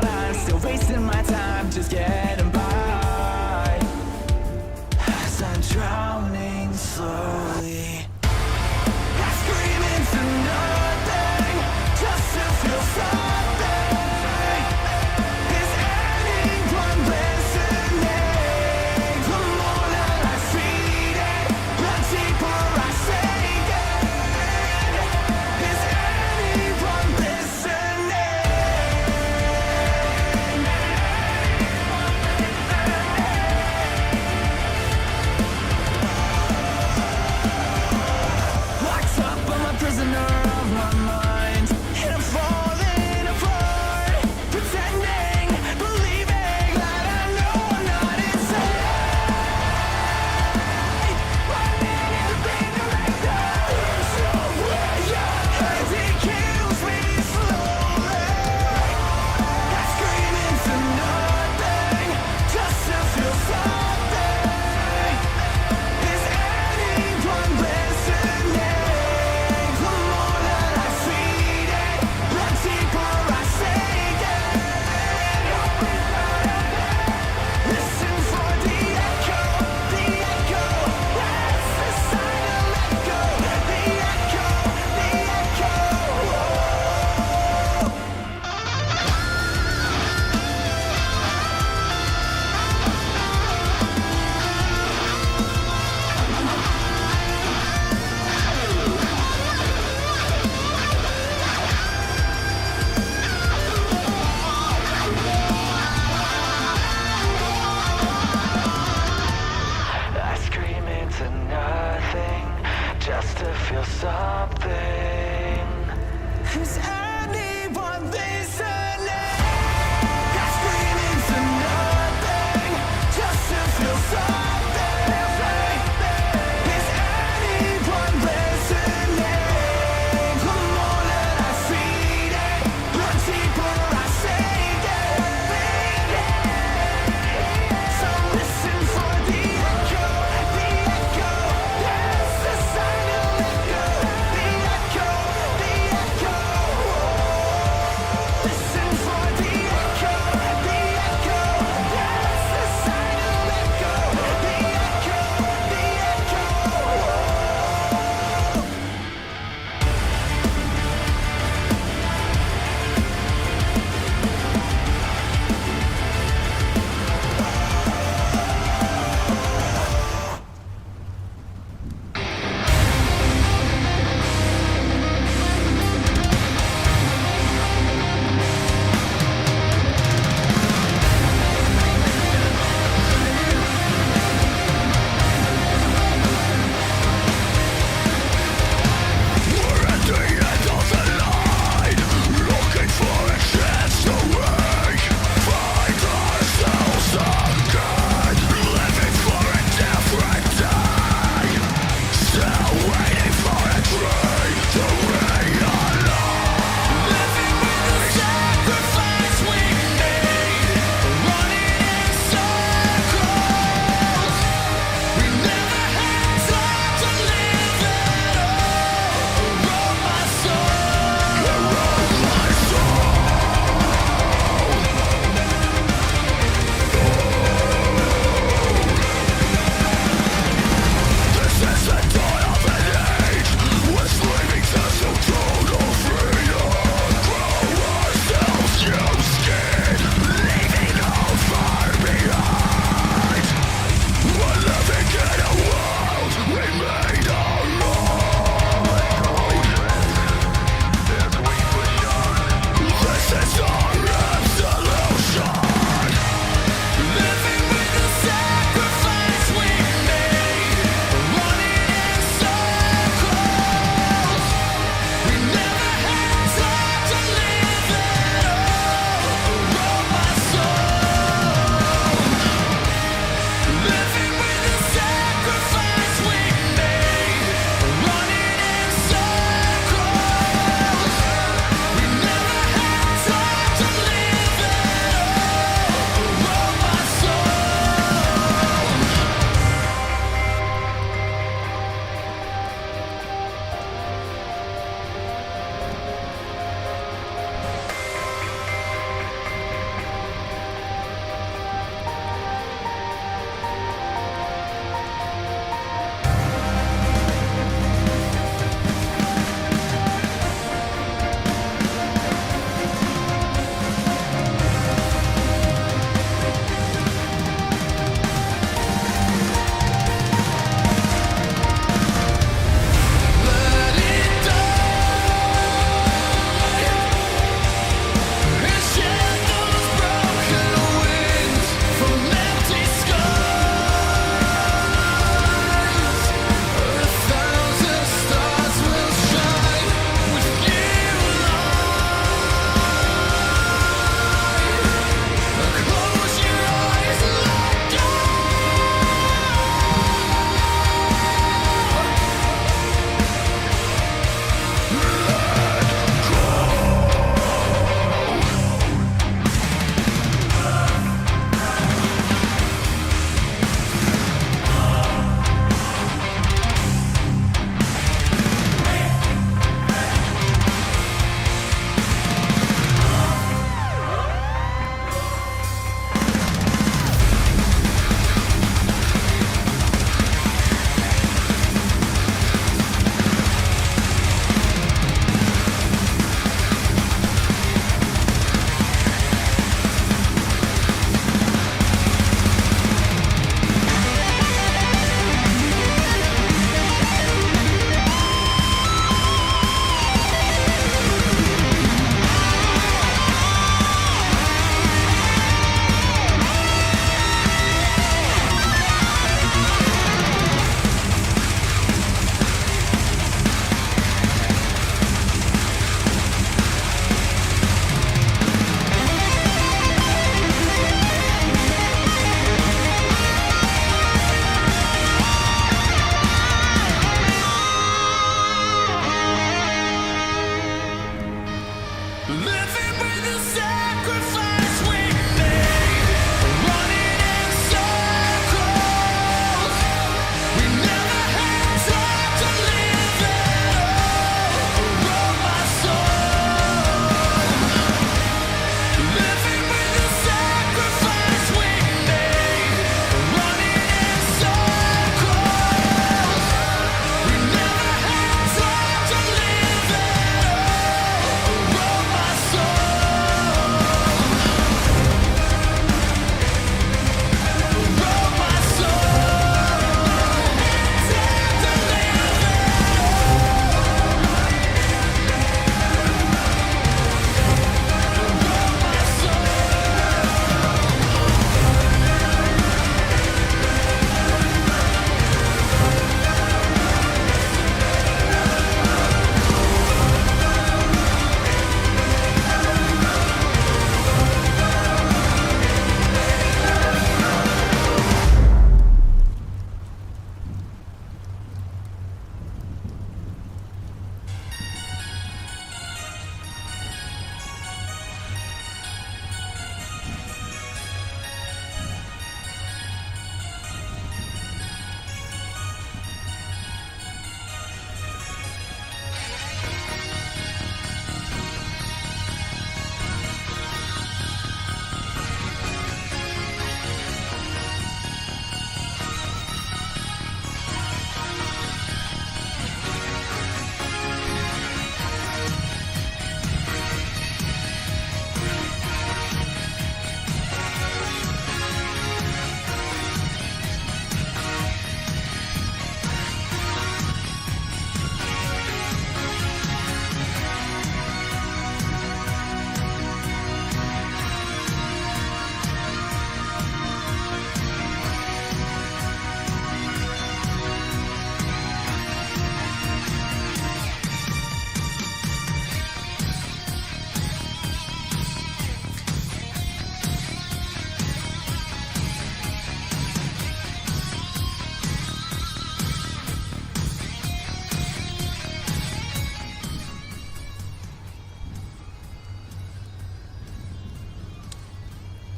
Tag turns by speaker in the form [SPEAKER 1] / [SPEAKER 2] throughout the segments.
[SPEAKER 1] but I'm still wasting my time just getting by. As I'm drowning slowly, I scream into nothing just to feel something. Is anyone listening? The more that I feed it, the deeper I sink it. Is anyone listening? Locked up, I'm a prisoner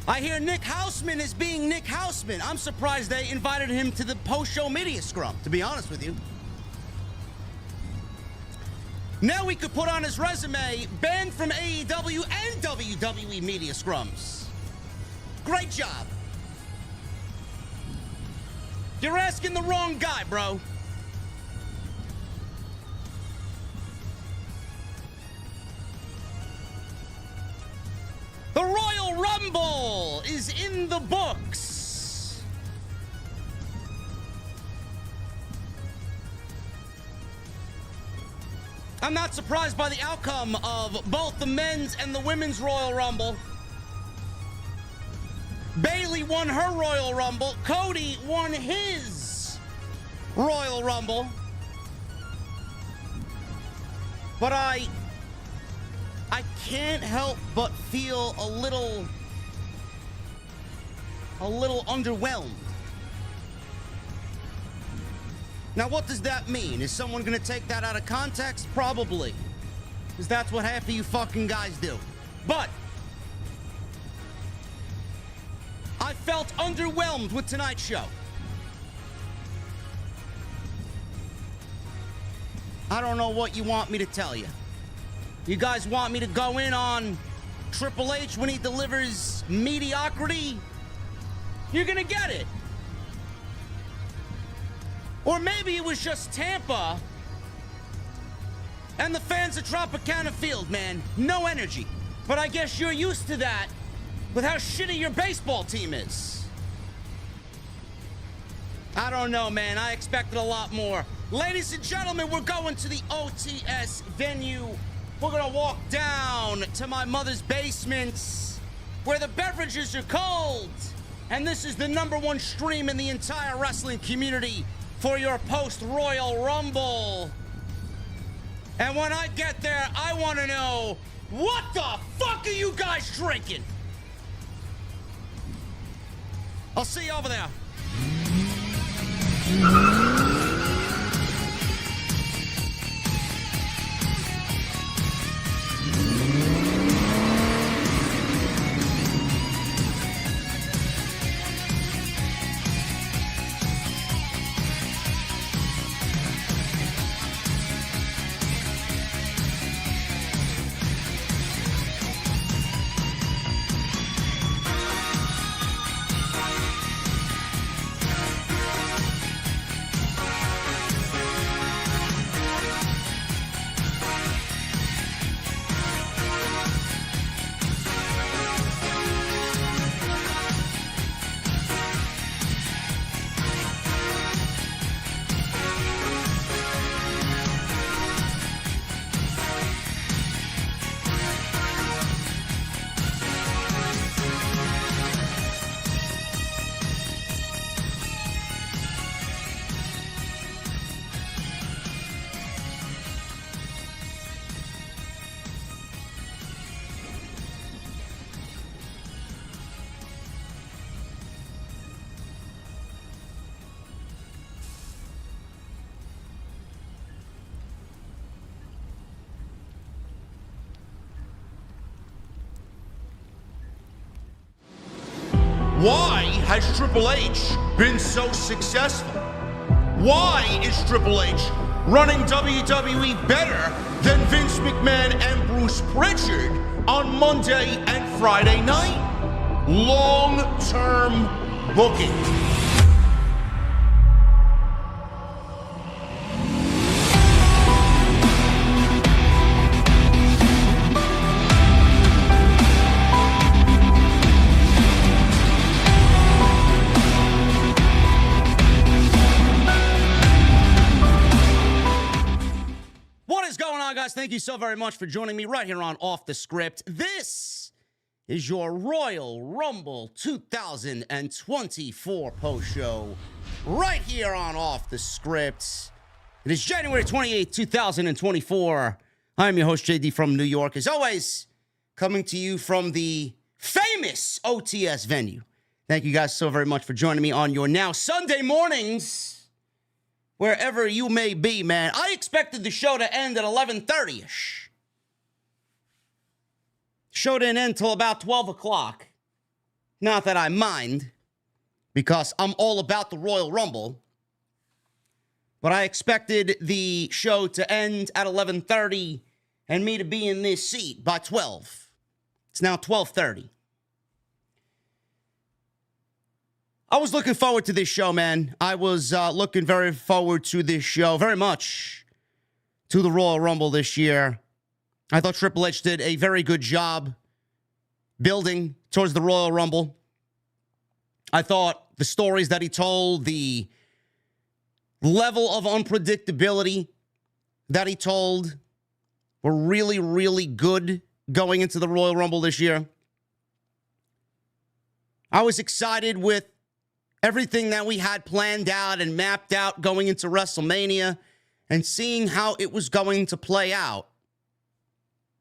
[SPEAKER 2] I hear Nick Houseman is being Nick Houseman. I'm surprised they invited him to the post-show media scrum, to be honest with you. Now we could put on his resume, banned from AEW and WWE media scrums. Great job. You're asking the wrong guy, bro. The Royal Rumble is in the books. I'm not surprised by the outcome of both the men's and the women's Royal Rumble. Bayley won her Royal Rumble. Cody won his Royal Rumble. But I can't help but feel a little underwhelmed. Now, what does that mean? Is someone gonna take that out of context? Probably. Because that's what half of you fucking guys do. But I felt underwhelmed with tonight's show. I don't know what you want me to tell you. You guys want me to go in on Triple H when he delivers mediocrity? You're gonna get it. Or maybe it was just Tampa and the fans of Tropicana Field, man. No energy. But I guess you're used to that with how shitty your baseball team is. I don't know, man. I expected a lot more. Ladies and gentlemen, we're going to the OTS venue. We're gonna walk down to my mother's basement where the beverages are cold. And this is the #1 stream in the entire wrestling community for your post-Royal Rumble. And when I get there, I want to know, what the fuck are you guys drinking? I'll see you over there.
[SPEAKER 3] Why has Triple H been so successful? Why is Triple H running WWE better than Vince McMahon and Bruce Pritchard on Monday and Friday night? Long-term booking.
[SPEAKER 2] Guys, thank you so very much for joining me right here on Off the Script. This is your Royal Rumble 2024 post show right here on Off the Script. It is January 28th, 2024. I'm your host, JD from New York. As always, coming to you from the famous OTS venue. Thank you guys so very much for joining me on your now Sunday mornings. Wherever you may be, man. I expected the show to end at 11:30-ish. Show didn't end till about 12 o'clock. Not that I mind, because I'm all about the Royal Rumble. But I expected the show to end at 11:30 and me to be in this seat by 12. It's now 12:30. I was looking forward to this show, man. I was looking very forward to this show, very much to the Royal Rumble this year. I thought Triple H did a very good job building towards the Royal Rumble. I thought the stories that he told, the level of unpredictability that he told were really, really good going into the Royal Rumble this year. I was excited with everything that we had planned out and mapped out going into WrestleMania and seeing how it was going to play out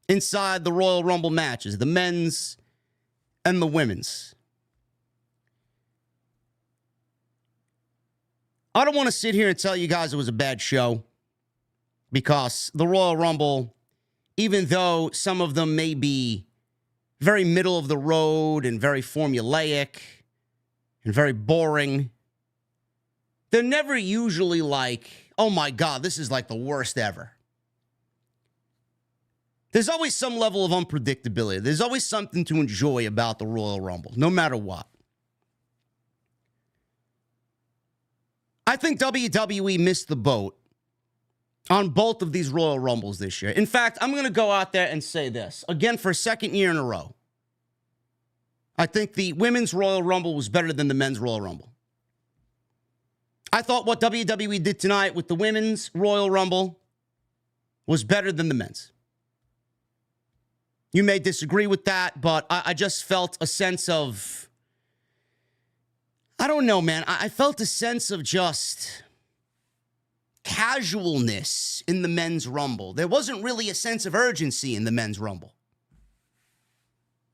[SPEAKER 2] inside the Royal Rumble matches, the men's and the women's. I don't want to sit here and tell you guys it was a bad show, because the Royal Rumble, even though some of them may be very middle of the road and very formulaic and very boring, they're never usually like, oh my God, this is like the worst ever. There's always some level of unpredictability. There's always something to enjoy about the Royal Rumble, no matter what. I think WWE missed the boat on both of these Royal Rumbles this year. In fact, I'm going to go out there and say this, again, for a second year in a row. I think the women's Royal Rumble was better than the men's Royal Rumble. I thought what WWE did tonight with the women's Royal Rumble was better than the men's. You may disagree with that, but I just felt a sense of, I don't know, man. I felt a sense of just casualness in the men's Rumble. There wasn't really a sense of urgency in the men's Rumble.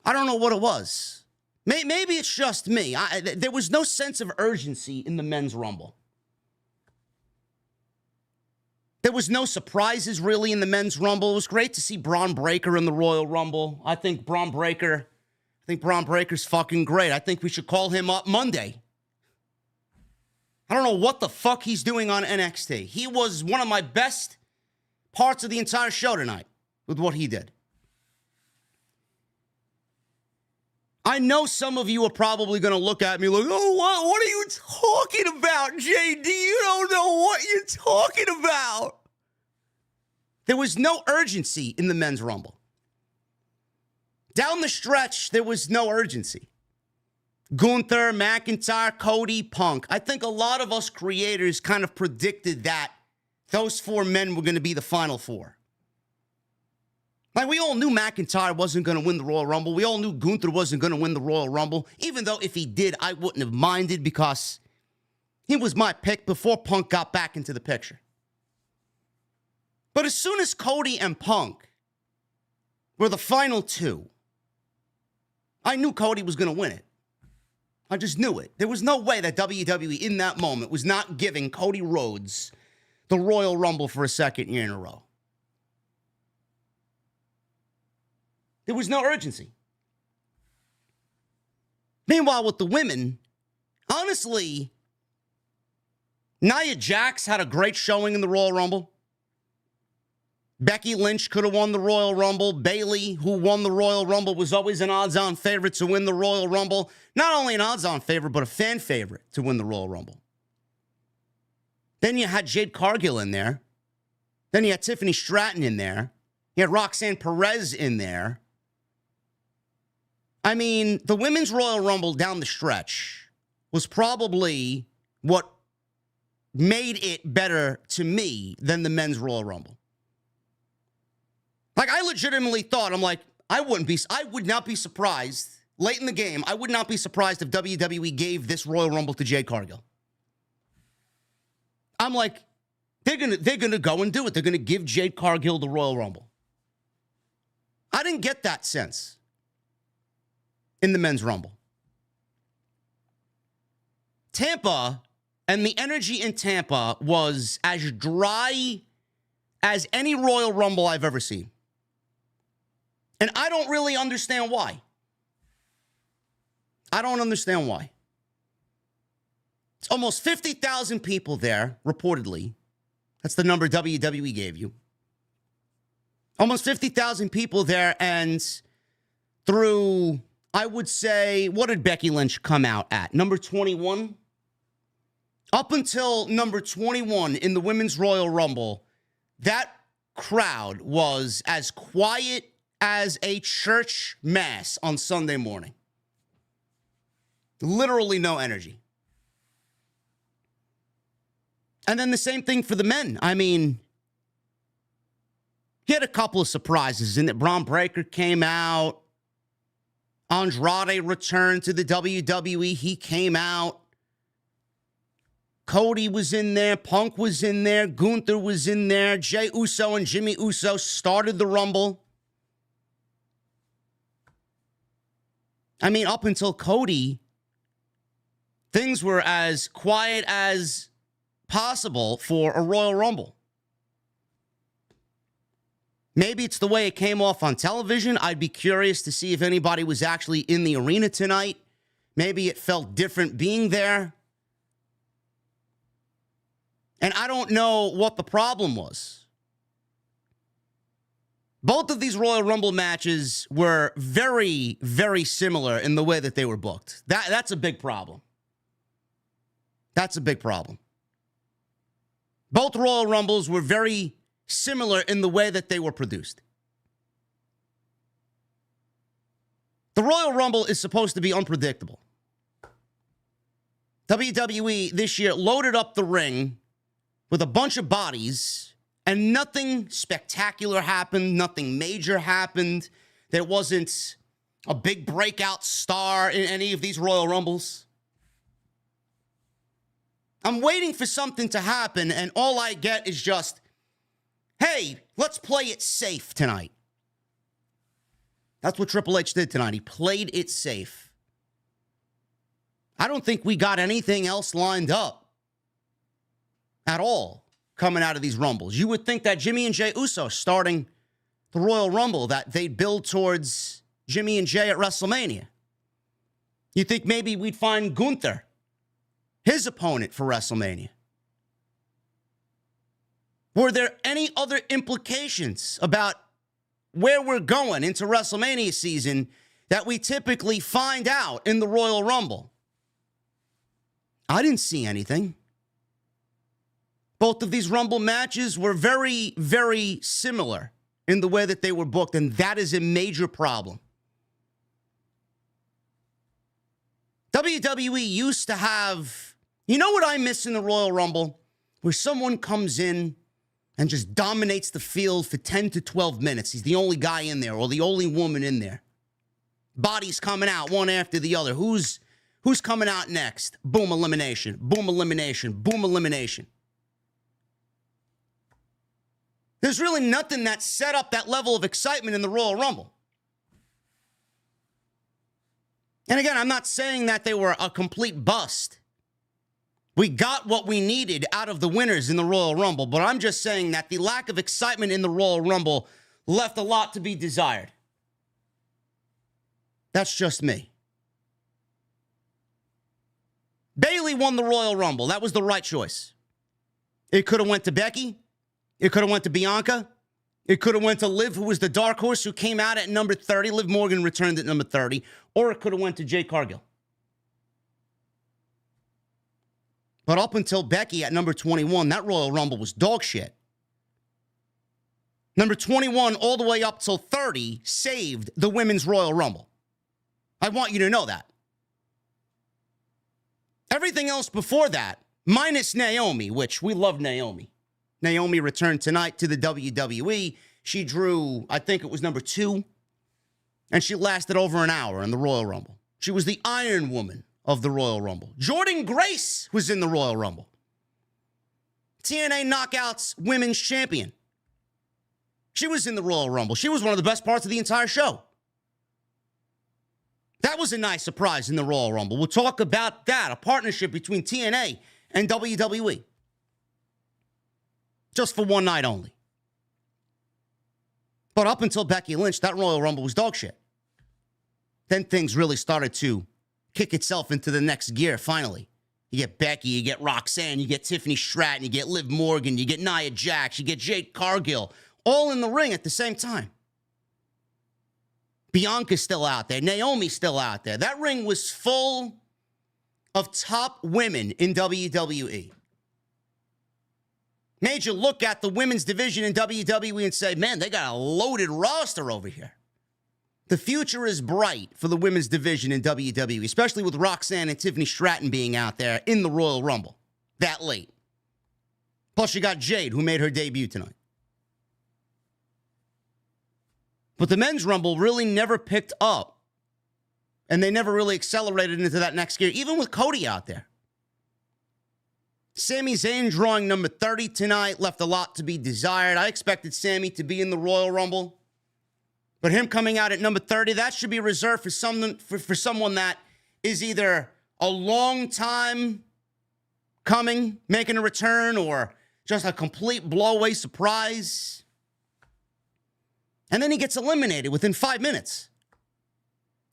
[SPEAKER 2] I don't know what it was. Maybe it's just me. There was no sense of urgency in the men's Rumble. There was no surprises really in the men's Rumble. It was great to see Braun Breaker in the Royal Rumble. I think Braun Breaker's fucking great. I think we should call him up Monday. I don't know what the fuck he's doing on NXT. He was one of my best parts of the entire show tonight with what he did. I know some of you are probably going to look at me like, oh, what are you talking about, JD? You don't know what you're talking about. There was no urgency in the men's Rumble. Down the stretch, there was no urgency. Gunther, McIntyre, Cody, Punk. I think a lot of us creators kind of predicted that those four men were going to be the final four. Like, we all knew McIntyre wasn't going to win the Royal Rumble. We all knew Gunther wasn't going to win the Royal Rumble. Even though if he did, I wouldn't have minded, because he was my pick before Punk got back into the picture. But as soon as Cody and Punk were the final two, I knew Cody was going to win it. I just knew it. There was no way that WWE in that moment was not giving Cody Rhodes the Royal Rumble for a second year in a row. There was no urgency. Meanwhile, with the women, honestly, Nia Jax had a great showing in the Royal Rumble. Becky Lynch could have won the Royal Rumble. Bayley, who won the Royal Rumble, was always an odds-on favorite to win the Royal Rumble. Not only an odds-on favorite, but a fan favorite to win the Royal Rumble. Then you had Jade Cargill in there. Then you had Tiffany Stratton in there. You had Roxanne Perez in there. I mean, the women's Royal Rumble down the stretch was probably what made it better to me than the men's Royal Rumble. Like, I legitimately thought, I'm like, I would not be surprised, late in the game, I would not be surprised if WWE gave this Royal Rumble to Jade Cargill. I'm like, they're gonna go and do it. They're gonna give Jade Cargill the Royal Rumble. I didn't get that sense in the men's Rumble. Tampa, and the energy in Tampa was as dry as any Royal Rumble I've ever seen. And I don't really understand why. I don't understand why. It's almost 50,000 people there, reportedly. That's the number WWE gave you. Almost 50,000 people there, and through, I would say, what did Becky Lynch come out at? Number 21? Up until number 21 in the Women's Royal Rumble, that crowd was as quiet as a church mass on Sunday morning. Literally no energy. And then the same thing for the men. I mean, he had a couple of surprises in that Braun Breaker came out. Andrade returned to the WWE. He came out. Cody was in there. Punk was in there. Gunther was in there. Jey Uso and Jimmy Uso started the Rumble. I mean, up until Cody, things were as quiet as possible for a Royal Rumble. Maybe it's the way it came off on television. I'd be curious to see if anybody was actually in the arena tonight. Maybe it felt different being there. And I don't know what the problem was. Both of these Royal Rumble matches were very, very similar in the way that they were booked. That's a big problem. That's a big problem. Both Royal Rumbles were very similar in the way that they were produced. The Royal Rumble is supposed to be unpredictable. WWE this year loaded up the ring with a bunch of bodies, and nothing spectacular happened, nothing major happened. There wasn't a big breakout star in any of these Royal Rumbles. I'm waiting for something to happen, and all I get is just, hey, let's play it safe tonight. That's what Triple H did tonight. He played it safe. I don't think we got anything else lined up at all coming out of these Rumbles. You would think that Jimmy and Jey Uso starting the Royal Rumble, that they'd build towards Jimmy and Jey at WrestleMania. You think maybe we'd find Gunther, his opponent for WrestleMania. Were there any other implications about where we're going into WrestleMania season that we typically find out in the Royal Rumble? I didn't see anything. Both of these Rumble matches were very, very similar in the way that they were booked, and that is a major problem. WWE used to have, you know what I miss in the Royal Rumble? Where someone comes in and just dominates the field for 10 to 12 minutes. He's the only guy in there or the only woman in there. Bodies coming out one after the other. Who's coming out next? Boom, elimination. Boom, elimination. Boom, elimination. There's really nothing that set up that level of excitement in the Royal Rumble. And again, I'm not saying that they were a complete bust. We got what we needed out of the winners in the Royal Rumble, but I'm just saying that the lack of excitement in the Royal Rumble left a lot to be desired. That's just me. Bayley won the Royal Rumble. That was the right choice. It could have went to Becky. It could have went to Bianca. It could have went to Liv, who was the dark horse, who came out at number 30. Liv Morgan returned at number 30. Or it could have went to Jade Cargill. But up until Becky at number 21, that Royal Rumble was dog shit. Number 21 all the way up till 30 saved the Women's Royal Rumble. I want you to know that. Everything else before that, minus Naomi, which we love Naomi. Naomi returned tonight to the WWE. She drew, I think it was number 2, and she lasted over an hour in the Royal Rumble. She was the Iron Woman of the Royal Rumble. Jordynne Grace was in the Royal Rumble. TNA Knockouts Women's Champion. She was in the Royal Rumble. She was one of the best parts of the entire show. That was a nice surprise in the Royal Rumble. We'll talk about that, a partnership between TNA and WWE. Just for one night only. But up until Becky Lynch, that Royal Rumble was dog shit. Then things really started to kick itself into the next gear, finally. You get Becky, you get Roxanne, you get Tiffany Stratton, you get Liv Morgan, you get Nia Jax, you get Jade Cargill, all in the ring at the same time. Bianca's still out there. Naomi's still out there. That ring was full of top women in WWE. Made you look at the women's division in WWE and say, man, they got a loaded roster over here. The future is bright for the women's division in WWE, especially with Roxanne and Tiffany Stratton being out there in the Royal Rumble that late. Plus, you got Jade, who made her debut tonight. But the men's Rumble really never picked up, and they never really accelerated into that next gear, even with Cody out there. Sami Zayn drawing number 30 tonight left a lot to be desired. I expected Sami to be in the Royal Rumble. But him coming out at number 30, that should be reserved for someone that is either a long time coming, making a return, or just a complete blow-away surprise. And then he gets eliminated within 5 minutes.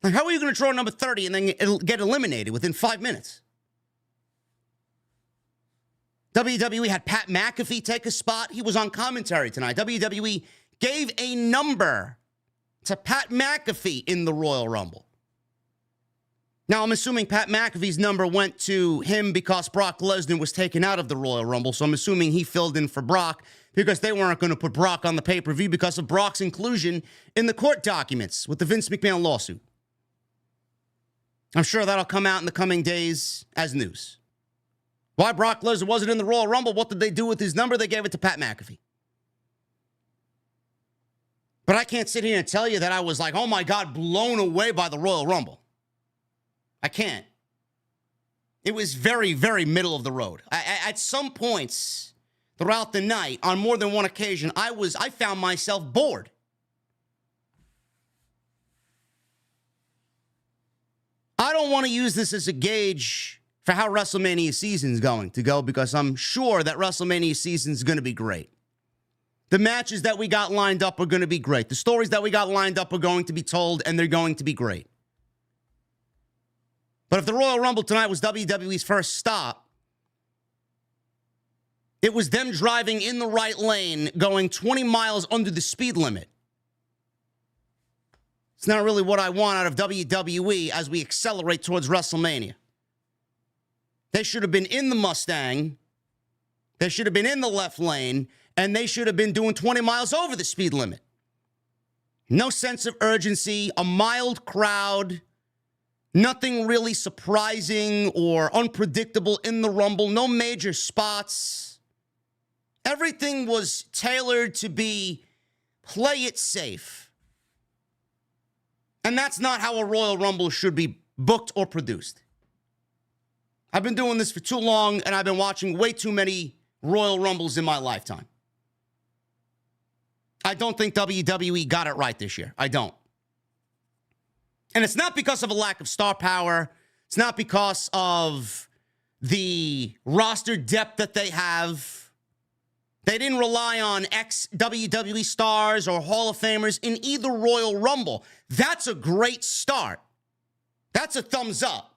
[SPEAKER 2] Like, how are you going to draw number 30 and then get eliminated within 5 minutes? WWE had Pat McAfee take a spot. He was on commentary tonight. WWE gave a number to Pat McAfee in the Royal Rumble. Now, I'm assuming Pat McAfee's number went to him because Brock Lesnar was taken out of the Royal Rumble, so I'm assuming he filled in for Brock because they weren't going to put Brock on the pay-per-view because of Brock's inclusion in the court documents with the Vince McMahon lawsuit. I'm sure that'll come out in the coming days as news. Why Brock Lesnar wasn't in the Royal Rumble? What did they do with his number? They gave it to Pat McAfee. But I can't sit here and tell you that I was like, oh my God, blown away by the Royal Rumble. I can't. It was very, very middle of the road. At some points throughout the night, on more than one occasion, I found myself bored. I don't want to use this as a gauge for how WrestleMania season is going to go because I'm sure that WrestleMania season is going to be great. The matches that we got lined up are going to be great. The stories that we got lined up are going to be told, and they're going to be great. But if the Royal Rumble tonight was WWE's first stop, it was them driving in the right lane, going 20 miles under the speed limit. It's not really what I want out of WWE as we accelerate towards WrestleMania. They should have been in the Mustang. They should have been in the left lane. And they should have been doing 20 miles over the speed limit. No sense of urgency, a mild crowd, nothing really surprising or unpredictable in the Rumble, no major spots. Everything was tailored to be play it safe. And that's not how a Royal Rumble should be booked or produced. I've been doing this for too long, and I've been watching way too many Royal Rumbles in my lifetime. I don't think WWE got it right this year. I don't. And it's not because of a lack of star power. It's not because of the roster depth that they have. They didn't rely on ex-WWE stars or Hall of Famers in either Royal Rumble. That's a great start. That's a thumbs up.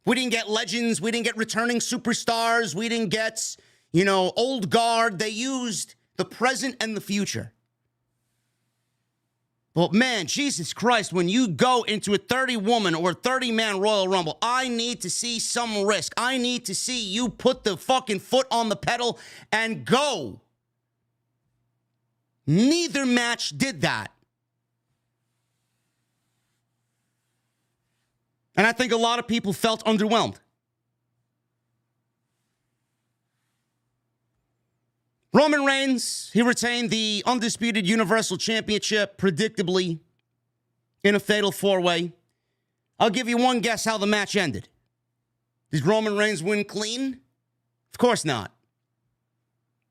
[SPEAKER 2] We didn't get legends. We didn't get returning superstars. We didn't get, old guard. They used the present and the future. But man, Jesus Christ, when you go into a 30-woman or 30-man Royal Rumble, I need to see some risk. I need to see you put the fucking foot on the pedal and go. Neither match did that. And I think a lot of people felt underwhelmed. Roman Reigns, he retained the undisputed Universal Championship, predictably, in a fatal four-way. I'll give you one guess how the match ended. Did Roman Reigns win clean? Of course not.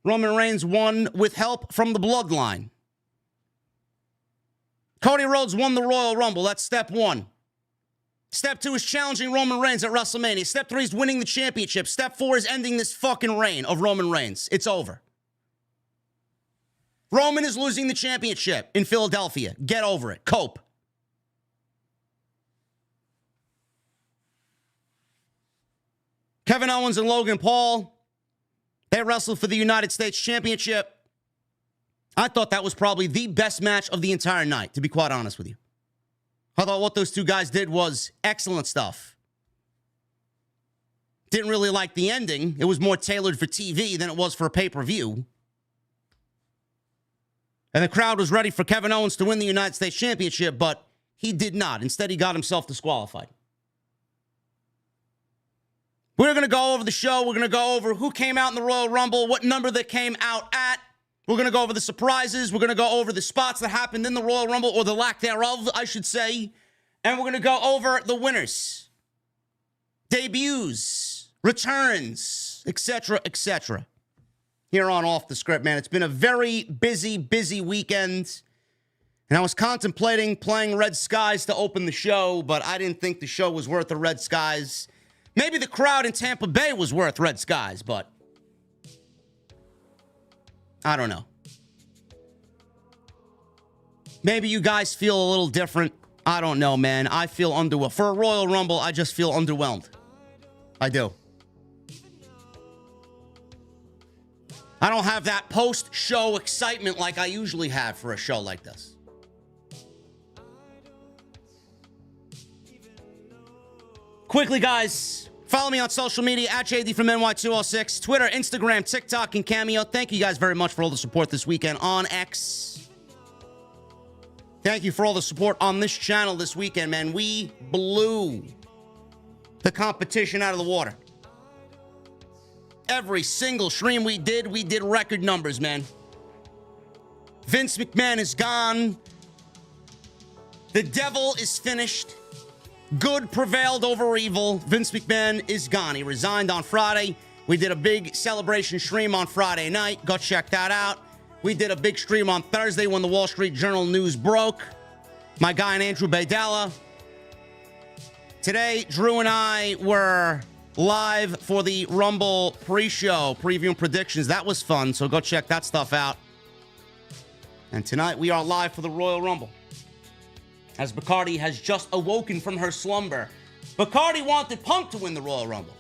[SPEAKER 2] Roman Reigns won with help from the bloodline. Cody Rhodes won the Royal Rumble. That's step one. Step two is challenging Roman Reigns at WrestleMania. Step three is winning the championship. Step four is ending this fucking reign of Roman Reigns. It's over. Roman is losing the championship in Philadelphia. Get over it. Cope. Kevin Owens and Logan Paul, they wrestled for the United States Championship. I thought that was probably the best match of the entire night, to be quite honest with you. I thought what those two guys did was excellent stuff. Didn't really like the ending. It was more tailored for TV than it was for a pay-per-view. And the crowd was ready for Kevin Owens to win the United States Championship, but he did not. Instead, he got himself disqualified. We're going to go over the show. We're going to go over who came out in the Royal Rumble, what number they came out at. We're going to go over the surprises. We're going to go over the spots that happened in the Royal Rumble, or the lack thereof, I should say. And we're going to go over the winners, debuts, returns, etc., etc. Here on Off the Script, man. It's been a very busy weekend. And I was contemplating playing Red Skies to open the show, but I didn't think the show was worth the Red Skies. Maybe the crowd in Tampa Bay was worth Red Skies, but I don't know. Maybe you guys feel a little different. I don't know, man. I feel underwhelmed. For a Royal Rumble, I just feel underwhelmed. I do. I don't have that post-show excitement like I usually have for a show like this. Quickly, guys, follow me on social media at JDfromNY206, Twitter, Instagram, TikTok, and Cameo. Thank you guys very much for all the support this weekend on X. Thank you for all the support on this channel this weekend, man. We blew the competition out of the water. Every single stream we did record numbers, man. Vince McMahon is gone. The devil is finished. Good prevailed over evil. Vince McMahon is gone. He resigned on Friday. We did a big celebration stream on Friday night. Go check that out. We did a big stream on Thursday when the Wall Street Journal news broke. My guy and Andrew Baydala. Today, Drew and I were live for the Rumble pre-show, previewing predictions. That was fun, so go check that stuff out. And tonight, we are live for the Royal Rumble, as Bacardi has just awoken from her slumber. Bacardi wanted Punk to win the Royal Rumble.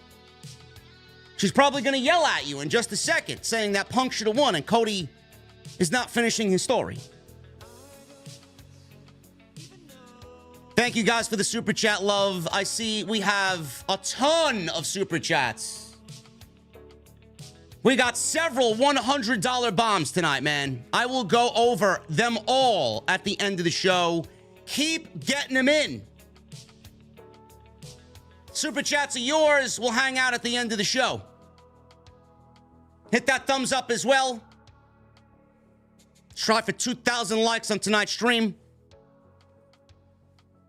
[SPEAKER 2] She's probably going to yell at you in just a second, saying that Punk should have won, and Cody is not finishing his story. Thank you guys for the Super Chat love. I see we have a ton of Super Chats. We got several $100 bombs tonight, man. I will go over them all at the end of the show. Keep getting them in. Super Chats are yours. We'll hang out at the end of the show. Hit that thumbs up as well. Try for 2,000 likes on tonight's stream.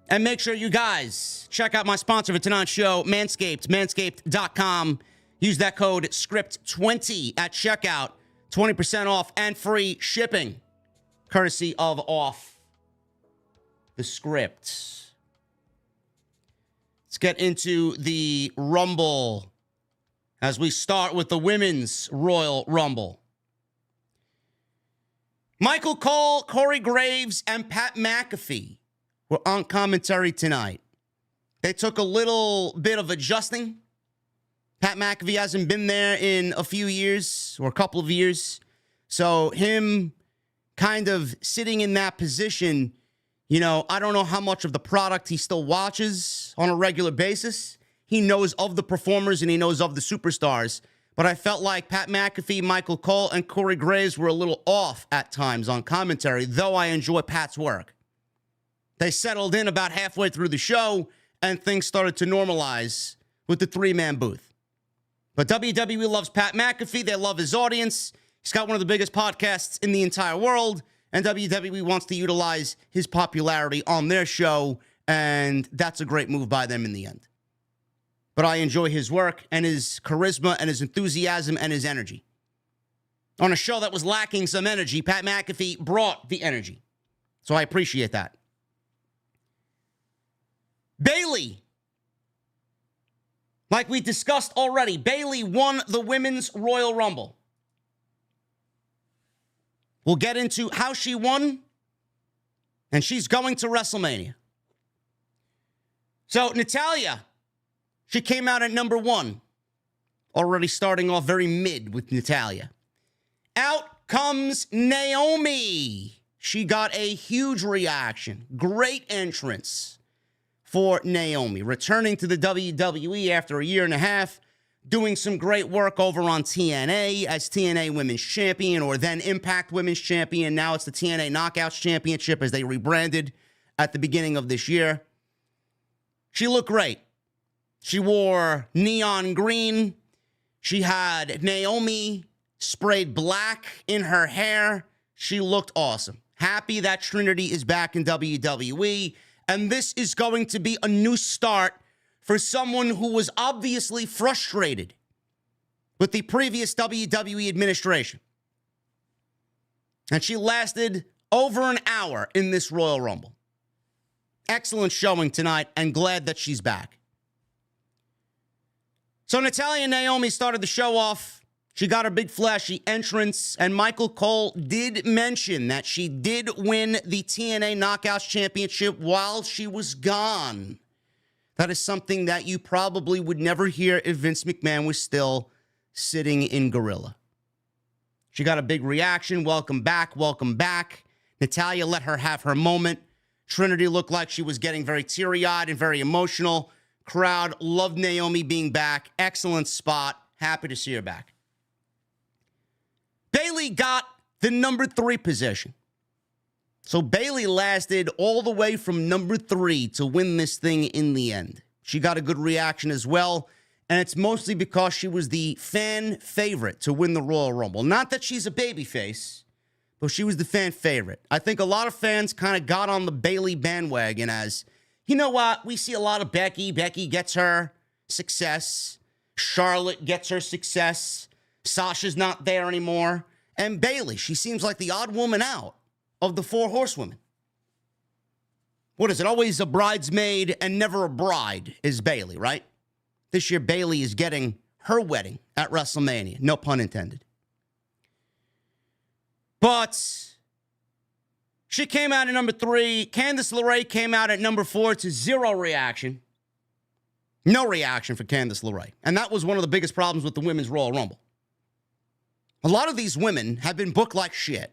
[SPEAKER 2] And make sure you guys check out my sponsor for tonight's show, Manscaped, manscaped.com. Use that code SCRIPT20 at checkout. 20% off and free shipping, courtesy of Off the Script. Let's get into the Rumble as we start with the Women's Royal Rumble. Michael Cole, Corey Graves, and Pat McAfee were on commentary tonight. They took a little bit of adjusting. Pat McAfee hasn't been there in a few years or a couple of years. So him kind of sitting in that position, you know, I don't know how much of the product he still watches on a regular basis. He knows of the performers and he knows of the superstars. But I felt like Pat McAfee, Michael Cole, and Corey Graves were a little off at times on commentary, though I enjoy Pat's work. They settled in about halfway through the show, and things started to normalize with the three-man booth. But WWE loves Pat McAfee. They love his audience. He's got one of the biggest podcasts in the entire world, and WWE wants to utilize his popularity on their show, and that's a great move by them in the end. But I enjoy his work and his charisma and his enthusiasm and his energy. On a show that was lacking some energy, Pat McAfee brought the energy. So I appreciate that. Bayley. Like we discussed already, Bayley won the Women's Royal Rumble. We'll get into how she won, and she's going to WrestleMania. So, Natalya, she came out at number 1. Already starting off very mid with Natalya. Out comes Naomi. She got a huge reaction. Great entrance for Naomi. Returning to the WWE after a year and a half. Doing some great work over on TNA as TNA Women's Champion, or then Impact Women's Champion. Now it's the TNA Knockouts Championship as they rebranded at the beginning of this year. She looked great. She wore neon green. She had Naomi sprayed black in her hair. She looked awesome. Happy that Trinity is back in WWE. And this is going to be a new start for someone who was obviously frustrated with the previous WWE administration. And she lasted over an hour in this Royal Rumble. Excellent showing tonight, and glad that she's back. So Natalya and Naomi started the show off. She got her big flashy entrance, and Michael Cole did mention that she did win the TNA Knockouts Championship while she was gone. That is something that you probably would never hear if Vince McMahon was still sitting in Gorilla. She got a big reaction. Welcome back, welcome back. Natalya let her have her moment. Trinity looked like she was getting very teary-eyed and very emotional. Crowd loved Naomi being back. Excellent spot. Happy to see her back. Bayley got the number 3 position. So Bayley lasted all the way from number 3 to win this thing in the end. She got a good reaction as well, and it's mostly because she was the fan favorite to win the Royal Rumble. Not that she's a babyface, but she was the fan favorite. I think a lot of fans kind of got on the Bayley bandwagon as, you know what, we see a lot of Becky. Becky gets her success. Charlotte gets her success. Sasha's not there anymore. And Bayley, she seems like the odd woman out of the 4 horsewomen. What is it? Always a bridesmaid and never a bride is Bayley, right? This year, Bayley is getting her wedding at WrestleMania. No pun intended. But she came out at number 3. Candice LeRae came out at number 4 to 0 reaction. No reaction for Candice LeRae. And that was one of the biggest problems with the Women's Royal Rumble. A lot of these women have been booked like shit.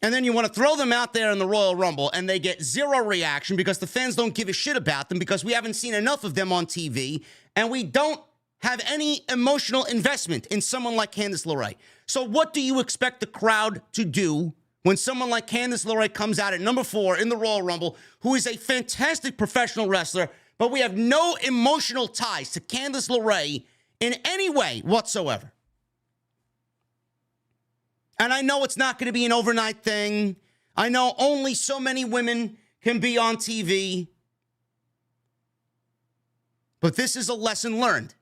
[SPEAKER 2] And then you want to throw them out there in the Royal Rumble, and they get 0 reaction because the fans don't give a shit about them because we haven't seen enough of them on TV, and we don't have any emotional investment in someone like Candice LeRae. So what do you expect the crowd to do when someone like Candice LeRae comes out at number 4 in the Royal Rumble, who is a fantastic professional wrestler, but we have no emotional ties to Candice LeRae in any way whatsoever? And I know it's not going to be an overnight thing. I know only so many women can be on TV. But this is a lesson learned.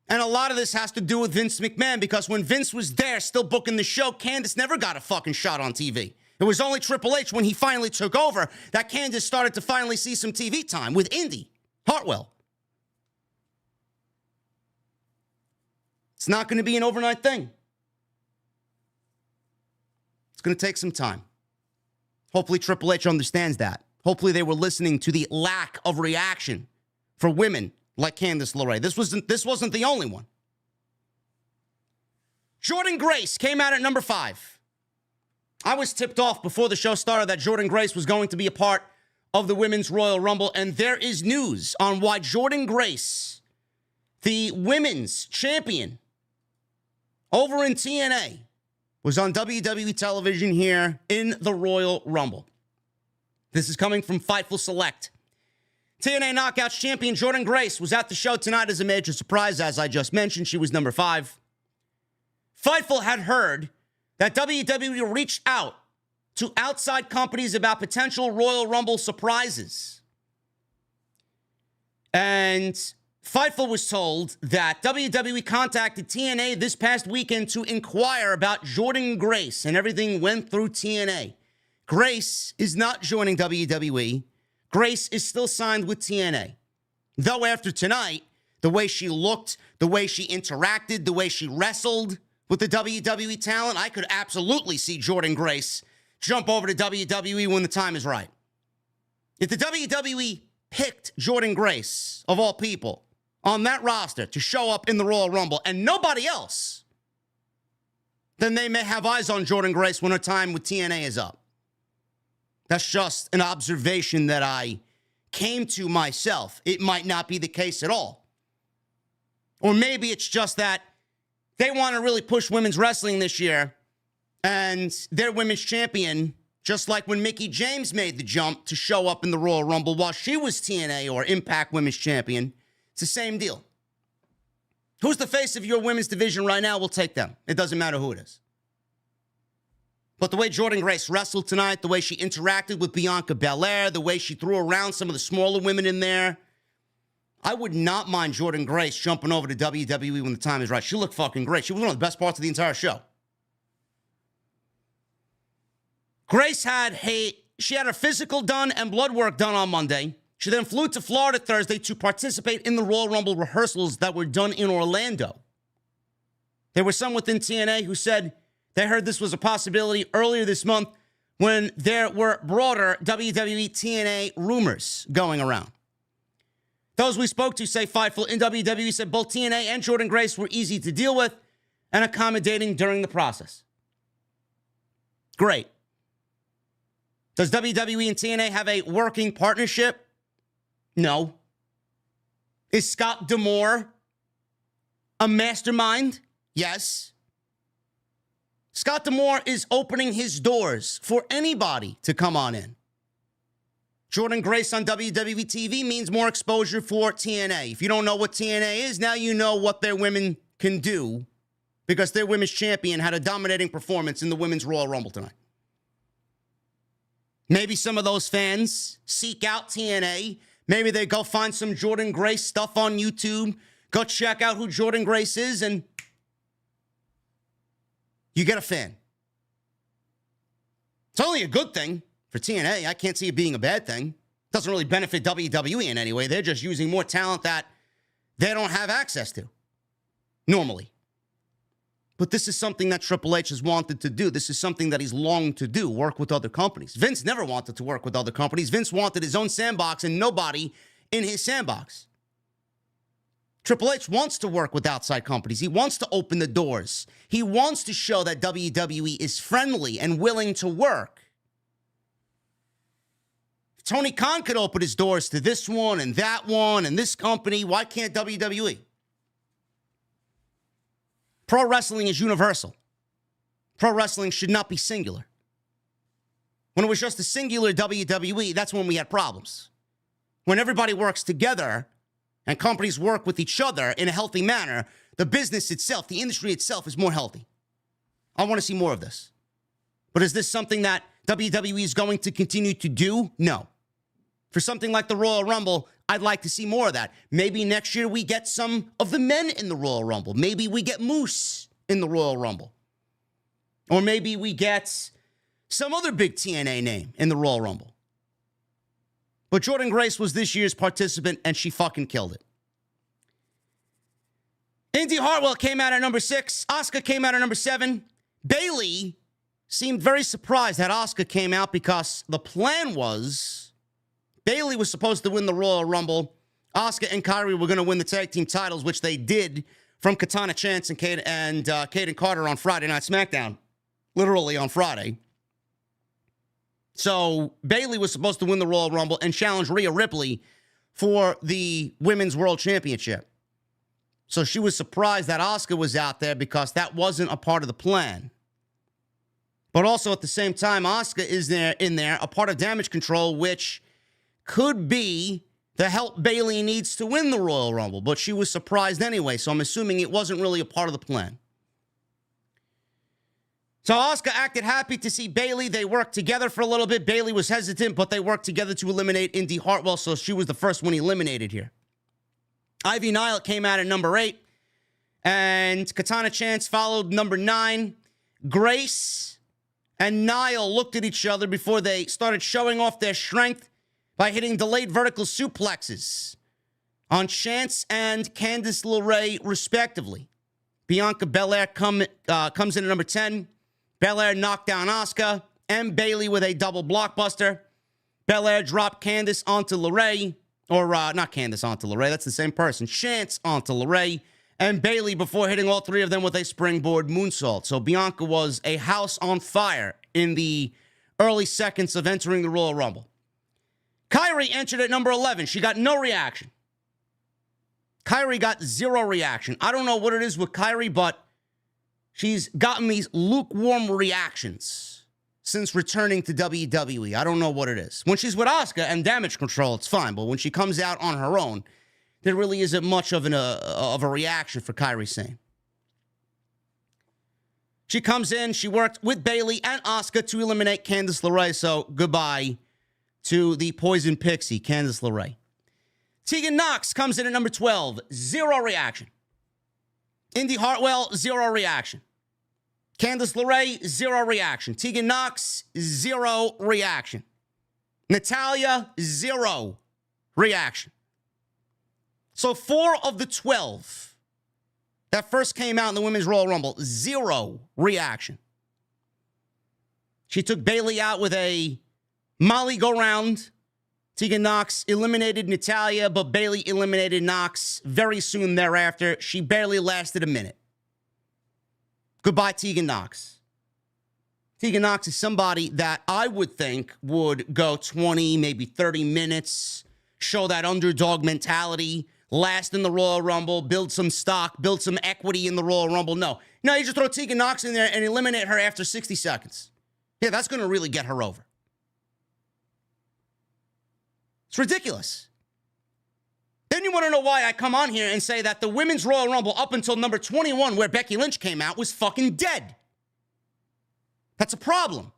[SPEAKER 2] And a lot of this has to do with Vince McMahon, because when Vince was there still booking the show, Candice never got a fucking shot on TV. It was only Triple H, when he finally took over, that Candice started to finally see some TV time with Indy Hartwell. It's not going to be an overnight thing. It's going to take some time. Hopefully Triple H understands that. Hopefully they were listening to the lack of reaction for women like Candice LeRae. This wasn't the only one. Jordynne Grace came out at number 5. I was tipped off before the show started that Jordynne Grace was going to be a part of the Women's Royal Rumble, and there is news on why Jordynne Grace, the women's champion over in TNA, was on WWE television here in the Royal Rumble. This is coming from Fightful Select. TNA Knockouts champion Jordynne Grace was at the show tonight as a major surprise. As I just mentioned, she was number 5. Fightful had heard that WWE reached out to outside companies about potential Royal Rumble surprises. And Fightful was told that WWE contacted TNA this past weekend to inquire about Jordynne Grace, and everything went through TNA. Grace is not joining WWE. Grace is still signed with TNA. Though after tonight, the way she looked, the way she interacted, the way she wrestled with the WWE talent, I could absolutely see Jordynne Grace jump over to WWE when the time is right. If the WWE picked Jordynne Grace, of all people, on that roster to show up in the Royal Rumble and nobody else, then they may have eyes on Jordynne Grace when her time with TNA is up. That's just an observation that I came to myself. It might not be the case at all. Or maybe it's just that they want to really push women's wrestling this year, and their women's champion, just like when Mickie James made the jump to show up in the Royal Rumble while she was TNA or Impact Women's Champion, it's the same deal. Who's the face of your women's division right now? We'll take them. It doesn't matter who it is. But the way Jordynne Grace wrestled tonight, the way she interacted with Bianca Belair, the way she threw around some of the smaller women in there, I would not mind Jordynne Grace jumping over to WWE when the time is right. She looked fucking great. She was one of the best parts of the entire show. Grace had her physical done and blood work done on Monday. She then flew to Florida Thursday to participate in the Royal Rumble rehearsals that were done in Orlando. There were some within TNA who said they heard this was a possibility earlier this month when there were broader WWE TNA rumors going around. Those we spoke to say Fightful in WWE said both TNA and Jordynne Grace were easy to deal with and accommodating during the process. Great. Does WWE and TNA have a working partnership? No. Is Scott D'Amore a mastermind? Yes. Scott D'Amore is opening his doors for anybody to come on in. Jordynne Grace on WWE TV means more exposure for TNA. If you don't know what TNA is, now you know what their women can do because their women's champion had a dominating performance in the Women's Royal Rumble tonight. Maybe some of those fans seek out TNA. Maybe they go find some Jordynne Grace stuff on YouTube, go check out who Jordynne Grace is, and you get a fan. It's only a good thing for TNA. I can't see it being a bad thing. It doesn't really benefit WWE in any way. They're just using more talent that they don't have access to normally. But this is something that Triple H has wanted to do. This is something that he's longed to do, work with other companies. Vince never wanted to work with other companies. Vince wanted his own sandbox and nobody in his sandbox. Triple H wants to work with outside companies. He wants to open the doors. He wants to show that WWE is friendly and willing to work. If Tony Khan could open his doors to this one and this company, why can't WWE? Pro wrestling is universal. Pro wrestling should not be singular. When it was just a singular WWE, that's when we had problems. When everybody works together and companies work with each other in a healthy manner, the business itself, the industry itself is more healthy. I want to see more of this. But is this something that WWE is going to continue to do? No. For something like the Royal Rumble, I'd like to see more of that. Maybe next year we get some of the men in the Royal Rumble. Maybe we get Moose in the Royal Rumble. Or maybe we get some other big TNA name in the Royal Rumble. But Jordynne Grace was this year's participant, and she fucking killed it. Indy Hartwell came out at number 6. Asuka came out at number 7. Bayley seemed very surprised that Asuka came out because the plan was Bayley was supposed to win the Royal Rumble. Asuka and Kyrie were going to win the tag team titles, which they did from Katana Chance and Kaden Carter on Friday Night SmackDown. Literally on Friday. So Bayley was supposed to win the Royal Rumble and challenge Rhea Ripley for the Women's World Championship. So she was surprised that Asuka was out there because that wasn't a part of the plan. But also at the same time, Asuka is in there, a part of Damage Control, which could be the help Bayley needs to win the Royal Rumble. But she was surprised anyway, so I'm assuming it wasn't really a part of the plan. So Asuka acted happy to see Bayley. They worked together for a little bit. Bayley was hesitant, but they worked together to eliminate Indy Hartwell, so she was the first one eliminated here. Ivy Nile came out at number 8, and Katana Chance followed number 9. Grace and Nile looked at each other before they started showing off their strength by hitting delayed vertical suplexes on Chance and Candice LeRae, respectively. Bianca Belair comes in at number 10. Belair knocked down Asuka and Bayley with a double blockbuster. Belair dropped Candice onto LeRae. Or not Candice onto LeRae. That's the same person. Chance onto LeRae. And Bayley before hitting all three of them with a springboard moonsault. So Bianca was a house on fire in the early seconds of entering the Royal Rumble. Kyrie entered at number 11. She got no reaction. Kyrie got zero reaction. I don't know what it is with Kyrie, but she's gotten these lukewarm reactions since returning to WWE. I don't know what it is. When she's with Asuka and Damage Control, it's fine. But when she comes out on her own, there really isn't much of a reaction for Kairi Sane. She comes in. She worked with Bayley and Asuka to eliminate Candice LeRae. So goodbye to the Poison Pixie, Candice LeRae. Tegan Nox comes in at number 12. Zero reaction. Indy Hartwell, zero reaction. Candice LeRae, zero reaction. Tegan Nox, zero reaction. Natalya, zero reaction. So 4 of the 12 that first came out in the Women's Royal Rumble, zero reaction. She took Bayley out with a Molly go-round. Tegan Nox eliminated Natalya, but Bayley eliminated Nox very soon thereafter. She barely lasted a minute. Goodbye, Tegan Nox. Tegan Nox is somebody that I would think would go 20, maybe 30 minutes, show that underdog mentality, last in the Royal Rumble, build some stock, build some equity in the Royal Rumble. No, you just throw Tegan Nox in there and eliminate her after 60 seconds. Yeah, that's going to really get her over. It's ridiculous. Then you want to know why I come on here and say that the Women's Royal Rumble up until number 21, where Becky Lynch came out, was fucking dead. That's a problem.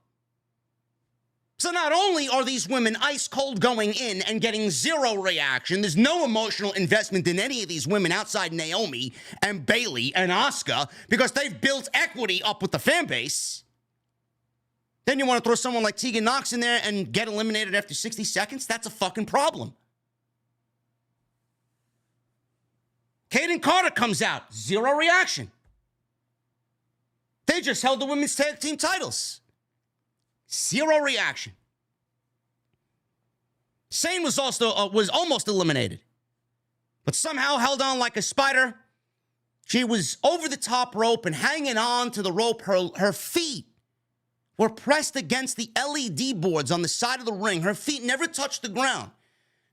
[SPEAKER 2] So not only are these women ice cold going in and getting zero reaction, there's no emotional investment in any of these women outside Naomi and Bayley and Asuka because they've built equity up with the fan base. Then you want to throw someone like Tegan Nox in there and get eliminated after 60 seconds? That's a fucking problem. Kaden Carter comes out, zero reaction. They just held the women's tag team titles. Zero reaction. Sane was almost eliminated, but somehow held on like a spider. She was over the top rope and hanging on to the rope. Her feet were pressed against the LED boards on the side of the ring. Her feet never touched the ground.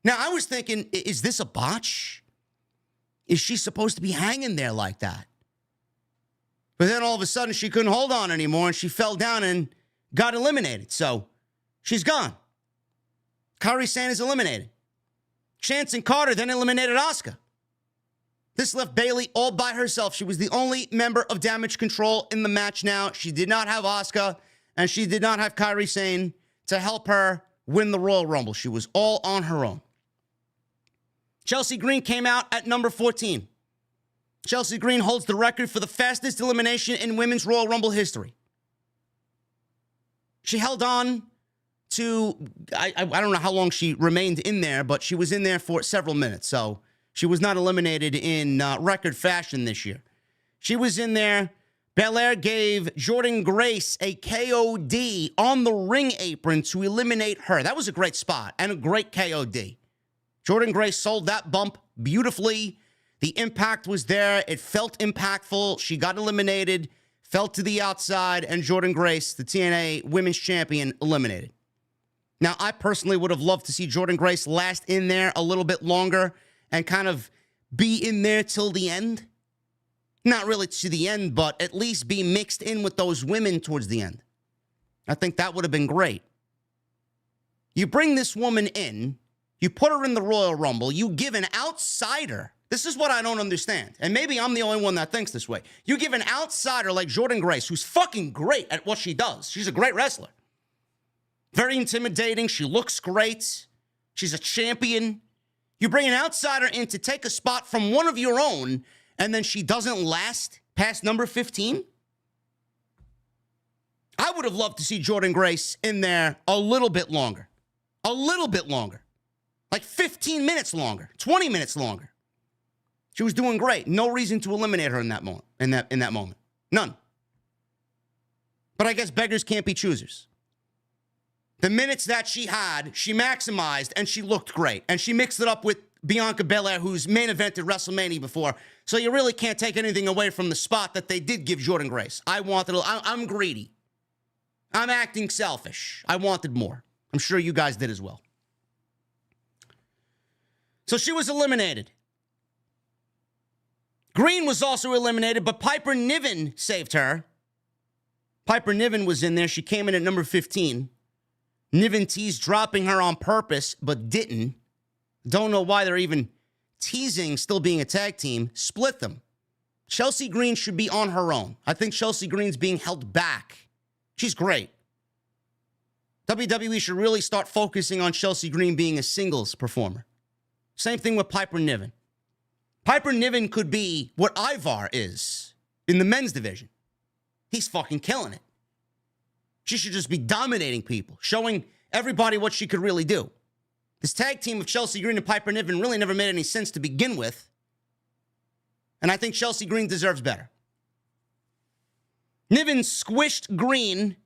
[SPEAKER 2] Now, I was thinking, is this a botch? Is she supposed to be hanging there like that? But then all of a sudden, she couldn't hold on anymore, and she fell down and got eliminated. So she's gone. Kairi Sane is eliminated. Chance and Carter then eliminated Asuka. This left Bayley all by herself. She was the only member of Damage Control in the match now. She did not have Asuka, and she did not have Kairi Sane to help her win the Royal Rumble. She was all on her own. Chelsea Green came out at number 14. Chelsea Green holds the record for the fastest elimination in Women's Royal Rumble history. She held on to, I don't know how long she remained in there, but she was in there for several minutes. So she was not eliminated in record fashion this year. She was in there. Belair gave Jordan Grace a KOD on the ring apron to eliminate her. That was a great spot and a great KOD. Jordan Grace sold that bump beautifully. The impact was there. It felt impactful. She got eliminated, fell to the outside, and Jordan Grace, the TNA Women's Champion, eliminated. Now, I personally would have loved to see Jordan Grace last in there a little bit longer and kind of be in there till the end. Not really to the end, but at least be mixed in with those women towards the end. I think that would have been great. You bring this woman in, you put her in the Royal Rumble, you give an outsider. This is what I don't understand. And maybe I'm the only one that thinks this way. You give an outsider like Jordan Grace, who's fucking great at what she does. She's a great wrestler. Very intimidating. She looks great. She's a champion. You bring an outsider in to take a spot from one of your own, and then she doesn't last past number 15? I would have loved to see Jordan Grace in there a little bit longer. A little bit longer. Like 15 minutes longer. 20 minutes longer. She was doing great. No reason to eliminate her in that moment. In that moment. None. But I guess beggars can't be choosers. The minutes that she had, she maximized, and she looked great. And she mixed it up with Bianca Belair, who's main evented WrestleMania before. So you really can't take anything away from the spot that they did give Jordynne Grace. I'm greedy. I'm acting selfish. I wanted more. I'm sure you guys did as well. So she was eliminated. Green was also eliminated, but Piper Niven saved her. Piper Niven was in there. She came in at number 15. Niven teased dropping her on purpose, but didn't. Don't know why they're even teasing still being a tag team. Split them. Chelsea Green should be on her own. I think Chelsea Green's being held back. She's great. WWE should really start focusing on Chelsea Green being a singles performer. Same thing with Piper Niven. Piper Niven could be what Ivar is in the men's division. He's fucking killing it. She should just be dominating people, showing everybody what she could really do. This tag team of Chelsea Green and Piper Niven really never made any sense to begin with. And I think Chelsea Green deserves better. Niven squished Green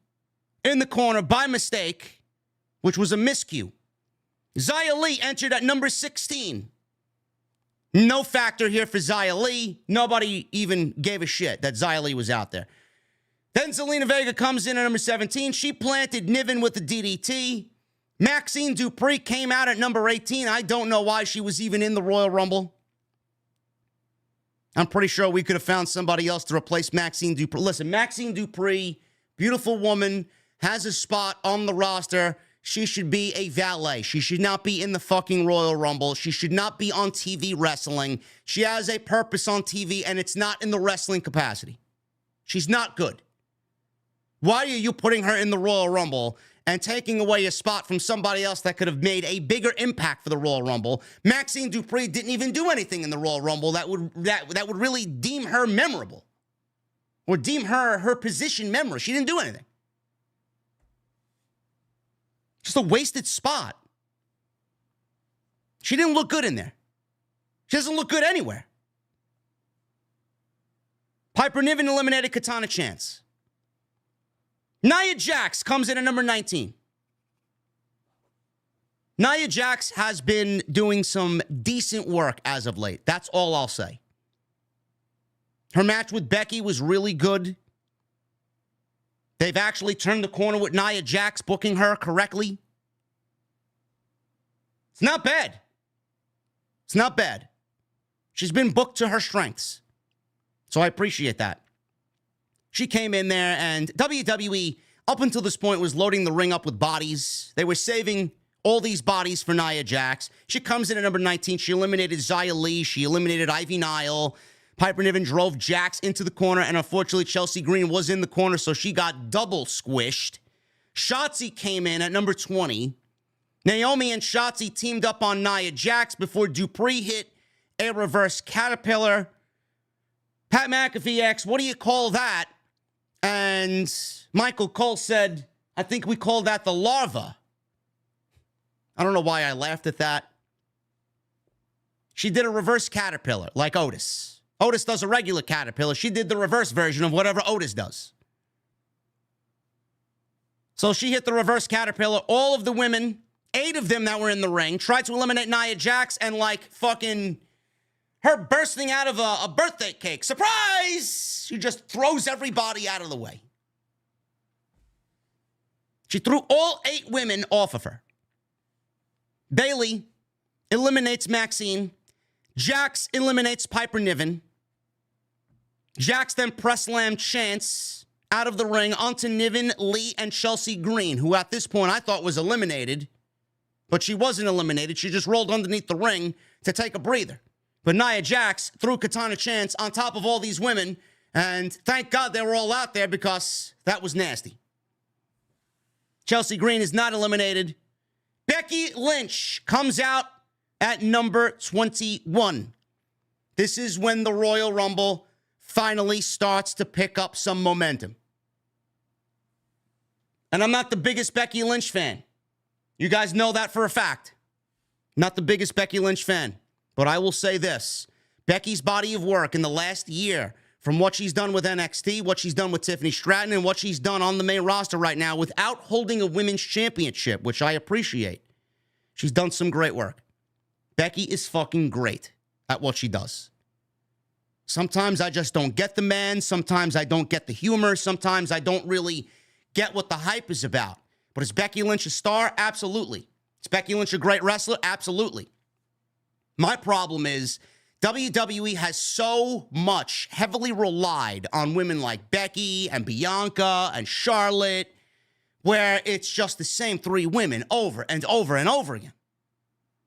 [SPEAKER 2] in the corner by mistake, which was a miscue. Xia Li entered at number 16. No factor here for Xia Li. Nobody even gave a shit that Xia Li was out there. Then Zelina Vega comes in at number 17. She planted Niven with the DDT. Maxine Dupree came out at number 18. I don't know why she was even in the Royal Rumble. I'm pretty sure we could have found somebody else to replace Maxine Dupree. Listen, Maxine Dupree, beautiful woman, has a spot on the roster. She should be a valet. She should not be in the fucking Royal Rumble. She should not be on TV wrestling. She has a purpose on TV, and it's not in the wrestling capacity. She's not good. Why are you putting her in the Royal Rumble and taking away a spot from somebody else that could have made a bigger impact for the Royal Rumble? Maxine Dupree didn't even do anything in the Royal Rumble that would really deem her memorable or deem her position memorable. She didn't do anything. Just a wasted spot. She didn't look good in there. She doesn't look good anywhere. Piper Niven eliminated Katana Chance. Nia Jax comes in at number 19. Nia Jax has been doing some decent work as of late. That's all I'll say. Her match with Becky was really good. They've actually turned the corner with Nia Jax, booking her correctly. It's not bad. It's not bad. She's been booked to her strengths. So I appreciate that. She came in there, and WWE, up until this point, was loading the ring up with bodies. They were saving all these bodies for Nia Jax. She comes in at number 19. She eliminated Xia Li. She eliminated Ivy Nile. Piper Niven drove Jax into the corner, and unfortunately, Chelsea Green was in the corner, so she got double squished. Shotzi came in at number 20. Naomi and Shotzi teamed up on Nia Jax before Dupree hit a reverse caterpillar. Pat McAfee asked, what do you call that? And Michael Cole said, I think we call that the larva. I don't know why I laughed at that. She did a reverse caterpillar, like Otis. Otis does a regular caterpillar. She did the reverse version of whatever Otis does. So she hit the reverse caterpillar. All of the women, 8 of them that were in the ring, tried to eliminate Nia Jax, and like fucking her bursting out of a birthday cake. Surprise! She just throws everybody out of the way. She threw all 8 women off of her. Bayley eliminates Maxine. Jax eliminates Piper Niven. Jax then press slammed Chance out of the ring onto Niven, Lee, and Chelsea Green, who at this point I thought was eliminated, but she wasn't eliminated. She just rolled underneath the ring to take a breather. But Nia Jax threw Katana Chance on top of all these women, and thank God they were all out there because that was nasty. Chelsea Green is not eliminated. Becky Lynch comes out at number 21. This is when the Royal Rumble finally starts to pick up some momentum. And I'm not the biggest Becky Lynch fan. You guys know that for a fact. Not the biggest Becky Lynch fan. But I will say this. Becky's body of work in the last year from what she's done with NXT, what she's done with Tiffany Stratton, and what she's done on the main roster right now without holding a women's championship, which I appreciate. She's done some great work. Becky is fucking great at what she does. Sometimes I just don't get the man. Sometimes I don't get the humor. Sometimes I don't really get what the hype is about. But is Becky Lynch a star? Absolutely. Is Becky Lynch a great wrestler? Absolutely. My problem is WWE has so much heavily relied on women like Becky and Bianca and Charlotte, where it's just the same three women over and over and over again.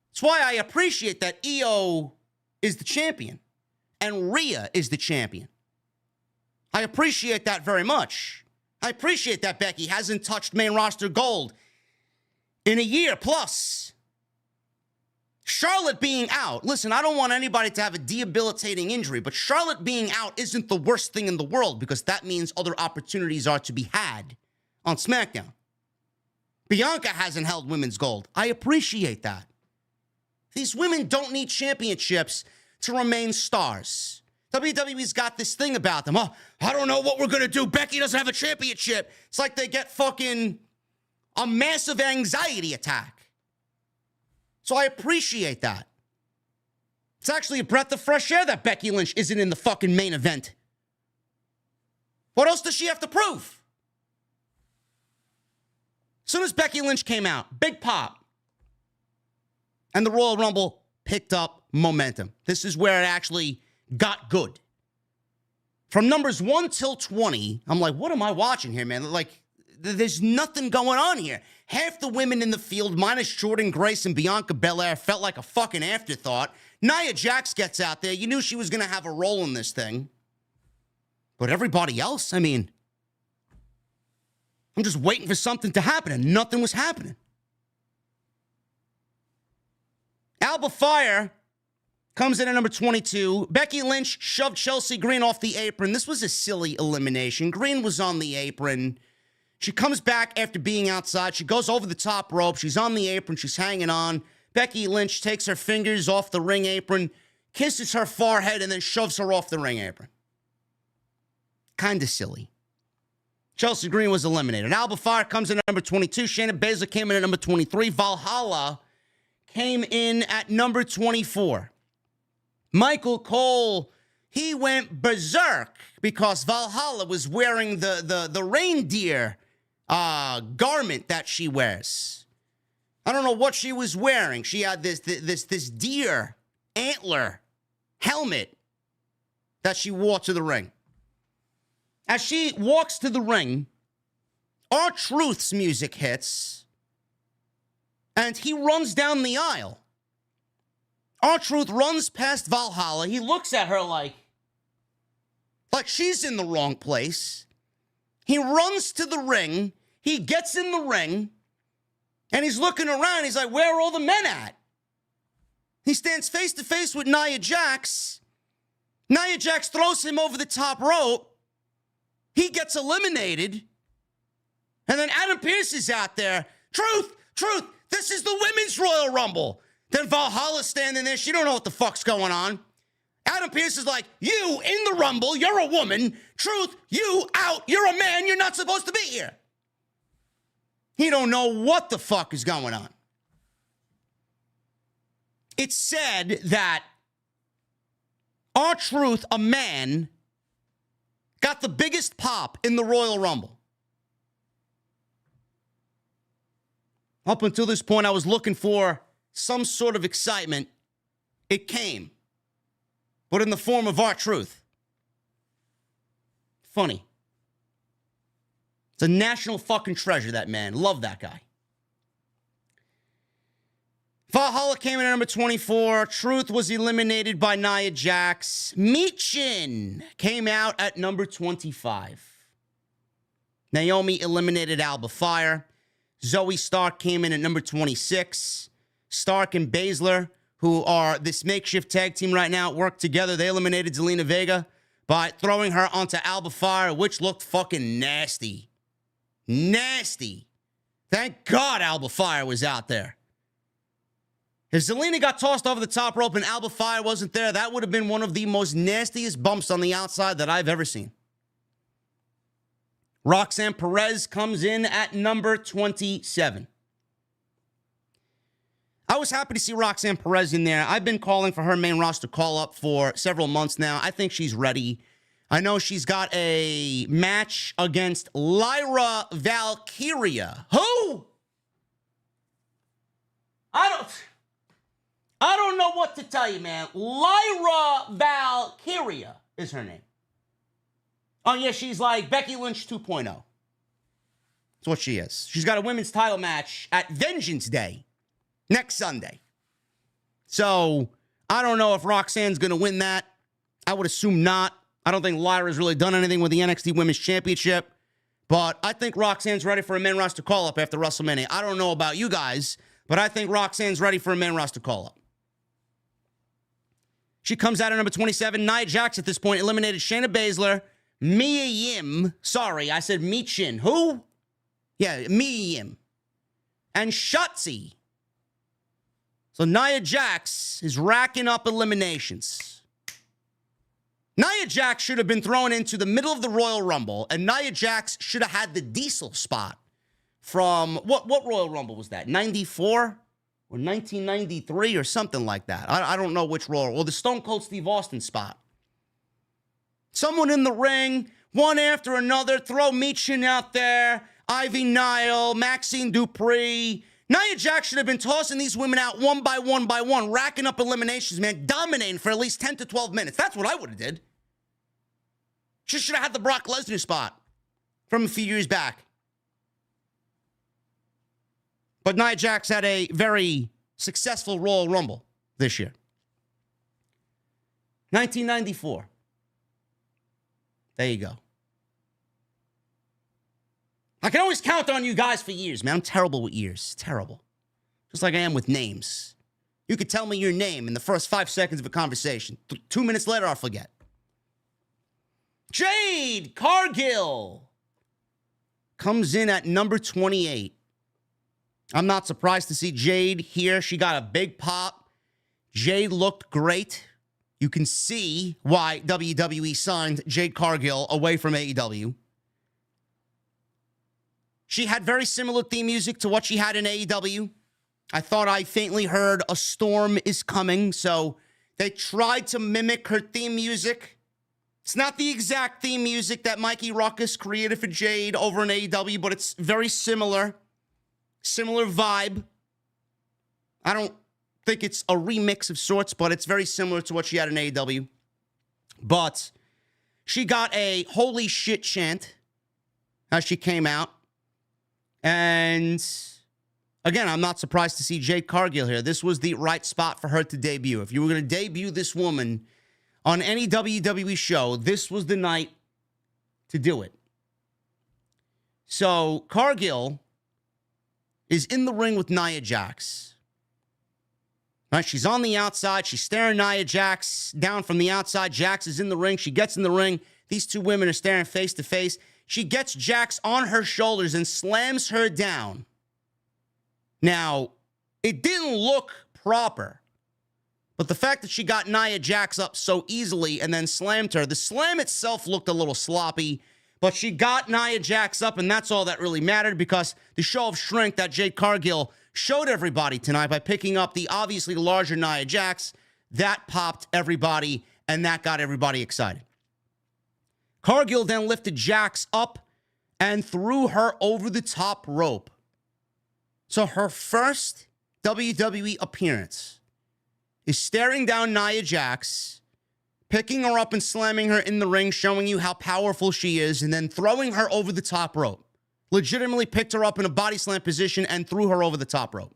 [SPEAKER 2] That's why I appreciate that Io is the champion and Rhea is the champion. I appreciate that very much. I appreciate that Becky hasn't touched main roster gold in a year plus. Charlotte being out, listen, I don't want anybody to have a debilitating injury, but Charlotte being out isn't the worst thing in the world because that means other opportunities are to be had on SmackDown. Bianca hasn't held women's gold. I appreciate that. These women don't need championships to remain stars. WWE's got this thing about them. Oh, I don't know what we're going to do. Becky doesn't have a championship. It's like they get fucking a massive anxiety attack. So I appreciate that. It's actually a breath of fresh air that Becky Lynch isn't in the fucking main event. What else does she have to prove? As soon as Becky Lynch came out, big pop. And the Royal Rumble picked up momentum. This is where it actually got good. From numbers 1 till 20, I'm like, what am I watching here, man? Like, there's nothing going on here. Half the women in the field, minus Jordan Grace and Bianca Belair, felt like a fucking afterthought. Nia Jax gets out there. You knew she was going to have a role in this thing. But everybody else, I mean, I'm just waiting for something to happen, and nothing was happening. Alba Fire comes in at number 22. Becky Lynch shoved Chelsea Green off the apron. This was a silly elimination. Green was on the apron. She comes back after being outside. She goes over the top rope. She's on the apron. She's hanging on. Becky Lynch takes her fingers off the ring apron, kisses her forehead, and then shoves her off the ring apron. Kind of silly. Chelsea Green was eliminated. Alba Fire comes in at number 22. Shayna Baszler came in at number 23. Valhalla came in at number 24. Michael Cole, he went berserk because Valhalla was wearing the reindeer garment that she wears. I don't know what she was wearing. She had this deer antler helmet that she wore to the ring. As she walks to the ring, R-Truth's music hits, and he runs down the aisle. R-Truth runs past Valhalla. He looks at her like she's in the wrong place. He runs to the ring. He gets in the ring, and he's looking around. He's like, where are all the men at? He stands face to face with Nia Jax. Nia Jax throws him over the top rope. He gets eliminated. And then Adam Pearce is out there. Truth, this is the Women's Royal Rumble. Then Valhalla's standing there. She don't know what the fuck's going on. Adam Pearce is like, you in the Rumble, you're a woman. Truth, you out, you're a man, you're not supposed to be here. He don't know what the fuck is going on. It's said that R-Truth, a man, got the biggest pop in the Royal Rumble. Up until this point, I was looking for some sort of excitement. It came, but in the form of R-Truth. Funny. It's a national fucking treasure, that man. Love that guy. Valhalla came in at number 24. Truth was eliminated by Nia Jax. Michin came out at number 25. Naomi eliminated Alba Fire. Zoe Stark came in at number 26. Stark and Baszler, who are this makeshift tag team right now, work together. They eliminated Zelina Vega by throwing her onto Alba Fire, which looked fucking nasty. Nasty. Thank God Alba Fire was out there. If Zelina got tossed over the top rope and Alba Fire wasn't there, that would have been one of the most nastiest bumps on the outside that I've ever seen. Roxanne Perez comes in at number 27. I was happy to see Roxanne Perez in there. I've been calling for her main roster call-up for several months now. I think she's ready. I know she's got a match against Lyra Valkyria. Who? I don't know what to tell you, man. Lyra Valkyria is her name. Oh, yeah, she's like Becky Lynch 2.0. That's what she is. She's got a women's title match at Vengeance Day next Sunday. So, I don't know if Roxanne's going to win that. I would assume not. I don't think Lyra's really done anything with the NXT Women's Championship. But I think Roxanne's ready for a main roster call-up after WrestleMania. I don't know about you guys, but I think Roxanne's ready for a main roster call-up. She comes out at number 27. Nia Jax at this point eliminated Shayna Baszler, Mia Yim. Sorry, I said Michin. Who? Yeah, Mia Yim. And Shotzi. So Nia Jax is racking up eliminations. Nia Jax should have been thrown into the middle of the Royal Rumble, and Nia Jax should have had the Diesel spot from, what Royal Rumble was that, 94? Or 1993 or something like that. I don't know which Royal, or the Stone Cold Steve Austin spot. Someone in the ring, one after another, throw Michin out there, Ivy Nile, Maxine Dupree. Nia Jax should have been tossing these women out one by one, racking up eliminations, man, dominating for at least 10 to 12 minutes. That's what I would have did. She should have had the Brock Lesnar spot from a few years back. But Nia Jax had a very successful Royal Rumble this year. 1994. There you go. I can always count on you guys for years, man. I'm terrible with years. Terrible. Just like I am with names. You could tell me your name in the first 5 seconds of a conversation. 2 minutes later, I'll forget. Jade Cargill comes in at number 28. I'm not surprised to see Jade here. She got a big pop. Jade looked great. You can see why WWE signed Jade Cargill away from AEW. She had very similar theme music to what she had in AEW. I thought I faintly heard "A Storm is Coming," so they tried to mimic her theme music. It's not the exact theme music that Mikey Ruckus created for Jade over in AEW, but it's very similar. Similar vibe. I don't think it's a remix of sorts, but it's very similar to what she had in AEW. But she got a holy shit chant as she came out. And again, I'm not surprised to see Jade Cargill here. This was the right spot for her to debut. If you were going to debut this woman on any WWE show, this was the night to do it. So Cargill is in the ring with Nia Jax. Right, she's on the outside. She's staring Nia Jax down from the outside. Jax is in the ring. She gets in the ring. These two women are staring face to face. She gets Jax on her shoulders and slams her down. Now, it didn't look proper, but the fact that she got Nia Jax up so easily and then slammed her, the slam itself looked a little sloppy. But she got Nia Jax up, and that's all that really mattered, because the show of strength that Jade Cargill showed everybody tonight by picking up the obviously larger Nia Jax, that popped everybody, and that got everybody excited. Cargill then lifted Jax up and threw her over the top rope. So her first WWE appearance is staring down Nia Jax, picking her up and slamming her in the ring, showing you how powerful she is, and then throwing her over the top rope. Legitimately picked her up in a body slam position and threw her over the top rope.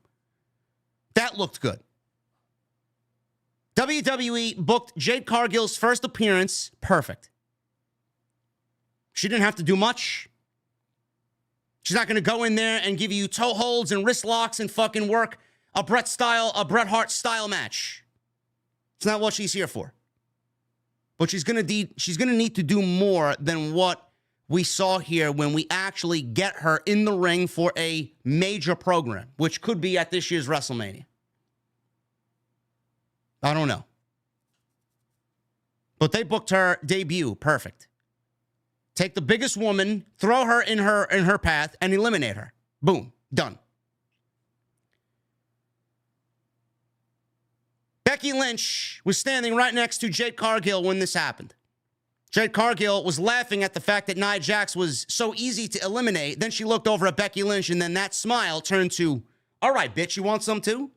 [SPEAKER 2] That looked good. WWE booked Jade Cargill's first appearance perfect. She didn't have to do much. She's not going to go in there and give you toe holds and wrist locks and fucking work a Bret Hart style match. It's not what she's here for. But she's going to need to do more than what we saw here when we actually get her in the ring for a major program, which could be at this year's WrestleMania. I don't know. But they booked her debut perfect. Take the biggest woman, throw her in her path, and eliminate her. Boom. Done. Becky Lynch was standing right next to Jade Cargill when this happened. Jade Cargill was laughing at the fact that Nia Jax was so easy to eliminate. Then she looked over at Becky Lynch, and then that smile turned to, all right, bitch, you want some too?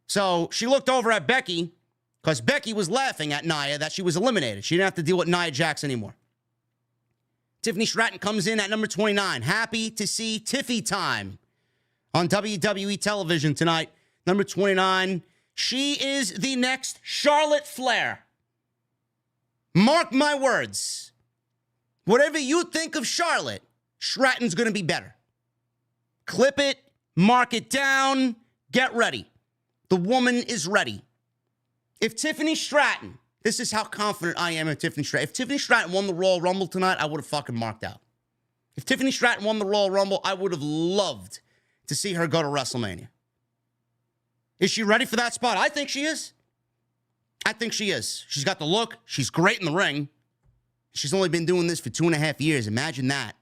[SPEAKER 2] So she looked over at Becky because Becky was laughing at Nia that she was eliminated. She didn't have to deal with Nia Jax anymore. Tiffany Stratton comes in at number 29. Happy to see Tiffy time on WWE television tonight. Number 29. She is the next Charlotte Flair. Mark my words. Whatever you think of Charlotte, Stratton's going to be better. Clip it, mark it down, get ready. The woman is ready. If Tiffany Stratton, this is how confident I am in Tiffany Stratton. If Tiffany Stratton won the Royal Rumble tonight, I would have fucking marked out. If Tiffany Stratton won the Royal Rumble, I would have loved to see her go to WrestleMania. Is she ready for that spot? I think she is. I think she is. She's got the look. She's great in the ring. She's only been doing this for 2.5 years. Imagine that.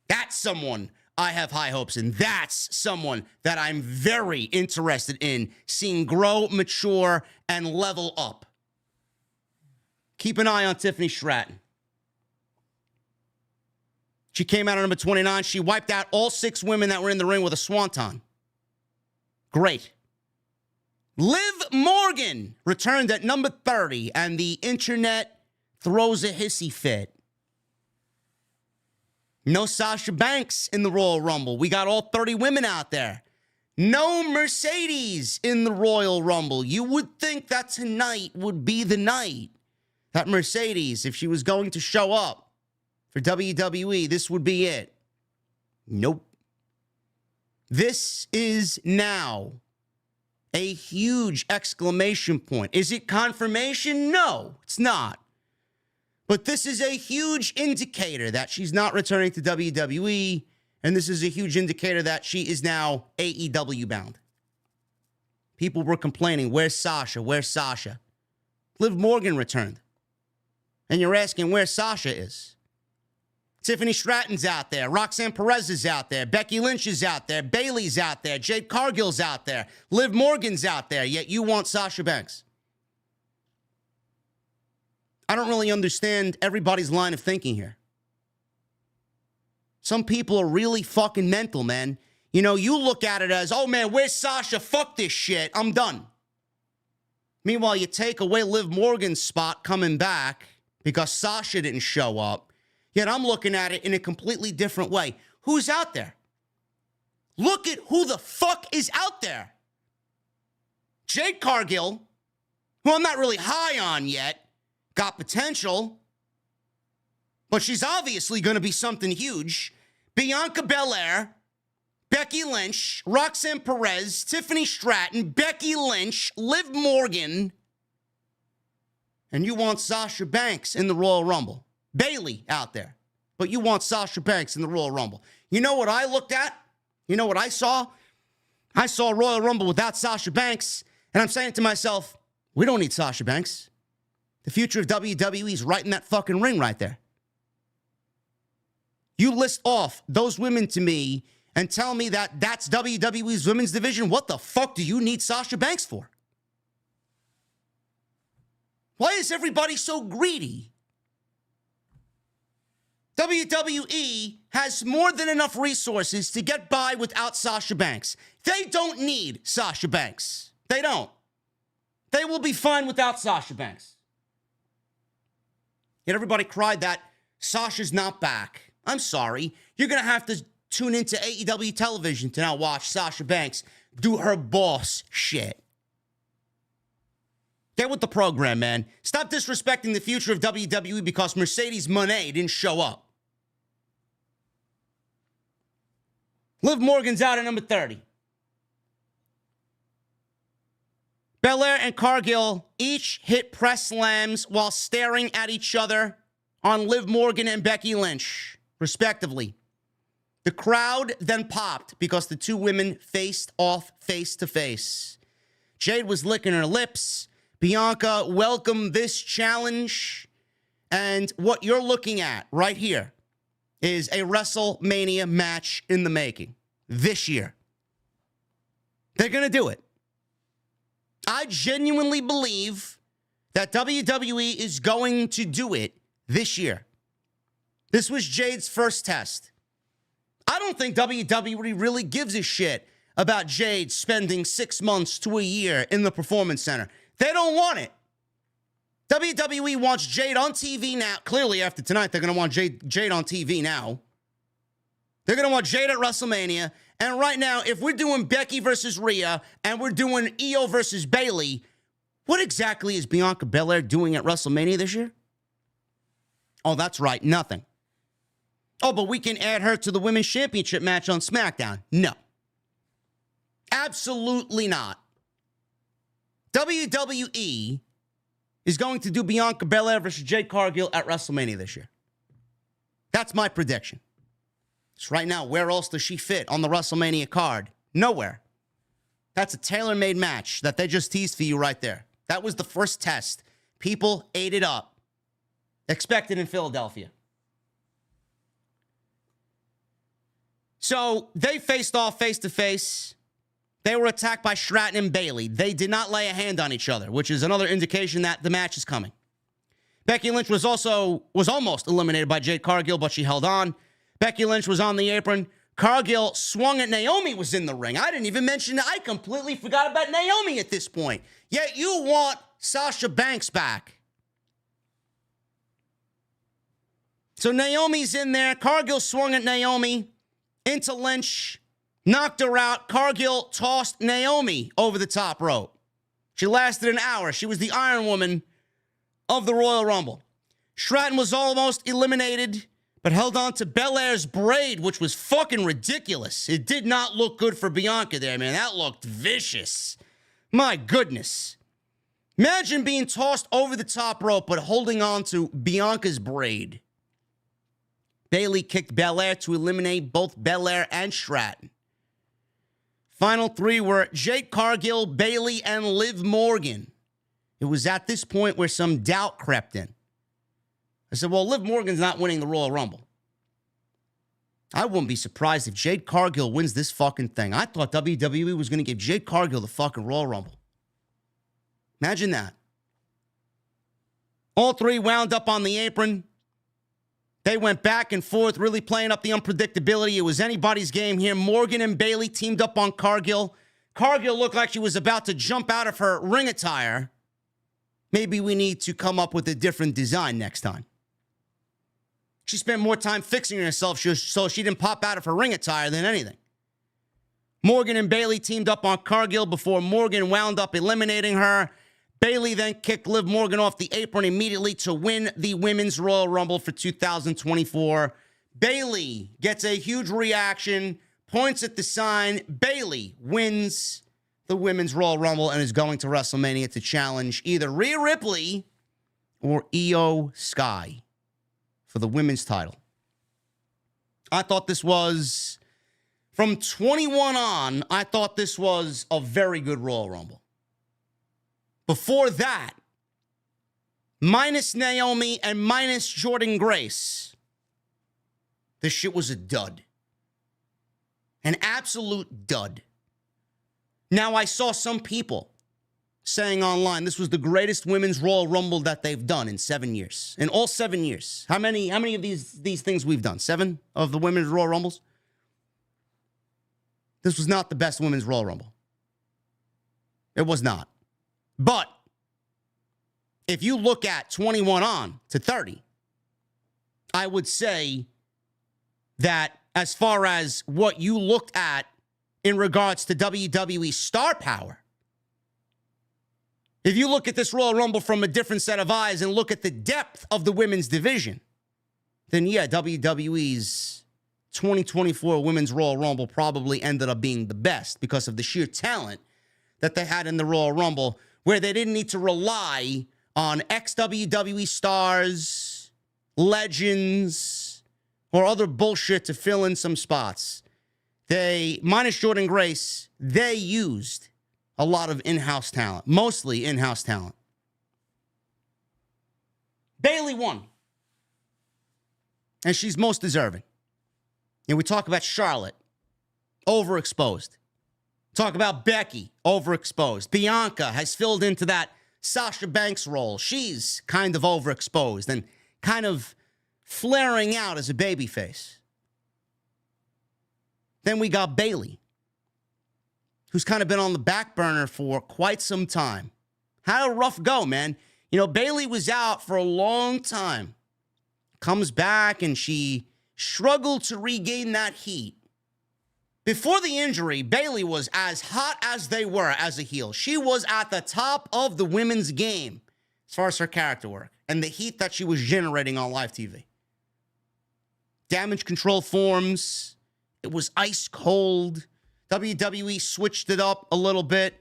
[SPEAKER 2] That's someone I have high hopes in. That's someone that I'm very interested in seeing grow, mature, and level up. Keep an eye on Tiffany Stratton. She came out at number 29. She wiped out all 6 women that were in the ring with a swanton. Great. Liv Morgan returned at number 30, and the internet throws a hissy fit. No Sasha Banks in the Royal Rumble. We got all 30 women out there. No Mercedes in the Royal Rumble. You would think that tonight would be the night that Mercedes, if she was going to show up for WWE, this would be it. Nope. This is now a huge exclamation point. Is it confirmation? No, it's not. But this is a huge indicator that she's not returning to WWE, and this is a huge indicator that she is now AEW bound. People were complaining, where's Sasha? Where's Sasha? Liv Morgan returned. And you're asking where Sasha is. Tiffany Stratton's out there. Roxanne Perez is out there. Becky Lynch is out there. Bayley's out there. Jade Cargill's out there. Liv Morgan's out there. Yet you want Sasha Banks. I don't really understand everybody's line of thinking here. Some people are really fucking mental, man. You know, you look at it as, oh man, where's Sasha? Fuck this shit. I'm done. Meanwhile, you take away Liv Morgan's spot coming back because Sasha didn't show up. Yet I'm looking at it in a completely different way. Who's out there? Look at who the fuck is out there. Jade Cargill, who I'm not really high on yet, got potential, but she's obviously going to be something huge. Bianca Belair, Becky Lynch, Roxanne Perez, Tiffany Stratton, Becky Lynch, Liv Morgan, and you want Sasha Banks in the Royal Rumble. Bayley out there, but you want Sasha Banks in the Royal Rumble. You know what I looked at? You know what I saw? I saw a Royal Rumble without Sasha Banks, and I'm saying to myself, we don't need Sasha Banks. The future of WWE is right in that fucking ring right there. You list off those women to me and tell me that that's WWE's women's division. What the fuck do you need Sasha Banks for? Why is everybody so greedy? WWE has more than enough resources to get by without Sasha Banks. They don't need Sasha Banks. They don't. They will be fine without Sasha Banks. Yet everybody cried that Sasha's not back. I'm sorry. You're going to have to tune into AEW television to now watch Sasha Banks do her boss shit. Get with the program, man. Stop disrespecting the future of WWE because Mercedes Moné didn't show up. Liv Morgan's out at number 30. Belair and Cargill each hit press slams while staring at each other on Liv Morgan and Becky Lynch, respectively. The crowd then popped because the two women faced off face to face. Jade was licking her lips. Bianca welcomed this challenge. And what you're looking at right here is a WrestleMania match in the making this year. They're going to do it. I genuinely believe that WWE is going to do it this year. This was Jade's first test. I don't think WWE really gives a shit about Jade spending 6 months to a year in the Performance Center. They don't want it. WWE wants Jade on TV now. Clearly, after tonight, they're going to want Jade on TV now. They're going to want Jade at WrestleMania. And right now, if we're doing Becky versus Rhea and we're doing Io versus Bayley, what exactly is Bianca Belair doing at WrestleMania this year? Oh, that's right, nothing. Oh, but we can add her to the Women's Championship match on SmackDown. No. Absolutely not. WWE is going to do Bianca Belair versus Jade Cargill at WrestleMania this year. That's my prediction. So right now, where else does she fit on the WrestleMania card? Nowhere. That's a tailor-made match that they just teased for you right there. That was the first test. People ate it up. Expected in Philadelphia. So they faced off face-to-face. They were attacked by Stratton and Bayley. They did not lay a hand on each other, which is another indication that the match is coming. Becky Lynch was almost eliminated by Jade Cargill, but she held on. Becky Lynch was on the apron. Cargill swung at Naomi, was in the ring. I didn't even mention that. I completely forgot about Naomi at this point. Yet you want Sasha Banks back. So Naomi's in there. Cargill swung at Naomi into Lynch, knocked her out. Cargill tossed Naomi over the top rope. She lasted an hour. She was the Iron Woman of the Royal Rumble. Stratton was almost eliminated, but held on to Belair's braid, which was fucking ridiculous. It did not look good for Bianca there, man. That looked vicious. My goodness. Imagine being tossed over the top rope, but holding on to Bianca's braid. Bayley kicked Belair to eliminate both Belair and Stratton. Final three were Jade Cargill, Bayley, and Liv Morgan. It was at this point where some doubt crept in. I said, well, Liv Morgan's not winning the Royal Rumble. I wouldn't be surprised if Jade Cargill wins this fucking thing. I thought WWE was going to give Jade Cargill the fucking Royal Rumble. Imagine that. All three wound up on the apron. They went back and forth, really playing up the unpredictability. It was anybody's game here. Morgan and Bayley teamed up on Cargill. Cargill looked like she was about to jump out of her ring attire. Maybe we need to come up with a different design next time. She spent more time fixing herself so she didn't pop out of her ring attire than anything. Morgan and Bayley teamed up on Cargill before Morgan wound up eliminating her. Bayley then kicked Liv Morgan off the apron immediately to win the Women's Royal Rumble for 2024. Bayley gets a huge reaction, points at the sign. Bayley wins the Women's Royal Rumble and is going to WrestleMania to challenge either Rhea Ripley or Io Sky for the women's title. I thought this was, from 21 on, I thought this was a very good Royal Rumble. Before that, minus Naomi and minus Jordynne Grace, this shit was a dud. An absolute dud. Now, I saw some people saying online this was the greatest Women's Royal Rumble that they've done in 7 years. In all 7 years. How many of these things we've done? 7 of the Women's Royal Rumbles? This was not the best Women's Royal Rumble. It was not. But if you look at 21 on to 30, I would say that as far as what you looked at in regards to WWE star power, if you look at this Royal Rumble from a different set of eyes and look at the depth of the women's division, then yeah, WWE's 2024 Women's Royal Rumble probably ended up being the best because of the sheer talent that they had in the Royal Rumble, where they didn't need to rely on ex-WWE stars, legends, or other bullshit to fill in some spots. They, minus Jordynne Grace, they used a lot of in-house talent, mostly in-house talent. Bayley won. And she's most deserving. And we talk about Charlotte, overexposed. Talk about Becky, overexposed. Bianca has filled into that Sasha Banks role. She's kind of overexposed and kind of flaring out as a babyface. Then we got Bayley, who's kind of been on the back burner for quite some time. Had a rough go, man. You know, Bayley was out for a long time. Comes back and she struggled to regain that heat. Before the injury, Bayley was as hot as they were as a heel. She was at the top of the women's game as far as her character work and the heat that she was generating on live TV. Damage control forms. It was ice cold. WWE switched it up a little bit.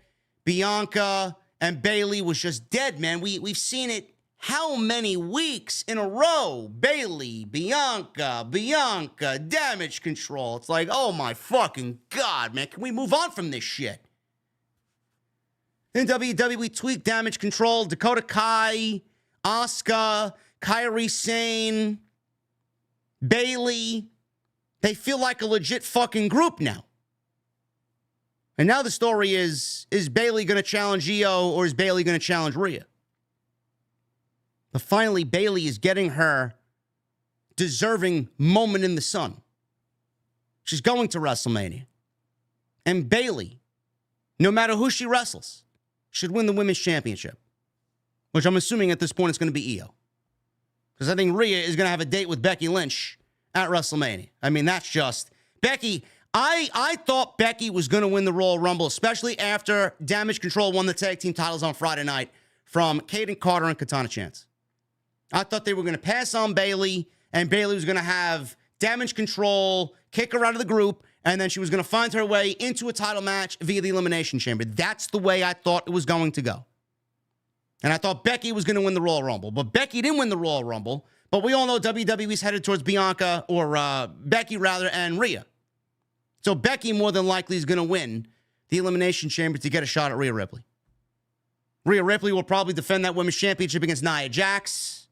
[SPEAKER 2] Bianca and Bayley was just dead, man. We've seen it how many weeks in a row? Bayley, Bianca, damage control. It's like, oh my fucking God, man. Can we move on from this shit? Then WWE tweaked damage control. Dakota Kai, Asuka, Kairi Sane, Bayley. They feel like a legit fucking group now. And now the story is Bayley going to challenge Io or is Bayley going to challenge Rhea? But finally, Bayley is getting her deserving moment in the sun. She's going to WrestleMania. And Bayley, no matter who she wrestles, should win the Women's Championship. Which I'm assuming at this point it's going to be Io. Because I think Rhea is going to have a date with Becky Lynch at WrestleMania. I mean, that's just... Becky, I thought Becky was going to win the Royal Rumble, especially after Damage Control won the tag team titles on Friday night from Kaden Carter and Katana Chance. I thought they were going to pass on Bayley, and Bayley was going to have Damage Control, kick her out of the group, and then she was going to find her way into a title match via the Elimination Chamber. That's the way I thought it was going to go. And I thought Becky was going to win the Royal Rumble. But Becky didn't win the Royal Rumble. But we all know WWE's headed towards Bianca, or Becky rather, and Rhea. So Becky more than likely is going to win the Elimination Chamber to get a shot at Rhea Ripley. Rhea Ripley will probably defend that Women's Championship against Nia Jax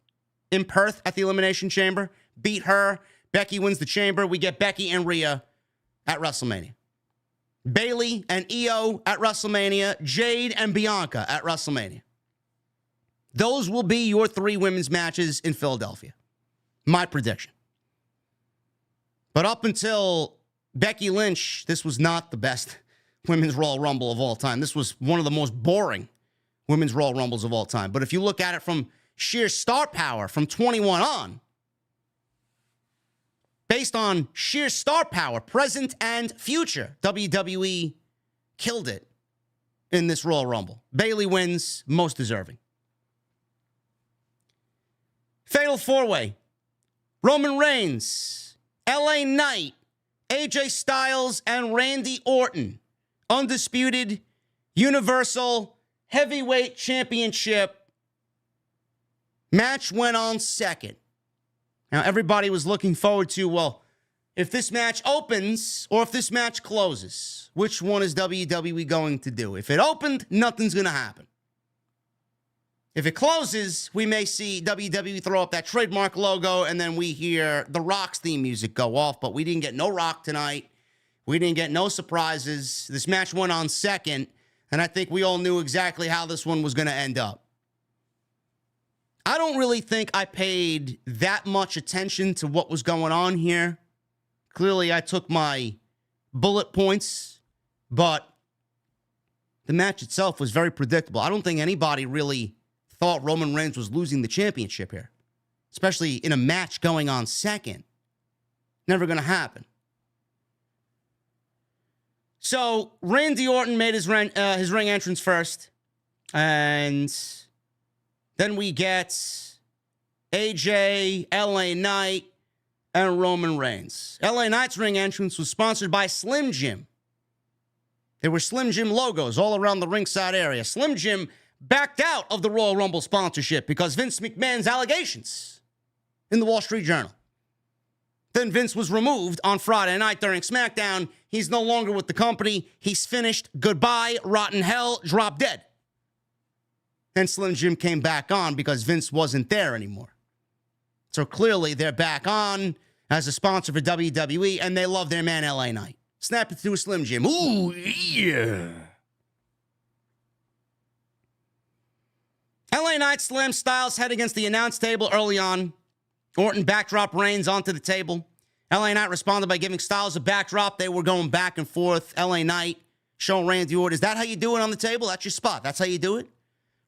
[SPEAKER 2] in Perth at the Elimination Chamber. Beat her. Becky wins the chamber. We get Becky and Rhea at WrestleMania. Bayley and Io at WrestleMania. Jade and Bianca at WrestleMania. Those will be your 3 women's matches in Philadelphia. My prediction. But up until Becky Lynch, this was not the best Women's Royal Rumble of all time. This was one of the most boring Women's Royal Rumbles of all time. But if you look at it from sheer star power from 21 on, based on sheer star power, present and future, WWE killed it in this Royal Rumble. Bayley wins, most deserving. Fatal 4-Way. Roman Reigns, LA Knight, AJ Styles, and Randy Orton. Undisputed Universal Heavyweight Championship. Match went on second. Now, everybody was looking forward to, well, if this match opens or if this match closes, which one is WWE going to do? If it opened, nothing's going to happen. If it closes, we may see WWE throw up that trademark logo, and then we hear The Rock's theme music go off, but we didn't get no Rock tonight. We didn't get no surprises. This match went on second, and I think we all knew exactly how this one was going to end up. I don't really think I paid that much attention to what was going on here. Clearly, I took my bullet points, but the match itself was very predictable. I don't think anybody really thought Roman Reigns was losing the championship here, especially in a match going on second. Never going to happen. So Randy Orton made his ring entrance first, and then we get AJ, LA Knight, and Roman Reigns. LA Knight's ring entrance was sponsored by Slim Jim. There were Slim Jim logos all around the ringside area. Slim Jim backed out of the Royal Rumble sponsorship because Vince McMahon's allegations in the Wall Street Journal. Then Vince was removed on Friday night during SmackDown. He's no longer with the company. He's finished. Goodbye, rotten hell, drop dead. And Slim Jim came back on because Vince wasn't there anymore. So clearly they're back on as a sponsor for WWE, and they love their man LA Knight. Snap it to a Slim Jim. Ooh, yeah. LA Knight slammed Styles' head against the announce table early on. Orton backdrop Reigns onto the table. LA Knight responded by giving Styles a backdrop. They were going back and forth. LA Knight showing Randy Orton, is that how you do it on the table? That's your spot. That's how you do it?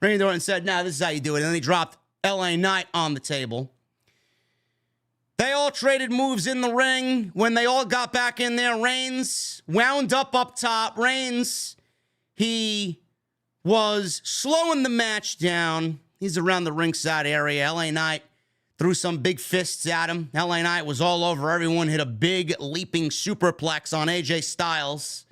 [SPEAKER 2] Randy Orton said, no, this is how you do it. And then he dropped LA Knight on the table. They all traded moves in the ring. When they all got back in there, Reigns wound up top. Reigns, he was slowing the match down. He's around the ringside area. LA Knight threw some big fists at him. LA Knight was all over everyone, hit a big leaping superplex on AJ Styles.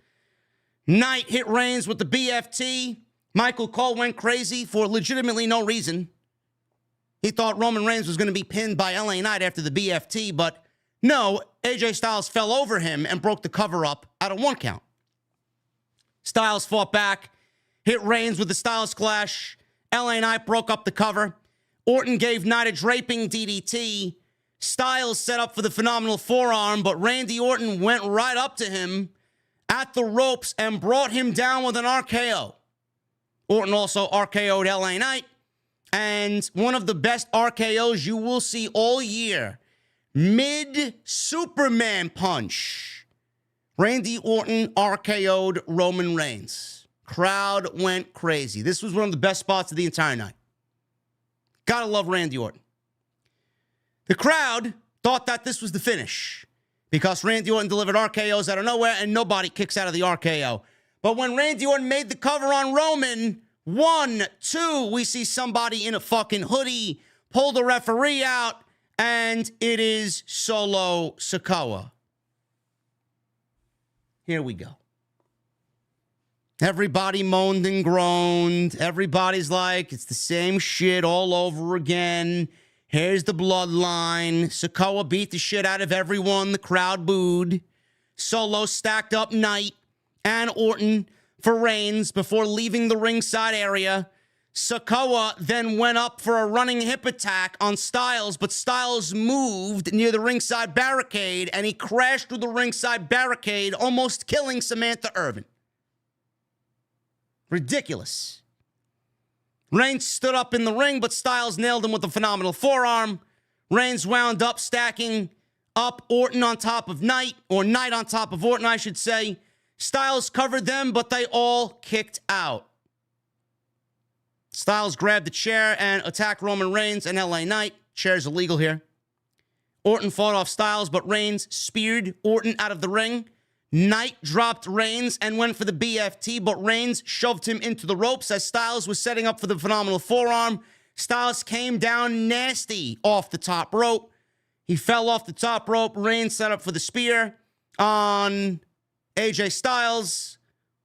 [SPEAKER 2] Knight hit Reigns with the BFT. Michael Cole went crazy for legitimately no reason. He thought Roman Reigns was going to be pinned by LA Knight after the BFT, but no, AJ Styles fell over him and broke the cover up at a 1 count. Styles fought back, hit Reigns with the Styles Clash. LA Knight broke up the cover. Orton gave Knight a draping DDT. Styles set up for the phenomenal forearm, but Randy Orton went right up to him at the ropes and brought him down with an RKO. Orton also RKO'd LA Knight. And one of the best RKOs you will see all year. Mid-Superman punch. Randy Orton RKO'd Roman Reigns. Crowd went crazy. This was one of the best spots of the entire night. Gotta love Randy Orton. The crowd thought that this was the finish because Randy Orton delivered RKOs out of nowhere and nobody kicks out of the RKO. But when Randy Orton made the cover on Roman, 1, 2, we see somebody in a fucking hoodie pull the referee out, and it is Solo Sikoa. Here we go. Everybody moaned and groaned. Everybody's like, it's the same shit all over again. Here's the bloodline. Sikoa beat the shit out of everyone. The crowd booed. Solo stacked up Knight and Orton for Reigns before leaving the ringside area. Sikoa then went up for a running hip attack on Styles, but Styles moved near the ringside barricade, and he crashed through the ringside barricade, almost killing Samantha Irvin. Ridiculous. Reigns stood up in the ring, but Styles nailed him with a phenomenal forearm. Reigns wound up stacking up Orton on top of Knight, or Knight on top of Orton, I should say. Styles covered them, but they all kicked out. Styles grabbed the chair and attacked Roman Reigns and LA Knight. Chair's illegal here. Orton fought off Styles, but Reigns speared Orton out of the ring. Knight dropped Reigns and went for the BFT, but Reigns shoved him into the ropes as Styles was setting up for the phenomenal forearm. Styles came down nasty off the top rope. He fell off the top rope. Reigns set up for the spear on AJ Styles.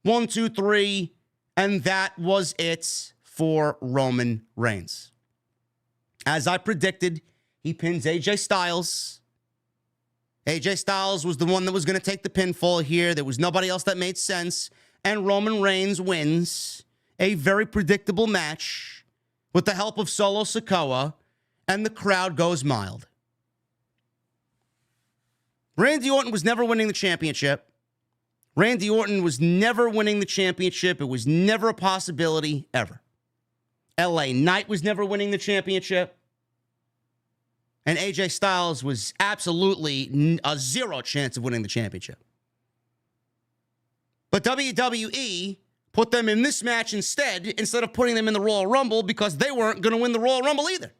[SPEAKER 2] 1, 2, 3. And that was it for Roman Reigns. As I predicted, he pins AJ Styles. AJ Styles was the one that was going to take the pinfall here. There was nobody else that made sense. And Roman Reigns wins a very predictable match with the help of Solo Sikoa. And the crowd goes mild. Randy Orton was never winning the championship. Randy Orton was never winning the championship. It was never a possibility, ever. LA Knight was never winning the championship. And AJ Styles was absolutely a zero chance of winning the championship. But WWE put them in this match instead of putting them in the Royal Rumble because they weren't going to win the Royal Rumble either.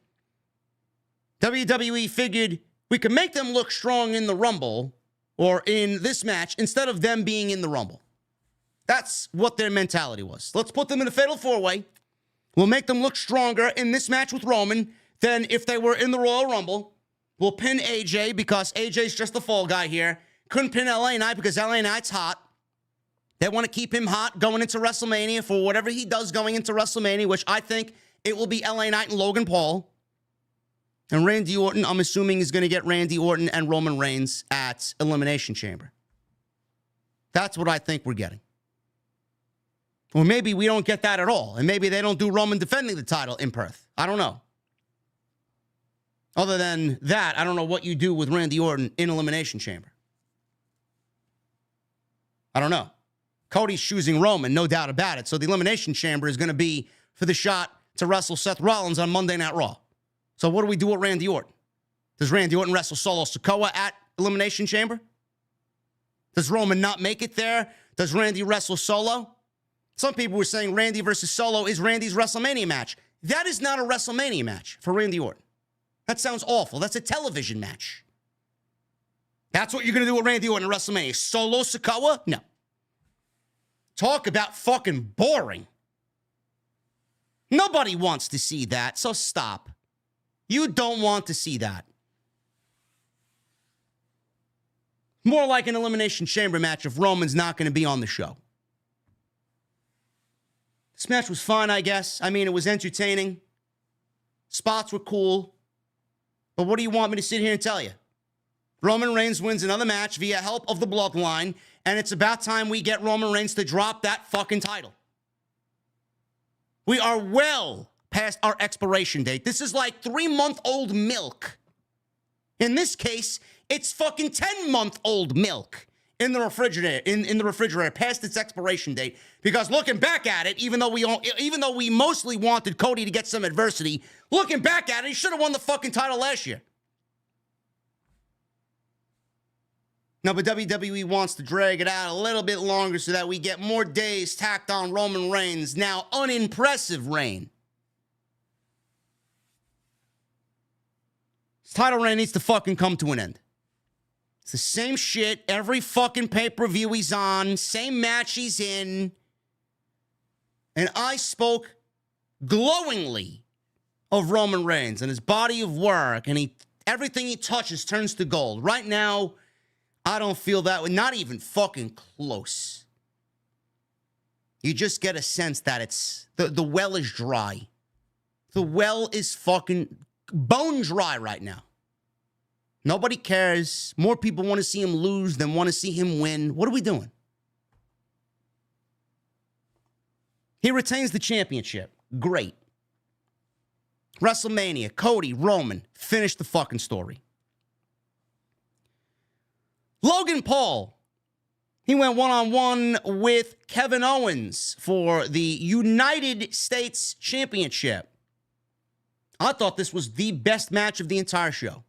[SPEAKER 2] WWE figured we could make them look strong in the Rumble or in this match instead of them being in the Rumble. That's what their mentality was. Let's put them in a fatal four-way. We'll make them look stronger in this match with Roman than if they were in the Royal Rumble. We'll pin AJ because AJ's just the fall guy here. Couldn't pin LA Knight because LA Knight's hot. They want to keep him hot going into WrestleMania for whatever he does going into WrestleMania, which I think it will be LA Knight and Logan Paul. And Randy Orton, I'm assuming, is going to get Randy Orton and Roman Reigns at Elimination Chamber. That's what I think we're getting. Or maybe we don't get that at all. And maybe they don't do Roman defending the title in Perth. I don't know. Other than that, I don't know what you do with Randy Orton in Elimination Chamber. I don't know. Cody's choosing Roman, no doubt about it. So the Elimination Chamber is going to be for the shot to wrestle Seth Rollins on Monday Night Raw. So what do we do with Randy Orton? Does Randy Orton wrestle Solo Sikoa at Elimination Chamber? Does Roman not make it there? Does Randy wrestle Solo? Some people were saying Randy versus Solo is Randy's WrestleMania match. That is not a WrestleMania match for Randy Orton. That sounds awful. That's a television match. That's what you're going to do with Randy Orton at WrestleMania. Solo Sikoa? No. Talk about fucking boring. Nobody wants to see that, so stop. You don't want to see that. More like an Elimination Chamber match if Roman's not going to be on the show. This match was fun, I guess. I mean, it was entertaining. Spots were cool. But what do you want me to sit here and tell you? Roman Reigns wins another match via help of the Bloodline, and it's about time we get Roman Reigns to drop that fucking title. We are well past our expiration date. This is like 3-month-old milk. In this case, it's fucking 10-month-old milk in the refrigerator, in the refrigerator past its expiration date. Because looking back at it, even though we mostly wanted Cody to get some adversity, looking back at it, he should have won the fucking title last year. No, but WWE wants to drag it out a little bit longer so that we get more days tacked on Roman Reigns' now unimpressive reign. His title reign needs to fucking come to an end. It's the same shit every fucking pay-per-view he's on, same match he's in. And I spoke glowingly of Roman Reigns and his body of work, and everything he touches turns to gold. Right now, I don't feel that way. Not even fucking close. You just get a sense that it's the well is dry. The well is fucking bone dry right now. Nobody cares. More people want to see him lose than want to see him win. What are we doing? He retains the championship. Great. WrestleMania, Cody, Roman, finish the fucking story. Logan Paul, he went one-on-one with Kevin Owens for the United States Championship. I thought this was the best match of the entire show.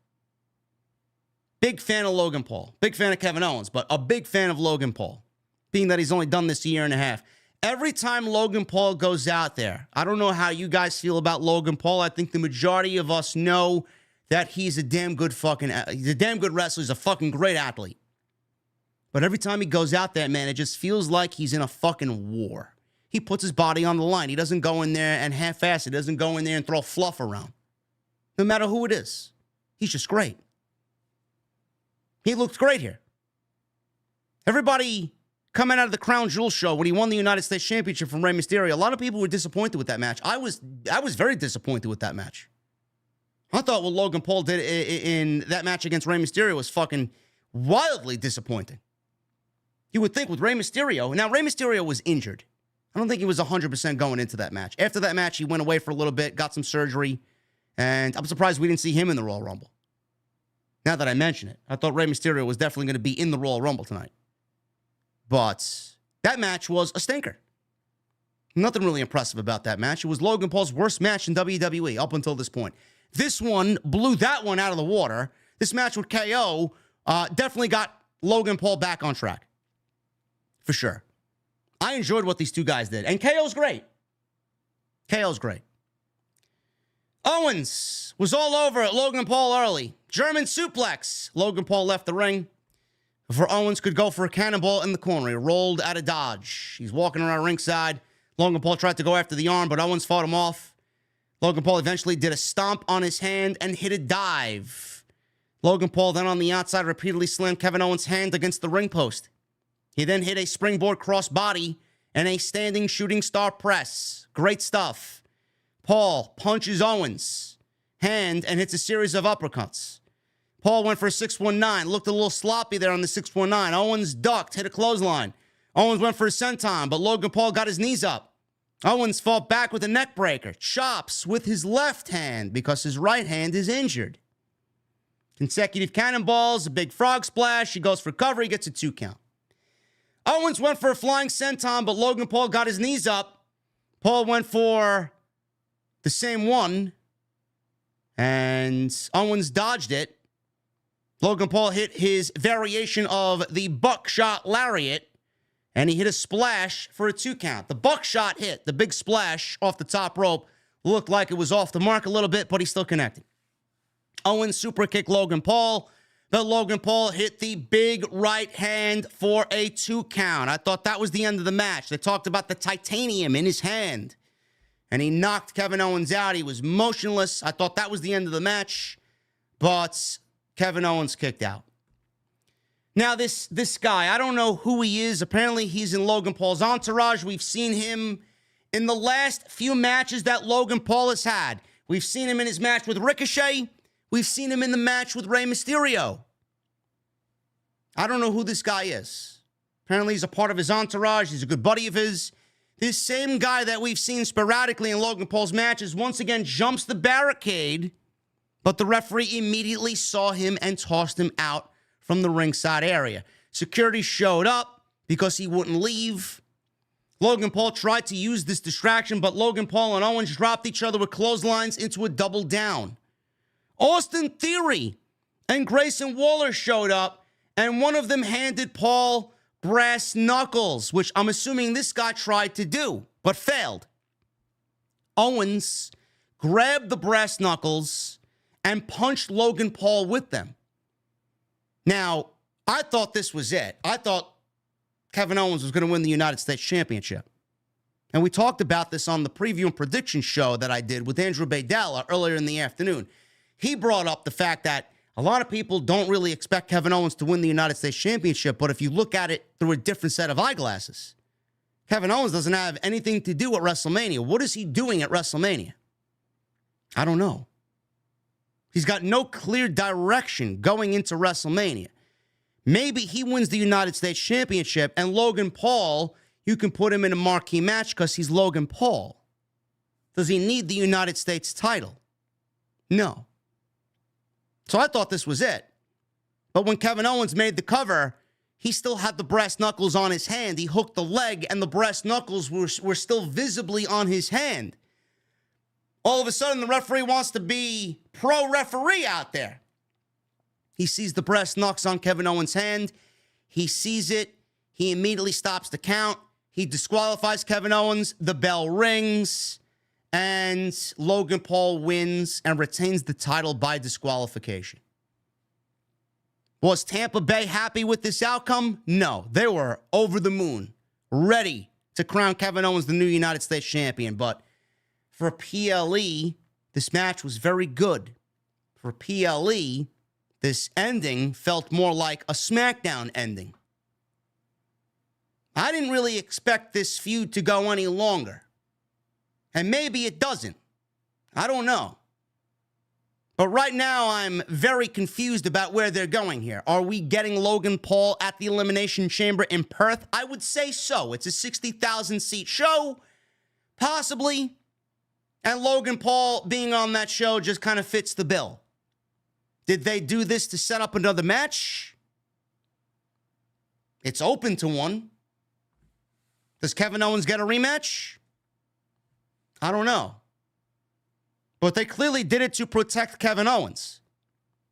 [SPEAKER 2] Big fan of Logan Paul. Big fan of Kevin Owens, but a big fan of Logan Paul, being that he's only done this a year and a half. Every time Logan Paul goes out there, I don't know how you guys feel about Logan Paul. I think the majority of us know that he's a damn good wrestler. He's a fucking great athlete. But every time he goes out there, man, it just feels like he's in a fucking war. He puts his body on the line. He doesn't go in there and half-ass it. He doesn't go in there and throw fluff around. No matter who it is. He's just great. He looked great here. Everybody coming out of the Crown Jewel show when he won the United States Championship from Rey Mysterio, a lot of people were disappointed with that match. I was very disappointed with that match. I thought what Logan Paul did in that match against Rey Mysterio was fucking wildly disappointing. You would think with Rey Mysterio. Now, Rey Mysterio was injured. I don't think he was 100% going into that match. After that match, he went away for a little bit, got some surgery, and I'm surprised we didn't see him in the Royal Rumble. Now that I mention it, I thought Rey Mysterio was definitely going to be in the Royal Rumble tonight. But that match was a stinker. Nothing really impressive about that match. It was Logan Paul's worst match in WWE up until this point. This one blew that one out of the water. This match with KO definitely got Logan Paul back on track. For sure. I enjoyed what these two guys did. And KO's great. KO's great. Owens was all over at Logan Paul early. German suplex. Logan Paul left the ring before Owens could go for a cannonball in the corner. He rolled out of dodge. He's walking around ringside. Logan Paul tried to go after the arm, but Owens fought him off. Logan Paul eventually did a stomp on his hand and hit a dive. Logan Paul then on the outside repeatedly slammed Kevin Owens' hand against the ring post. He then hit a springboard crossbody and a standing shooting star press. Great stuff. Paul punches Owens' hand and hits a series of uppercuts. Paul went for a 619. Looked a little sloppy there on the 619. Owens ducked, hit a clothesline. Owens went for a senton, but Logan Paul got his knees up. Owens fought back with a neck breaker. Chops with his left hand because his right hand is injured. Consecutive cannonballs, a big frog splash. He goes for cover. He gets a 2 count. Owens went for a flying senton, but Logan Paul got his knees up. Paul went for the same one, and Owens dodged it. Logan Paul hit his variation of the buckshot lariat, and he hit a splash for a 2 count. The buckshot hit, the big splash off the top rope, looked like it was off the mark a little bit, but he still connected. Owens super kicked Logan Paul. But Logan Paul hit the big right hand for a 2 count. I thought that was the end of the match. They talked about the titanium in his hand. And he knocked Kevin Owens out. He was motionless. I thought that was the end of the match. But Kevin Owens kicked out. Now, this guy, I don't know who he is. Apparently, he's in Logan Paul's entourage. We've seen him in the last few matches that Logan Paul has had. We've seen him in his match with Ricochet. We've seen him in the match with Rey Mysterio. I don't know who this guy is. Apparently, he's a part of his entourage. He's a good buddy of his. This same guy that we've seen sporadically in Logan Paul's matches once again jumps the barricade, but the referee immediately saw him and tossed him out from the ringside area. Security showed up because he wouldn't leave. Logan Paul tried to use this distraction, but Logan Paul and Owens dropped each other with clotheslines into a double down. Austin Theory and Grayson Waller showed up, and one of them handed Paul brass knuckles, which I'm assuming this guy tried to do, but failed. Owens grabbed the brass knuckles and punched Logan Paul with them. Now, I thought this was it. I thought Kevin Owens was going to win the United States Championship. And we talked about this on the preview and prediction show that I did with Andrew Baydala earlier in the afternoon. He brought up the fact that a lot of people don't really expect Kevin Owens to win the United States Championship, but if you look at it through a different set of eyeglasses, Kevin Owens doesn't have anything to do at WrestleMania. What is he doing at WrestleMania? I don't know. He's got no clear direction going into WrestleMania. Maybe he wins the United States Championship, and Logan Paul, you can put him in a marquee match because he's Logan Paul. Does he need the United States title? No. So I thought this was it. But when Kevin Owens made the cover, he still had the brass knuckles on his hand. He hooked the leg, and the brass knuckles were still visibly on his hand. All of a sudden, the referee wants to be pro-referee out there. He sees the brass knucks on Kevin Owens' hand. He sees it. He immediately stops the count. He disqualifies Kevin Owens. The bell rings. And Logan Paul wins and retains the title by disqualification. Was Tampa Bay happy with this outcome? No. They were over the moon, ready to crown Kevin Owens the new United States champion. But for PLE, this match was very good. For PLE, this ending felt more like a SmackDown ending. I didn't really expect this feud to go any longer. And maybe it doesn't. I don't know. But right now, I'm very confused about where they're going here. Are we getting Logan Paul at the Elimination Chamber in Perth? I would say so. It's a 60,000-seat show, possibly. And Logan Paul being on that show just kind of fits the bill. Did they do this to set up another match? It's open to one. Does Kevin Owens get a rematch? I don't know. But they clearly did it to protect Kevin Owens.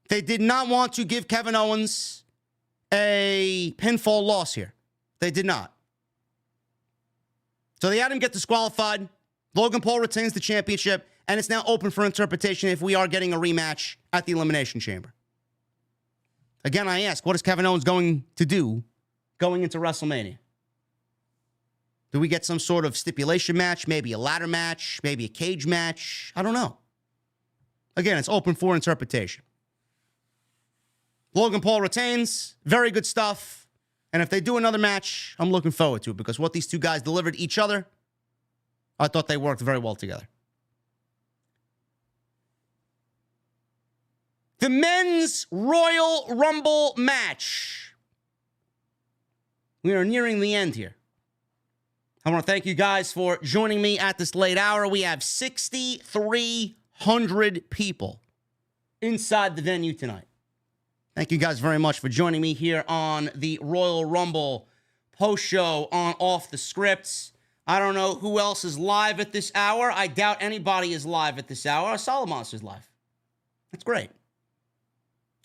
[SPEAKER 2] They did not want to give Kevin Owens a pinfall loss here. They did not. So they had him get disqualified. Logan Paul retains the championship, and it's now open for interpretation if we are getting a rematch at the Elimination Chamber. Again, I ask, what is Kevin Owens going to do going into WrestleMania? Do we get some sort of stipulation match, maybe a ladder match, maybe a cage match? I don't know. Again, it's open for interpretation. Logan Paul retains. Very good stuff. And if they do another match, I'm looking forward to it because what these two guys delivered each other, I thought they worked very well together. The men's Royal Rumble match. We are nearing the end here. I want to thank you guys for joining me at this late hour. We have 6,300 people inside the venue tonight. Thank you guys very much for joining me here on the Royal Rumble post show on Off the Scripts. I don't know who else is live at this hour. I doubt anybody is live at this hour. Solomonster's live. That's great.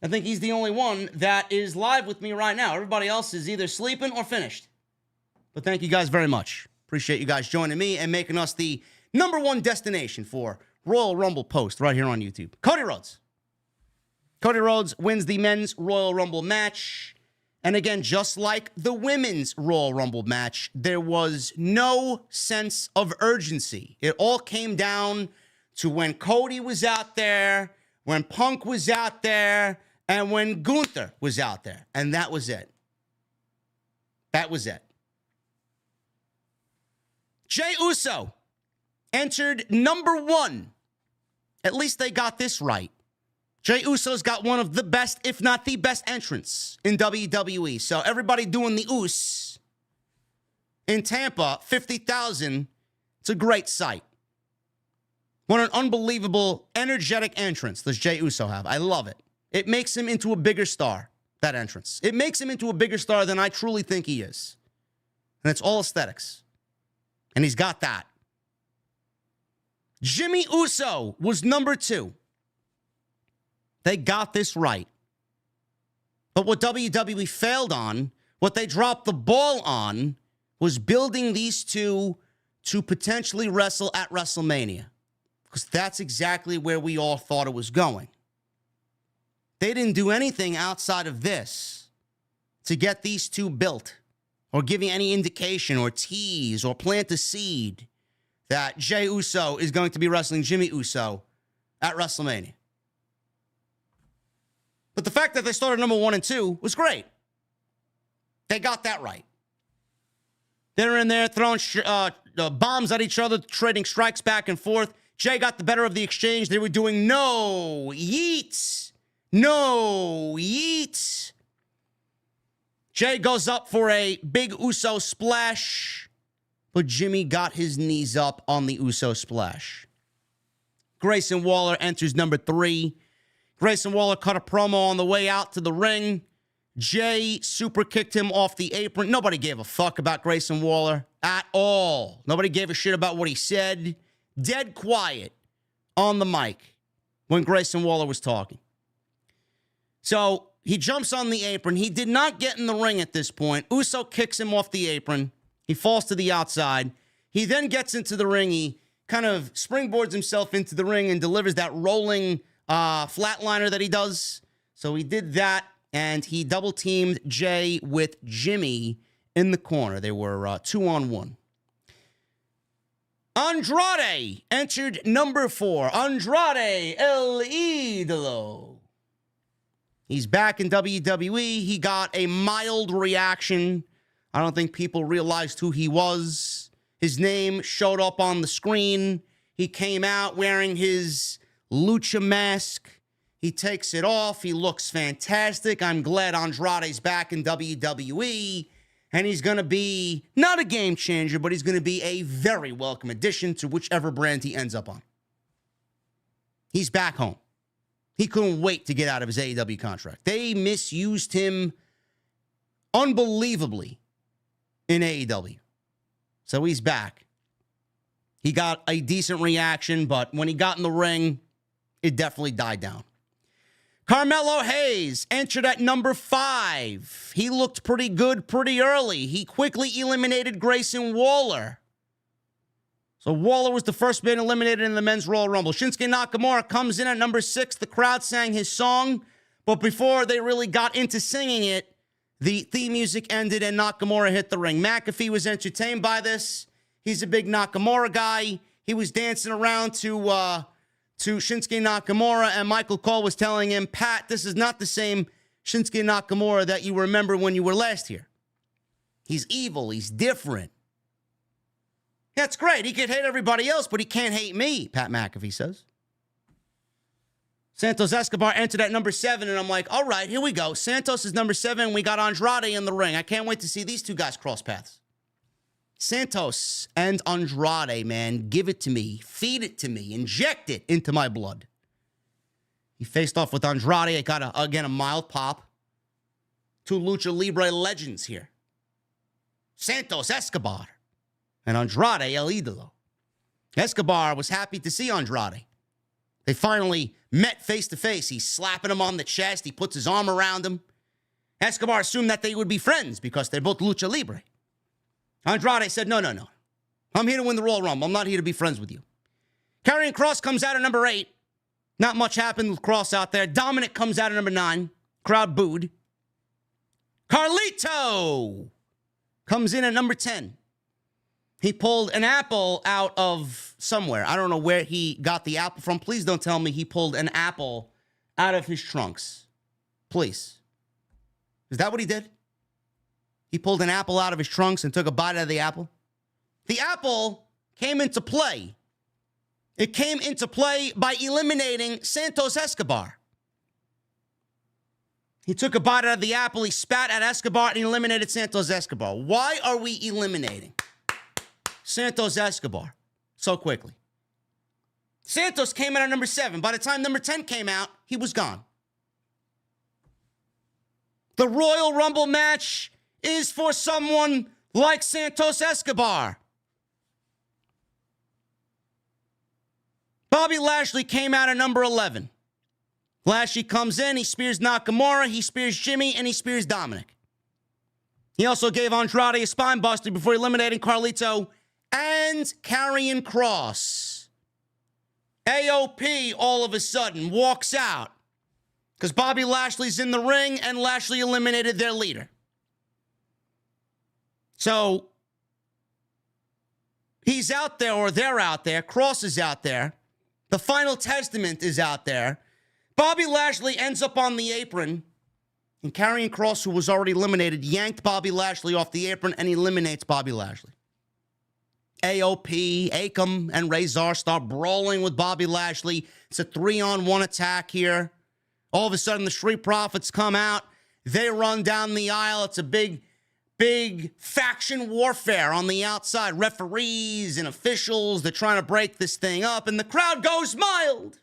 [SPEAKER 2] I think he's the only one that is live with me right now. Everybody else is either sleeping or finished. But thank you guys very much. Appreciate you guys joining me and making us the #1 destination for Royal Rumble post right here on YouTube. Cody Rhodes. Cody Rhodes wins the men's Royal Rumble match. And again, just like the women's Royal Rumble match, there was no sense of urgency. It all came down to when Cody was out there, when Punk was out there, and when Gunther was out there. And that was it. That was it. Jey Uso entered #1. At least they got this right. Jey Uso's got one of the best, if not the best, entrants in WWE. So everybody doing the Us in Tampa, 50,000. It's a great sight. What an unbelievable, energetic entrance does Jey Uso have. I love it. It makes him into a bigger star, that entrance. It makes him into a bigger star than I truly think he is. And it's all aesthetics. And he's got that. Jimmy Uso was #2. They got this right. But what WWE failed on, what they dropped the ball on, was building these two to potentially wrestle at WrestleMania. Because that's exactly where we all thought it was going. They didn't do anything outside of this to get these two built, or give you any indication or tease or plant a seed that Jey Uso is going to be wrestling Jimmy Uso at WrestleMania. But the fact that they started #1 and 2 was great. They got that right. They're in there throwing bombs at each other, trading strikes back and forth. Jey got the better of the exchange. They were doing no yeets. No yeets. Jey goes up for a big Uso splash, but Jimmy got his knees up on the Uso splash. Grayson Waller enters #3. Grayson Waller cut a promo on the way out to the ring. Jey super kicked him off the apron. Nobody gave a fuck about Grayson Waller at all. Nobody gave a shit about what he said. Dead quiet on the mic when Grayson Waller was talking. So he jumps on the apron. He did not get in the ring at this point. Uso kicks him off the apron. He falls to the outside. He then gets into the ring. He kind of springboards himself into the ring and delivers that rolling flatliner that he does. So he did that, and he double-teamed Jey with Jimmy in the corner. They were 2-on-1. Andrade entered #4. Andrade El Idolo. He's back in WWE. He got a mild reaction. I don't think people realized who he was. His name showed up on the screen. He came out wearing his lucha mask. He takes it off. He looks fantastic. I'm glad Andrade's back in WWE. And he's going to be not a game changer, but he's going to be a very welcome addition to whichever brand he ends up on. He's back home. He couldn't wait to get out of his AEW contract. They misused him unbelievably in AEW. So he's back. He got a decent reaction, but when he got in the ring, it definitely died down. Carmelo Hayes entered at #5. He looked pretty good pretty early. He quickly eliminated Grayson Waller. So Waller was the first man eliminated in the men's Royal Rumble. Shinsuke Nakamura comes in at #6. The crowd sang his song, but before they really got into singing it, the theme music ended and Nakamura hit the ring. McAfee was entertained by this. He's a big Nakamura guy. He was dancing around to Shinsuke Nakamura, and Michael Cole was telling him, Pat, this is not the same Shinsuke Nakamura that you remember when you were last here. He's evil. He's different. That's great. He could hate everybody else, but he can't hate me, Pat McAfee says. Santos Escobar entered at number 7, and I'm like, all right, here we go. Santos is number 7. We got Andrade in the ring. I can't wait to see these two guys cross paths. Santos and Andrade, man, give it to me. Feed it to me. Inject it into my blood. He faced off with Andrade. It got, a mild pop. Two Lucha Libre legends here. Santos Escobar and Andrade El Idolo. Escobar was happy to see Andrade. They finally met face to face. He's slapping him on the chest. He puts his arm around him. Escobar assumed that they would be friends because they're both Lucha Libre. Andrade said, no. I'm here to win the Royal Rumble. I'm not here to be friends with you. Karrion Kross comes out at number 8. Not much happened with Kross out there. Dominic comes out at number 9. Crowd booed. Carlito comes in at number 10. He pulled an apple out of somewhere. I don't know where he got the apple from. Please don't tell me he pulled an apple out of his trunks. Please. Is that what he did? He pulled an apple out of his trunks and took a bite out of the apple? The apple came into play. It came into play by eliminating Santos Escobar. He took a bite out of the apple, he spat at Escobar, and he eliminated Santos Escobar. Why are we eliminating Santos Escobar so quickly? Santos came out at number 7. By the time number 10 came out, he was gone. The Royal Rumble match is for someone like Santos Escobar. Bobby Lashley came out at number 11. Lashley comes in, he spears Nakamura, he spears Jimmy, and he spears Dominic. He also gave Andrade a spine buster before eliminating Carlito and Karrion Kross. AOP all of a sudden walks out because Bobby Lashley's in the ring and Lashley eliminated their leader. So he's out there, or they're out there. Kross is out there. The Final Testament is out there. Bobby Lashley ends up on the apron, and Karrion Kross, who was already eliminated, yanked Bobby Lashley off the apron and eliminates Bobby Lashley. AOP, Akam, and Razor start brawling with Bobby Lashley. It's a 3-on-1 attack here. All of a sudden, the Street Profits come out. They run down the aisle. It's a big faction warfare on the outside. Referees and officials, they're trying to break this thing up, and the crowd goes mild.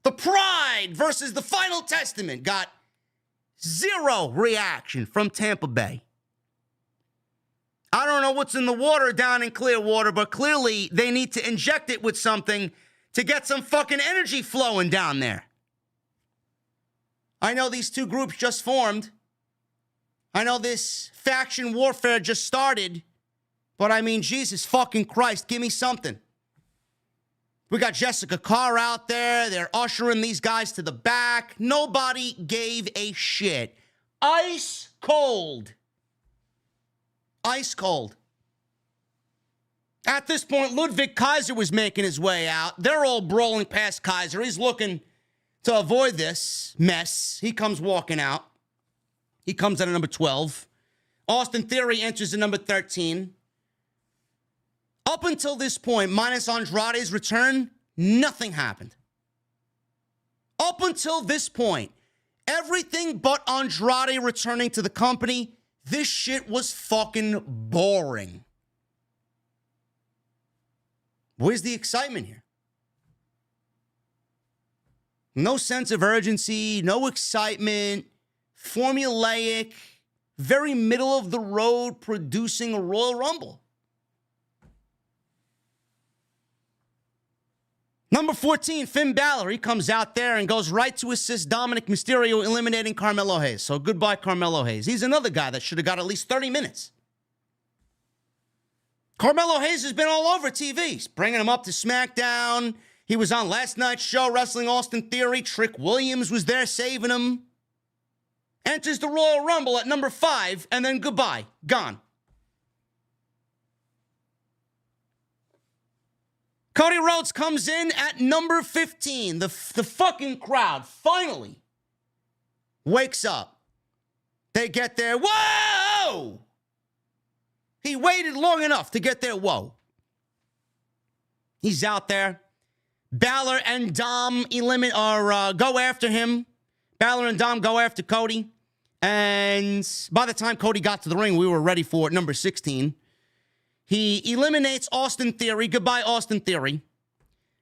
[SPEAKER 2] The Pride versus the Final Testament got 0 reaction from Tampa Bay. I don't know what's in the water down in Clearwater, but clearly they need to inject it with something to get some fucking energy flowing down there. I know these two groups just formed. I know this faction warfare just started, but I mean, Jesus fucking Christ, give me something. We got Jessica Carr out there. They're ushering these guys to the back. Nobody gave a shit. Ice cold. Ice cold. At this point, Ludwig Kaiser was making his way out. They're all brawling past Kaiser. He's looking to avoid this mess. He comes walking out. He comes at a number 12. Austin Theory enters at number 13. Up until this point, minus Andrade's return, nothing happened. Up until this point, everything but Andrade returning to the company, this shit was fucking boring. Where's the excitement here? No sense of urgency, no excitement, formulaic, very middle of the road producing a Royal Rumble. Number 14, Finn Balor. He comes out there and goes right to assist Dominic Mysterio, eliminating Carmelo Hayes. So goodbye, Carmelo Hayes. He's another guy that should have got at least 30 minutes. Carmelo Hayes has been all over TV, bringing him up to SmackDown. He was on last night's show wrestling Austin Theory. Trick Williams was there saving him. Enters the Royal Rumble at number 5, and then goodbye. Gone. Cody Rhodes comes in at number 15. The fucking crowd finally wakes up. They get there. Whoa! He waited long enough to get there. Whoa. He's out there. Balor and Dom go after him. Balor and Dom go after Cody. And by the time Cody got to the ring, we were ready for number 16. He eliminates Austin Theory. Goodbye, Austin Theory.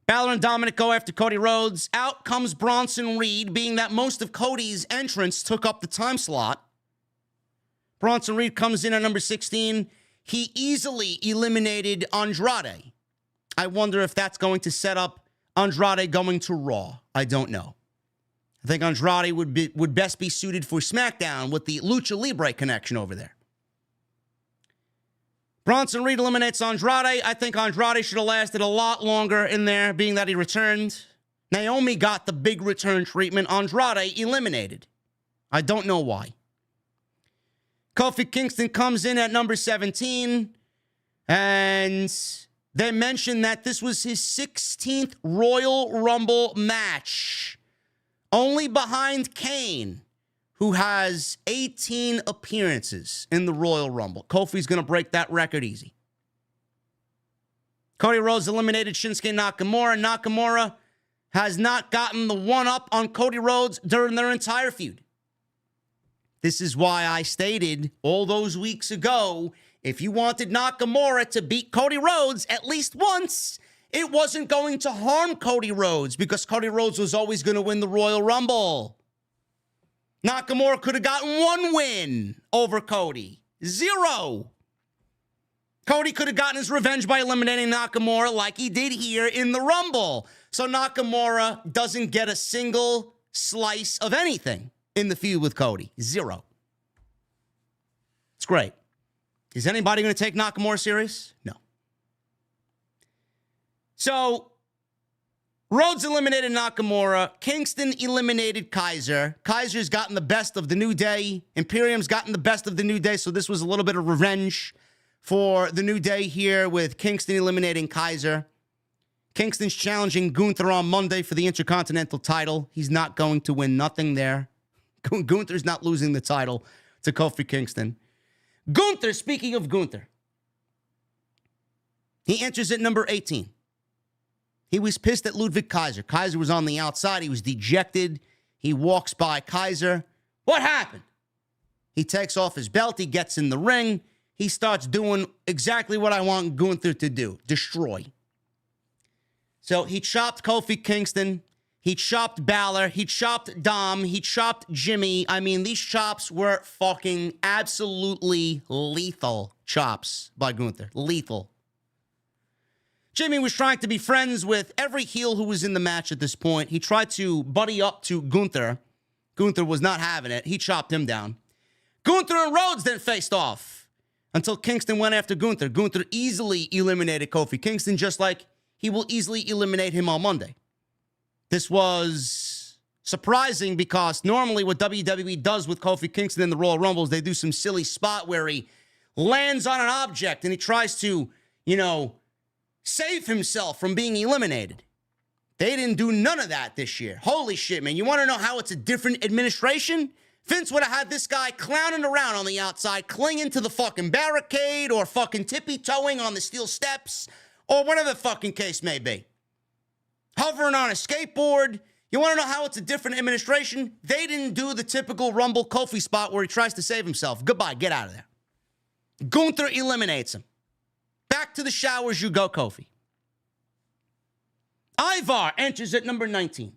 [SPEAKER 2] Balor and Dominic go after Cody Rhodes. Out comes Bronson Reed, being that most of Cody's entrance took up the time slot. Bronson Reed comes in at number 16. He easily eliminated Andrade. I wonder if that's going to set up Andrade going to Raw. I don't know. I think Andrade would best be suited for SmackDown with the Lucha Libre connection over there. Bronson Reed eliminates Andrade. I think Andrade should have lasted a lot longer in there, being that he returned. Naomi got the big return treatment. Andrade eliminated. I don't know why. Kofi Kingston comes in at number 17. And they mentioned that this was his 16th Royal Rumble match. Only behind Kane, who has 18 appearances in the Royal Rumble. Kofi's going to break that record easy. Cody Rhodes eliminated Shinsuke Nakamura. Nakamura has not gotten the one-up on Cody Rhodes during their entire feud. This is why I stated all those weeks ago, if you wanted Nakamura to beat Cody Rhodes at least once, it wasn't going to harm Cody Rhodes because Cody Rhodes was always going to win the Royal Rumble. Nakamura could have gotten one win over Cody. 0. Cody could have gotten his revenge by eliminating Nakamura like he did here in the Rumble. So Nakamura doesn't get a single slice of anything in the feud with Cody. 0. It's great. Is anybody going to take Nakamura serious? No. So, Rhodes eliminated Nakamura. Kingston eliminated Kaiser. Kaiser's gotten the best of the New Day. Imperium's gotten the best of the New Day, so this was a little bit of revenge for the New Day here with Kingston eliminating Kaiser. Kingston's challenging Gunther on Monday for the Intercontinental title. He's not going to win nothing there. Gunther's not losing the title to Kofi Kingston. Gunther, speaking of Gunther, he enters at number 18. He was pissed at Ludwig Kaiser. Kaiser was on the outside. He was dejected. He walks by Kaiser. What happened? He takes off his belt. He gets in the ring. He starts doing exactly what I want Gunther to do. Destroy. So he chopped Kofi Kingston. He chopped Balor. He chopped Dom. He chopped Jimmy. I mean, these chops were fucking absolutely lethal chops by Gunther. Lethal. Jimmy was trying to be friends with every heel who was in the match at this point. He tried to buddy up to Gunther. Gunther was not having it. He chopped him down. Gunther and Rhodes then faced off until Kingston went after Gunther. Gunther easily eliminated Kofi Kingston, just like he will easily eliminate him on Monday. This was surprising because normally what WWE does with Kofi Kingston in the Royal Rumble is they do some silly spot where he lands on an object and he tries to, save himself from being eliminated. They didn't do none of that this year. Holy shit, man. You want to know how it's a different administration? Vince would have had this guy clowning around on the outside, clinging to the fucking barricade or fucking tippy-toeing on the steel steps or whatever the fucking case may be. Hovering on a skateboard. You want to know how it's a different administration? They didn't do the typical Rumble Kofi spot where he tries to save himself. Goodbye. Get out of there. Gunther eliminates him. Back to the showers you go, Kofi. Ivar enters at number 19.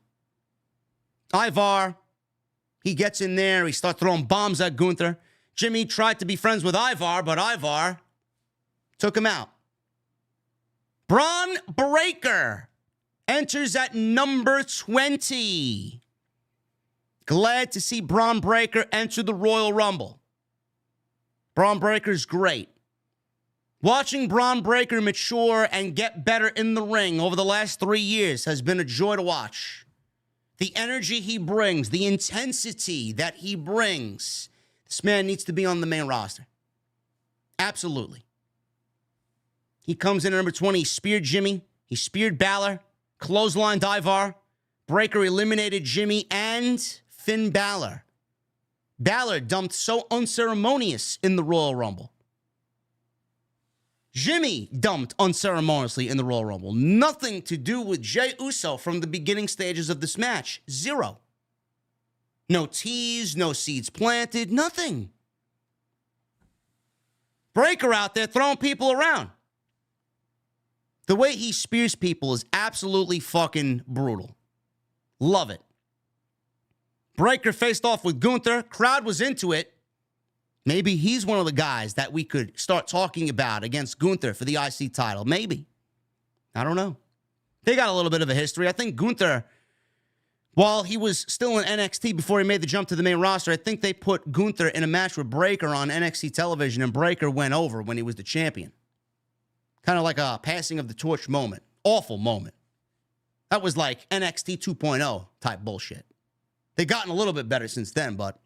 [SPEAKER 2] Ivar, he gets in there. He starts throwing bombs at Gunther. Jimmy tried to be friends with Ivar, but Ivar took him out. Braun Breaker enters at number 20. Glad to see Braun Breaker enter the Royal Rumble. Braun Breaker's great. Watching Braun Breaker mature and get better in the ring over the last 3 years has been a joy to watch. The energy he brings, the intensity that he brings, this man needs to be on the main roster. Absolutely. He comes in at number 20. He speared Jimmy. He speared Balor. Clotheslined Ivar. Breaker eliminated Jimmy and Finn Balor. Balor dumped so unceremonious in the Royal Rumble. Jimmy dumped unceremoniously in the Royal Rumble. Nothing to do with Jey Uso from the beginning stages of this match. Zero. No tease, no seeds planted, nothing. Breaker out there throwing people around. The way he spears people is absolutely fucking brutal. Love it. Breaker faced off with Gunther. Crowd was into it. Maybe he's one of the guys that we could start talking about against Gunther for the IC title. Maybe. I don't know. They got a little bit of a history. I think Gunther, while he was still in NXT before he made the jump to the main roster, I think they put Gunther in a match with Breaker on NXT television, and Breaker went over when he was the champion. Kind of like a passing of the torch moment. Awful moment. That was like NXT 2.0 type bullshit. They've gotten a little bit better since then, but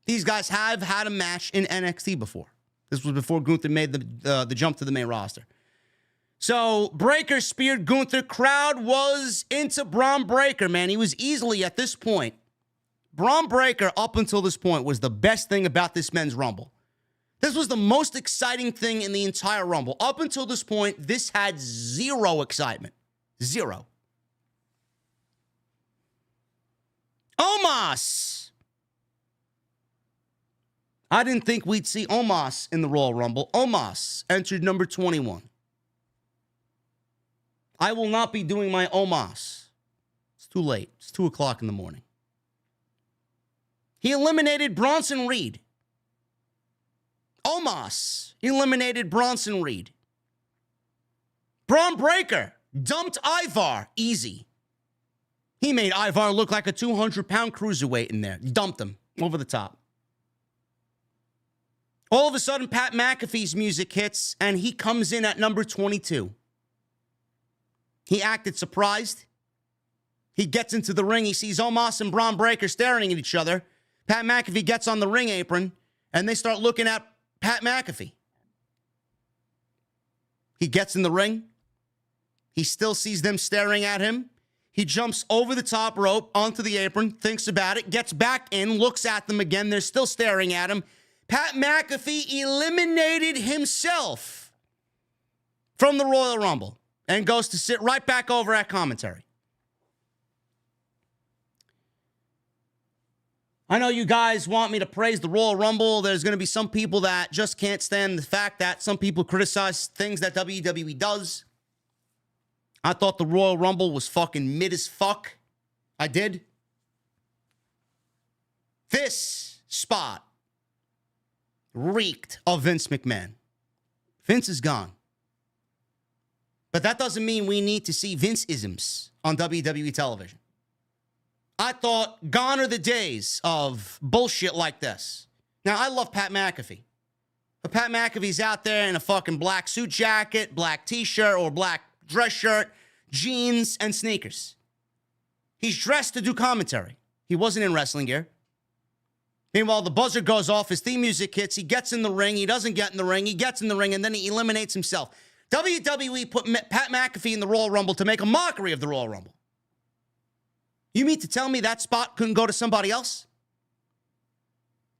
[SPEAKER 2] these guys have had a match in NXT before. This was before Gunther made the jump to the main roster. So Breaker speared Gunther. Crowd was into Braun Breaker, man. He was easily, at this point, Braun Breaker up until this point was the best thing about this men's Rumble. This was the most exciting thing in the entire Rumble. Up until this point, this had zero excitement. Zero. Omos. I didn't think we'd see Omos in the Royal Rumble. Omos entered number 21. I will not be doing my Omos. It's too late. It's 2 o'clock in the morning. He eliminated Bronson Reed. Omos eliminated Bronson Reed. Braun Breaker dumped Ivar. Easy. He made Ivar look like a 200-pound cruiserweight in there. Dumped him over the top. All of a sudden, Pat McAfee's music hits, and he comes in at number 22. He acted surprised. He gets into the ring. He sees Omos and Braun Breaker staring at each other. Pat McAfee gets on the ring apron, and they start looking at Pat McAfee. He gets in the ring. He still sees them staring at him. He jumps over the top rope onto the apron, thinks about it, gets back in, looks at them again. They're still staring at him. Pat McAfee eliminated himself from the Royal Rumble and goes to sit right back over at commentary. I know you guys want me to praise the Royal Rumble. There's going to be some people that just can't stand the fact that some people criticize things that WWE does. I thought the Royal Rumble was fucking mid as fuck. I did. This spot reeked of Vince McMahon. Vince is gone. But that doesn't mean we need to see Vince-isms on WWE television. I thought gone are the days of bullshit like this. Now, I love Pat McAfee. But Pat McAfee's out there in a fucking black suit jacket, black t-shirt, or black dress shirt, jeans, and sneakers. He's dressed to do commentary. He wasn't in wrestling gear. Meanwhile, the buzzer goes off, his theme music hits, he gets in the ring, he doesn't get in the ring, he gets in the ring, and then he eliminates himself. WWE put Pat McAfee in the Royal Rumble to make a mockery of the Royal Rumble. You mean to tell me that spot couldn't go to somebody else?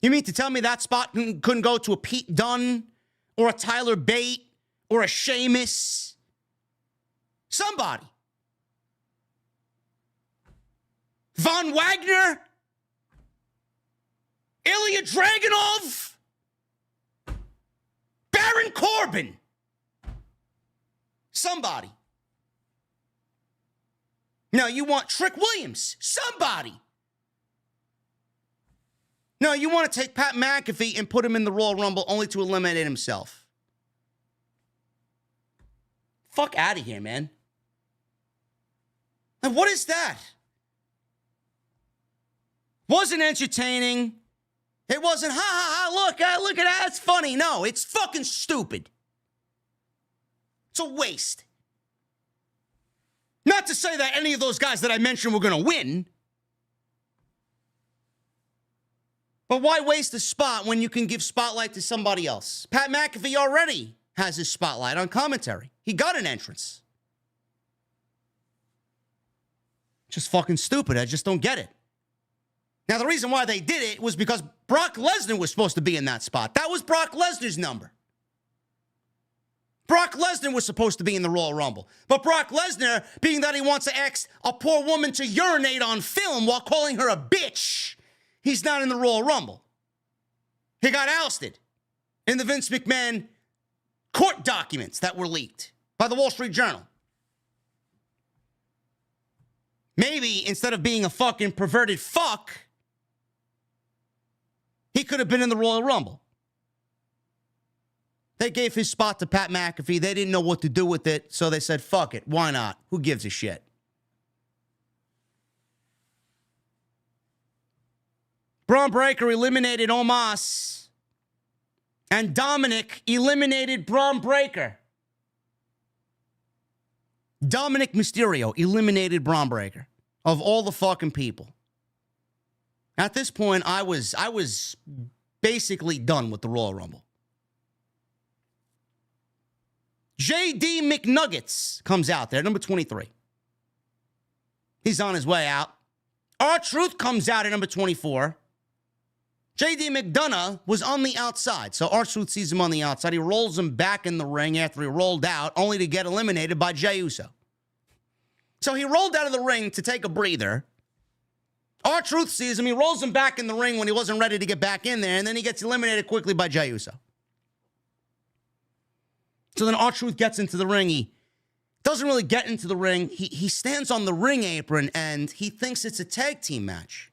[SPEAKER 2] You mean to tell me that spot couldn't go to a Pete Dunne or a Tyler Bate or a Sheamus? Somebody. Von Wagner? Ilya Dragunov? Baron Corbin? Somebody. No, you want Trick Williams? Somebody. No, you want to take Pat McAfee and put him in the Royal Rumble only to eliminate himself. Fuck out of here, man. And what is that? Wasn't entertaining. It wasn't, ha ha ha, look at that, it's funny. No, it's fucking stupid. It's a waste. Not to say that any of those guys that I mentioned were going to win. But why waste a spot when you can give spotlight to somebody else? Pat McAfee already has his spotlight on commentary. He got an entrance. Just fucking stupid. I just don't get it. Now, the reason why they did it was because Brock Lesnar was supposed to be in that spot. That was Brock Lesnar's number. Brock Lesnar was supposed to be in the Royal Rumble. But Brock Lesnar, being that he wants to ask a poor woman to urinate on film while calling her a bitch, he's not in the Royal Rumble. He got ousted in the Vince McMahon court documents that were leaked by the Wall Street Journal. Maybe instead of being a fucking perverted fuck, he could have been in the Royal Rumble. They gave his spot to Pat McAfee. They didn't know what to do with it, so they said, fuck it. Why not? Who gives a shit? Braun Breaker eliminated Omos, and Dominic eliminated Braun Breaker. Dominic Mysterio eliminated Braun Breaker. Of all the fucking people. At this point, I was basically done with the Royal Rumble. JD McNuggets comes out there, number 23. He's on his way out. R-Truth comes out at number 24. JD McDonough was on the outside, so R-Truth sees him on the outside. He rolls him back in the ring after he rolled out, only to get eliminated by Jey Uso. So he rolled out of the ring to take a breather. R-Truth sees him. He rolls him back in the ring when he wasn't ready to get back in there, and then he gets eliminated quickly by Jey Uso. So then R-Truth gets into the ring. He doesn't really get into the ring. He stands on the ring apron, and he thinks it's a tag team match.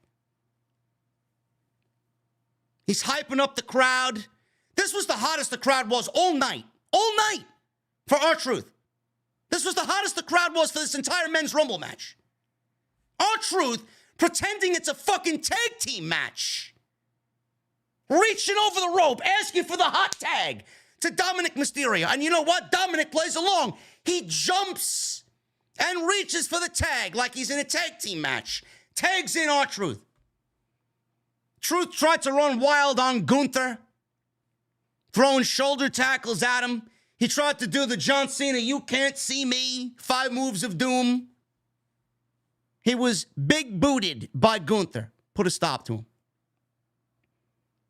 [SPEAKER 2] He's hyping up the crowd. This was the hottest the crowd was all night. All night for R-Truth. This was the hottest the crowd was for this entire Men's Rumble match. R-Truth pretending it's a fucking tag team match. Reaching over the rope, asking for the hot tag to Dominic Mysterio. And you know what? Dominic plays along. He jumps and reaches for the tag like he's in a tag team match. Tags in R-Truth. Truth tried to run wild on Gunther, throwing shoulder tackles at him. He tried to do the John Cena, you can't see me, 5 moves of doom. He was big booted by Gunther. Put a stop to him.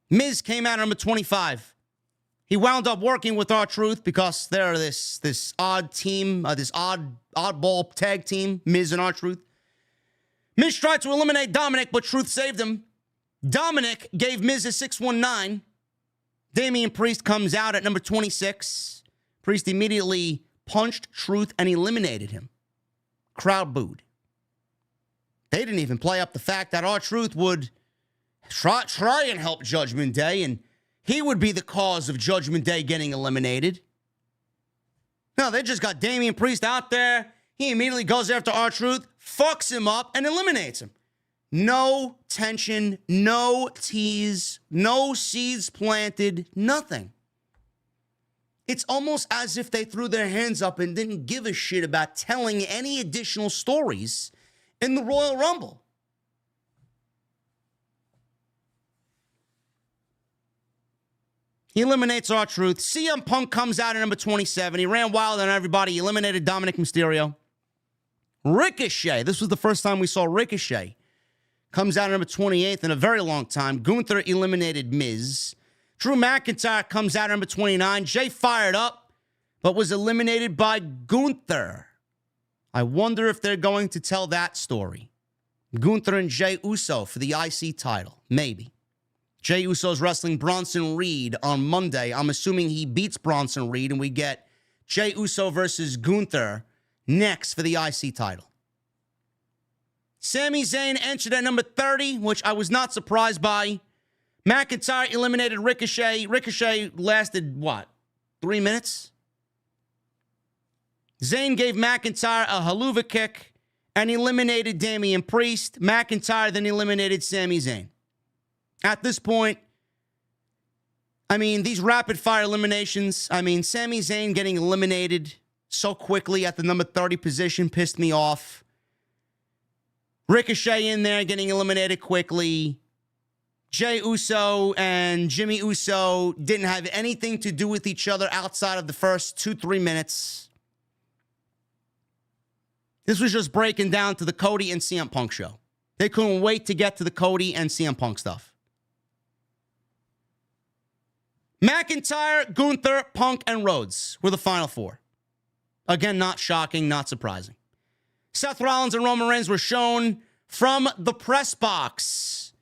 [SPEAKER 2] Miz came out at number 25. He wound up working with R-Truth because they're this odd team, this oddball tag team, Miz and R-Truth. Miz tried to eliminate Dominic, but Truth saved him. Dominic gave Miz a 619. Damian Priest comes out at number 26. Priest immediately punched Truth and eliminated him. Crowd booed. They didn't even play up the fact that R-Truth would try and help Judgment Day, and he would be the cause of Judgment Day getting eliminated. No, they just got Damian Priest out there. He immediately goes after R-Truth, fucks him up, and eliminates him. No tension, no tease, no seeds planted, nothing. It's almost as if they threw their hands up and didn't give a shit about telling any additional stories in the Royal Rumble. He eliminates R-Truth. CM Punk comes out at number 27. He ran wild on everybody. He eliminated Dominic Mysterio. Ricochet. This was the first time we saw Ricochet. Comes out at number 28 in a very long time. Gunther eliminated Miz. Drew McIntyre comes out at number 29. Jay fired up, but was eliminated by Gunther. I wonder if they're going to tell that story. Gunther and Jey Uso for the IC title. Maybe. Jey Uso's wrestling Bronson Reed on Monday. I'm assuming he beats Bronson Reed, and we get Jey Uso versus Gunther next for the IC title. Sami Zayn entered at number 30, which I was not surprised by. McIntyre eliminated Ricochet. Ricochet lasted, 3 minutes? Zayn gave McIntyre a haluva kick and eliminated Damian Priest. McIntyre then eliminated Sami Zayn. At this point, these rapid-fire eliminations, Sami Zayn getting eliminated so quickly at the number 30 position pissed me off. Ricochet in there getting eliminated quickly. Jey Uso and Jimmy Uso didn't have anything to do with each other outside of the first 2-3 minutes. This was just breaking down to the Cody and CM Punk show. They couldn't wait to get to the Cody and CM Punk stuff. McIntyre, Gunther, Punk, and Rhodes were the final four. Again, not shocking, not surprising. Seth Rollins and Roman Reigns were shown from the press box,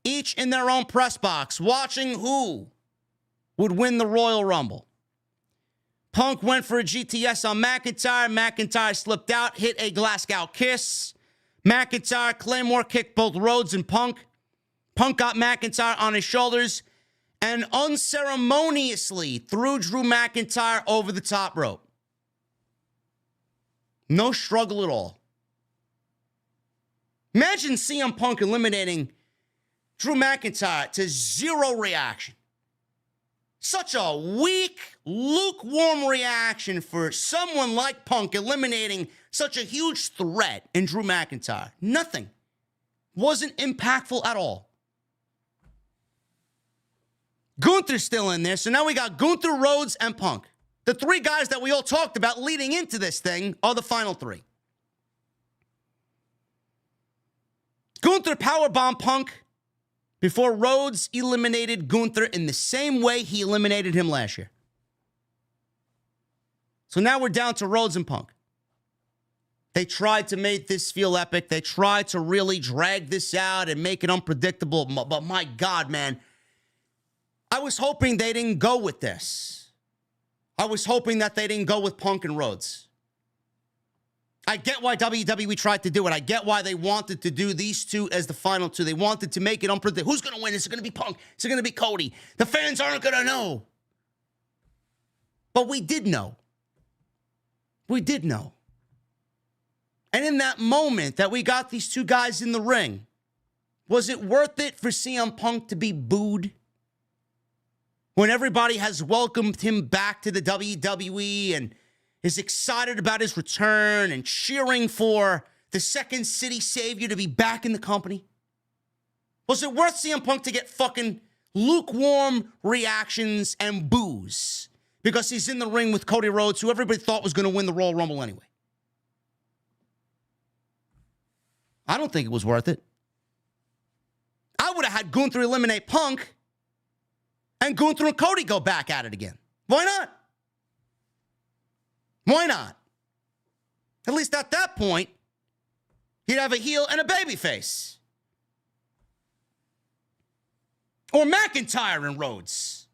[SPEAKER 2] each in their own press box, watching who would win the Royal Rumble. Punk went for a GTS on McIntyre. McIntyre slipped out, hit a Glasgow kiss. McIntyre Claymore kicked both Rhodes and Punk. Punk got McIntyre on his shoulders and unceremoniously threw Drew McIntyre over the top rope. No struggle at all. Imagine CM Punk eliminating Drew McIntyre to zero reaction. Such a weak, lukewarm reaction for someone like Punk eliminating such a huge threat in Drew McIntyre. Nothing. Wasn't impactful at all. Gunther's still in there, so now we got Gunther, Rhodes, and Punk. The three guys that we all talked about leading into this thing are the final three. Gunther powerbombed Punk before Rhodes eliminated Gunther in the same way he eliminated him last year. So now we're down to Rhodes and Punk. They tried to make this feel epic. They tried to really drag this out and make it unpredictable. But my God, man, I was hoping they didn't go with this. I was hoping that they didn't go with Punk and Rhodes. I get why WWE tried to do it. I get why they wanted to do these two as the final two. They wanted to make it unpredictable. Who's going to win? Is it going to be Punk? Is it going to be Cody? The fans aren't going to know. But we did know. We did know. And in that moment that we got these two guys in the ring, was it worth it for CM Punk to be booed? When everybody has welcomed him back to the WWE and is excited about his return and cheering for the Second City Savior to be back in the company? Was it worth CM Punk to get fucking lukewarm reactions and boos because he's in the ring with Cody Rhodes, who everybody thought was going to win the Royal Rumble anyway? I don't think it was worth it. I would have had Gunther eliminate Punk and Gunther and Cody go back at it again. Why not? Why not? At least at that point, he'd have a heel and a baby face. Or McIntyre and Rhodes.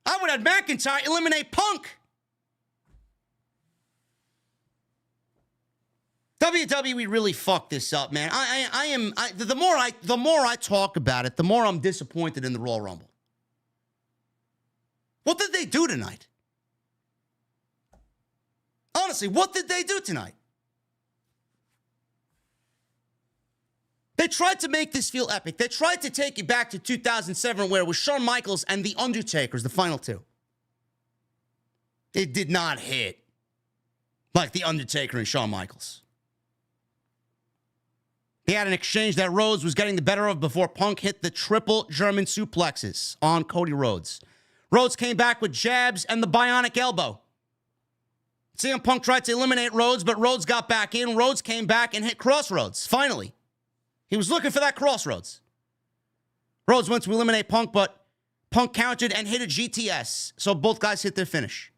[SPEAKER 2] I would have McIntyre eliminate Punk. WWE really fucked this up, man. The more I talk about it, the more I'm disappointed in the Royal Rumble. What did they do tonight? Honestly, what did they do tonight? They tried to make this feel epic. They tried to take it back to 2007 where it was Shawn Michaels and The Undertaker's the final two. It did not hit like The Undertaker and Shawn Michaels. He had an exchange that Rhodes was getting the better of before Punk hit the triple German suplexes on Cody Rhodes. Rhodes came back with jabs and the bionic elbow. CM Punk tried to eliminate Rhodes, but Rhodes got back in. Rhodes came back and hit Crossroads. Finally. He was looking for that Crossroads. Rhodes went to eliminate Punk, but Punk countered and hit a GTS. So both guys hit their finish.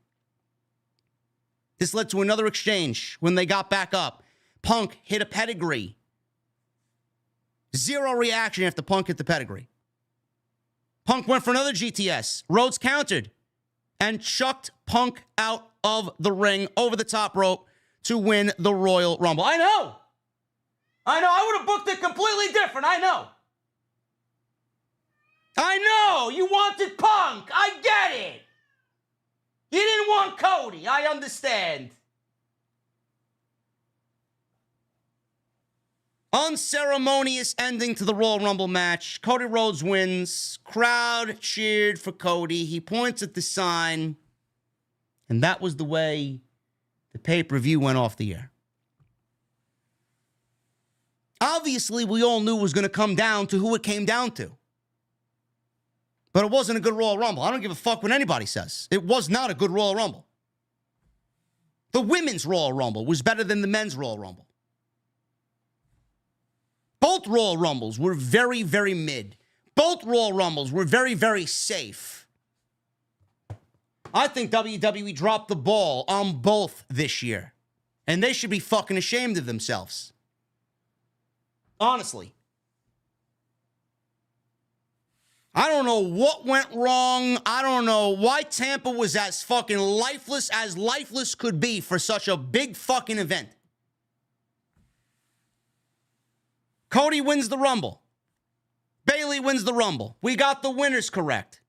[SPEAKER 2] This led to another exchange when they got back up. Punk hit a pedigree. Zero reaction after Punk hit the pedigree. Punk went for another GTS. Rhodes countered and chucked Punk out of the ring over the top rope to win the Royal Rumble. I know. I would have booked it completely different. I know. You wanted Punk. I get it. You didn't want Cody. I understand. Unceremonious ending to the Royal Rumble match. Cody Rhodes wins. Crowd cheered for Cody. He points at the sign. And that was the way the pay-per-view went off the air. Obviously, we all knew it was going to come down to who it came down to. But it wasn't a good Royal Rumble. I don't give a fuck what anybody says. It was not a good Royal Rumble. The women's Royal Rumble was better than the men's Royal Rumble. Both Royal Rumbles were very, very mid. Both Royal Rumbles were very, very safe. I think WWE dropped the ball on both this year. And they should be fucking ashamed of themselves. Honestly. I don't know what went wrong. I don't know why Tampa was as fucking lifeless could be for such a big fucking event. Cody wins the Rumble. Bayley wins the Rumble. We got the winners correct.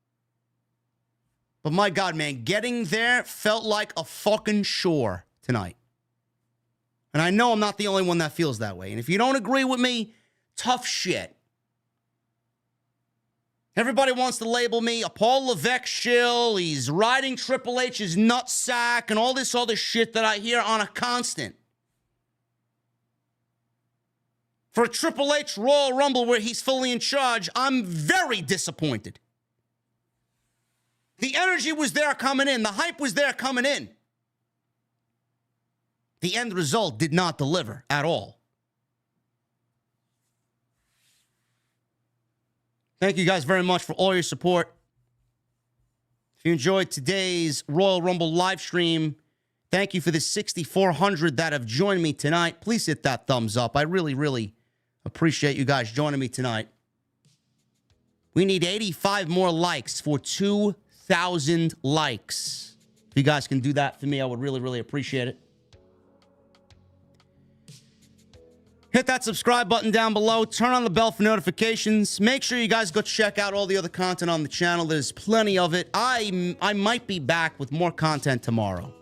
[SPEAKER 2] But my God, man, getting there felt like a fucking chore tonight. And I know I'm not the only one that feels that way. And if you don't agree with me, tough shit. Everybody wants to label me a Paul Levesque shill. He's riding Triple H's nutsack and all this other shit that I hear on a constant. For a Triple H Royal Rumble where he's fully in charge, I'm very disappointed. The energy was there coming in. The hype was there coming in. The end result did not deliver at all. Thank you guys very much for all your support. If you enjoyed today's Royal Rumble live stream, thank you for the 6,400 that have joined me tonight. Please hit that thumbs up. I really, really appreciate you guys joining me tonight. We need 85 more likes for 2,000 likes. If you guys can do that for me, I would really, really appreciate it. Hit that subscribe button down below. Turn on the bell for notifications. Make sure you guys go check out all the other content on the channel. There's plenty of it. I might be back with more content tomorrow.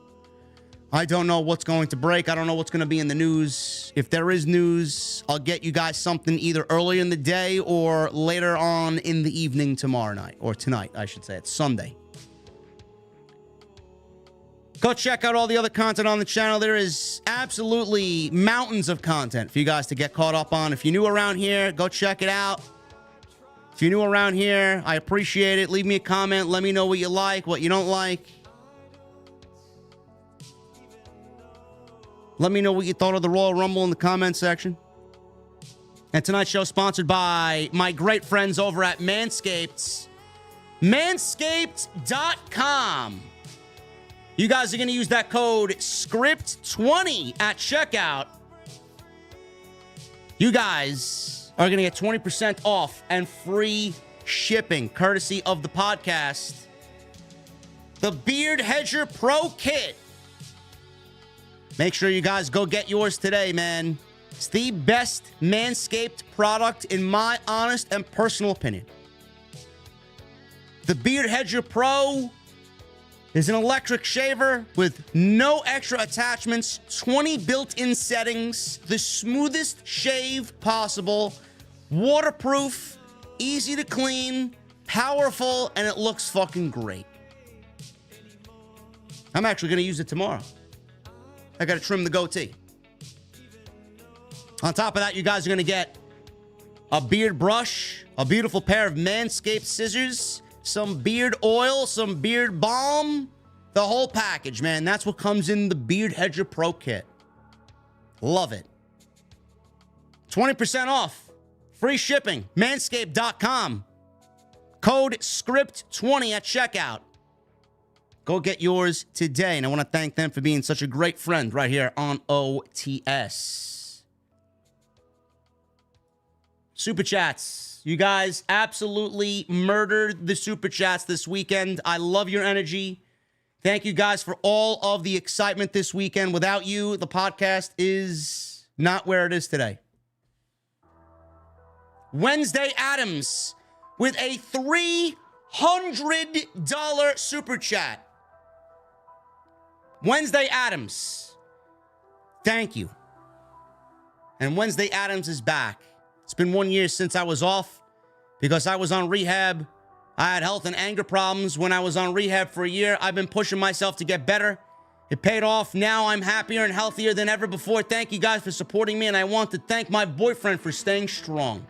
[SPEAKER 2] I don't know what's going to break. I don't know what's going to be in the news. If there is news, I'll get you guys something either early in the day or later on in the evening tomorrow night. Or tonight, I should say. It's Sunday. Go check out all the other content on the channel. There is absolutely mountains of content for you guys to get caught up on. If you're new around here, go check it out. If you're new around here, I appreciate it. Leave me a comment. Let me know what you like, what you don't like. Let me know what you thought of the Royal Rumble in the comment section. And tonight's show sponsored by my great friends over at Manscaped. Manscaped.com. You guys are going to use that code SCRIPT20 at checkout. You guys are going to get 20% off and free shipping, courtesy of the podcast. The Beard Hedger Pro Kit. Make sure you guys go get yours today, man. It's the best Manscaped product in my honest and personal opinion. The Beard Hedger Pro is an electric shaver with no extra attachments, 20 built-in settings, the smoothest shave possible, waterproof, easy to clean, powerful, and it looks fucking great. I'm actually going to use it tomorrow. I got to trim the goatee. On top of that, you guys are going to get a beard brush, a beautiful pair of Manscaped scissors, some beard oil, some beard balm, the whole package, man. That's what comes in the Beard Hedger Pro Kit. Love it. 20% off. Free shipping. Manscaped.com. Code SCRIPT20 at checkout. Go get yours today. And I want to thank them for being such a great friend right here on OTS. Super Chats. You guys absolutely murdered the Super Chats this weekend. I love your energy. Thank you guys for all of the excitement this weekend. Without you, the podcast is not where it is today. Wednesday Adams with a $300 Super Chat. Wednesday Adams, thank you. And Wednesday Adams is back. It's been 1 year since I was off because I was on rehab. I had health and anger problems when I was on rehab for a year. I've been pushing myself to get better. It paid off. Now I'm happier and healthier than ever before. Thank you guys for supporting me, and I want to thank my boyfriend for staying strong.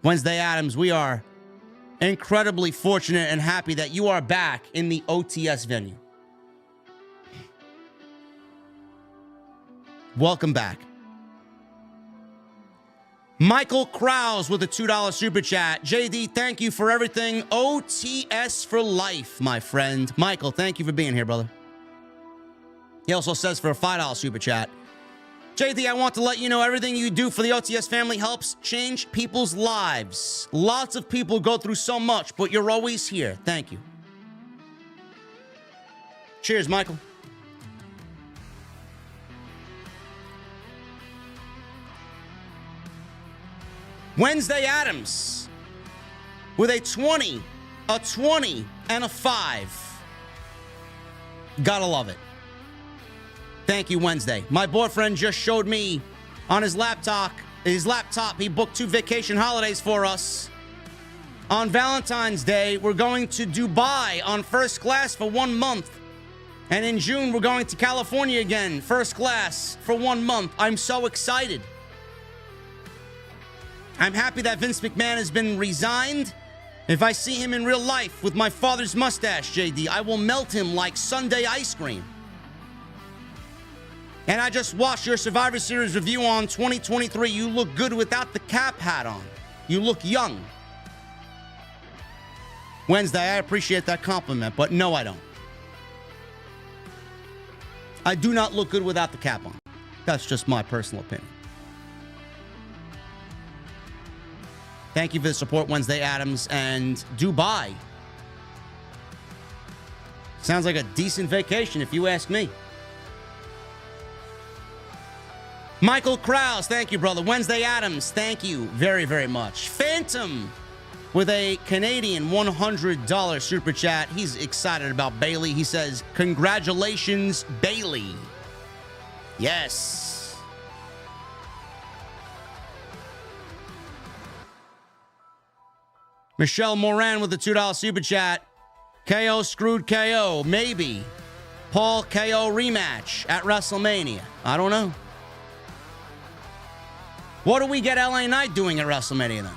[SPEAKER 2] Wednesday Adams, we are incredibly fortunate and happy that you are back in the OTS venue. Welcome back. Michael Krause with a $2 super chat. JD, thank you for everything. OTS for life, my friend. Michael, thank you for being here, brother. He also says for a $5 super chat. JD, I want to let you know everything you do for the OTS family helps change people's lives. Lots of people go through so much, but you're always here. Thank you. Cheers, Michael. Wednesday Addams with a 20, a 20, and a 5. Gotta love it. Thank you, Wednesday. My boyfriend just showed me on his laptop, he booked 2 vacation holidays for us. On Valentine's Day, we're going to Dubai on first class for 1 month. And in June, we're going to California again, first class for 1 month. I'm so excited. I'm happy that Vince McMahon has been resigned. If I see him in real life with my father's mustache, JD, I will melt him like Sunday ice cream. And I just watched your Survivor Series review on 2023. You look good without the cap hat on. You look young. Wednesday, I appreciate that compliment, but no, I don't. I do not look good without the cap on. That's just my personal opinion. Thank you for the support, Wednesday Addams. And Dubai. Sounds like a decent vacation, if you ask me. Michael Krause, thank you, brother. Wednesday Addams, thank you very, very much. Phantom with a Canadian $100 super chat. He's excited about Bayley. He says, congratulations, Bayley. Yes. Michelle Moran with the $2 super chat. KO screwed KO. Maybe. Paul KO rematch at WrestleMania. I don't know. What do we get LA Knight doing at WrestleMania then?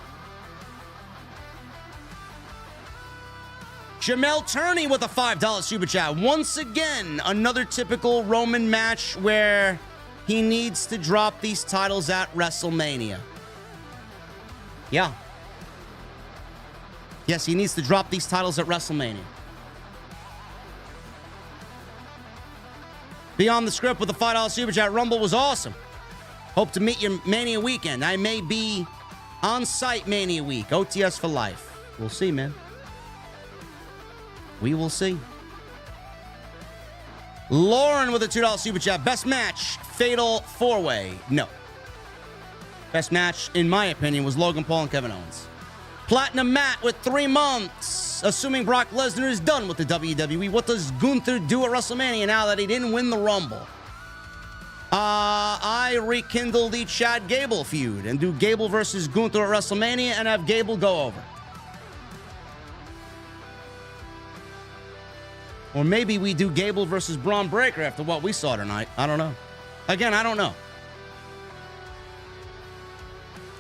[SPEAKER 2] Jamel Turney with a $5 super chat. Once again, another typical Roman match where he needs to drop these titles at WrestleMania. Yeah. Yes, he needs to drop these titles at WrestleMania. Beyond the Script with a $5 super chat. Rumble was awesome. Hope to meet you Mania weekend. I may be on site Mania week. OTS for life. We'll see, man. We will see. Lauren with a $2 super chat. Best match, Fatal 4-Way. No. Best match, in my opinion, was Logan Paul and Kevin Owens. Platinum Matt with 3 months. Assuming Brock Lesnar is done with the WWE, what does Gunther do at WrestleMania now that he didn't win the Rumble? I rekindle the Chad Gable feud and do Gable versus Gunther at WrestleMania and have Gable go over. Or maybe we do Gable versus Braun Breaker after what we saw tonight. I don't know. Again, I don't know.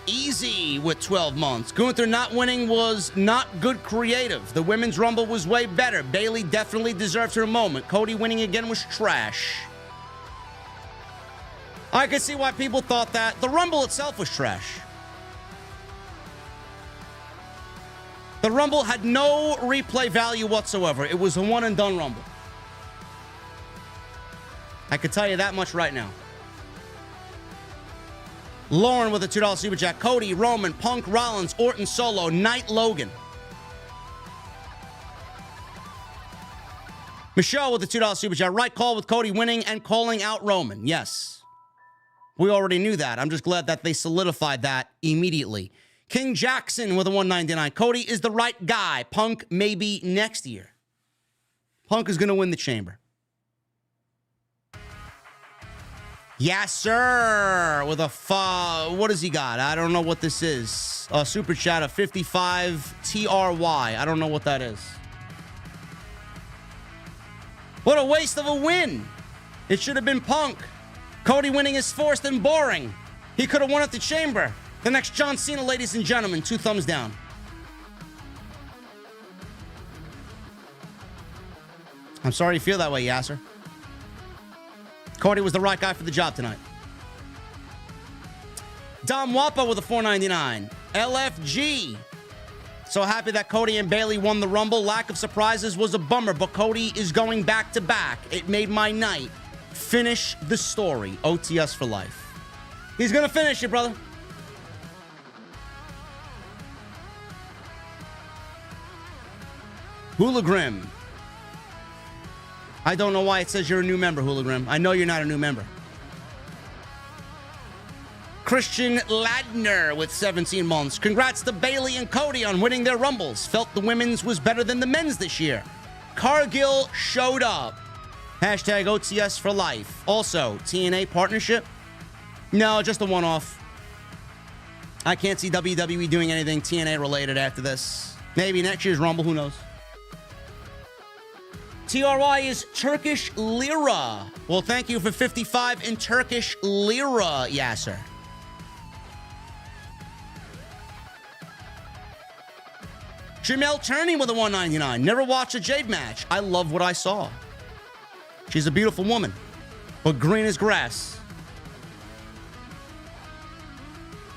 [SPEAKER 2] Easy with 12 months. Gunther not winning was not good creative. The Women's Rumble was way better. Bayley definitely deserved her moment. Cody winning again was trash. I can see why people thought that. The Rumble itself was trash. The Rumble had no replay value whatsoever. It was a one-and-done Rumble. I can tell you that much right now. Lauren with a $2 super chat. Cody, Roman, Punk, Rollins, Orton, Solo, Knight, Logan. Michelle with a $2 super chat. Right call with Cody winning and calling out Roman. Yes. We already knew that. I'm just glad that they solidified that immediately. King Jackson with a $1.99. Cody is the right guy. Punk maybe next year. Punk is going to win the chamber. Yes, sir. With a what does he got? I don't know what this is. A super chat of 55 TRY. I don't know what that is. What a waste of a win. It should have been Punk. Cody winning is forced and boring. He could have won at the chamber. The next John Cena, ladies and gentlemen. 2 thumbs down. I'm sorry you feel that way, Yasser. Cody was the right guy for the job tonight. Dom Wappa with a $4.99. LFG. So happy that Cody and Bayley won the Rumble. Lack of surprises was a bummer, but Cody is going back to back. It made my night. Finish the story. OTS for life. He's going to finish it, brother. Hula Grim. I don't know why it says you're a new member, Hula Grim. I know you're not a new member. Christian Ladner with 17 months. Congrats to Bayley and Cody on winning their Rumbles. Felt the women's was better than the men's this year. Cargill showed up. Hashtag OTS for life. Also, TNA partnership? No, just a one-off. I can't see WWE doing anything TNA related after this. Maybe next year's Rumble, who knows? TRY is Turkish Lira. Well, thank you for 55 in Turkish Lira, Yasser. Jamel Turney with a $1.99. Never watched a Jade match. I love what I saw. She's a beautiful woman, but green as grass.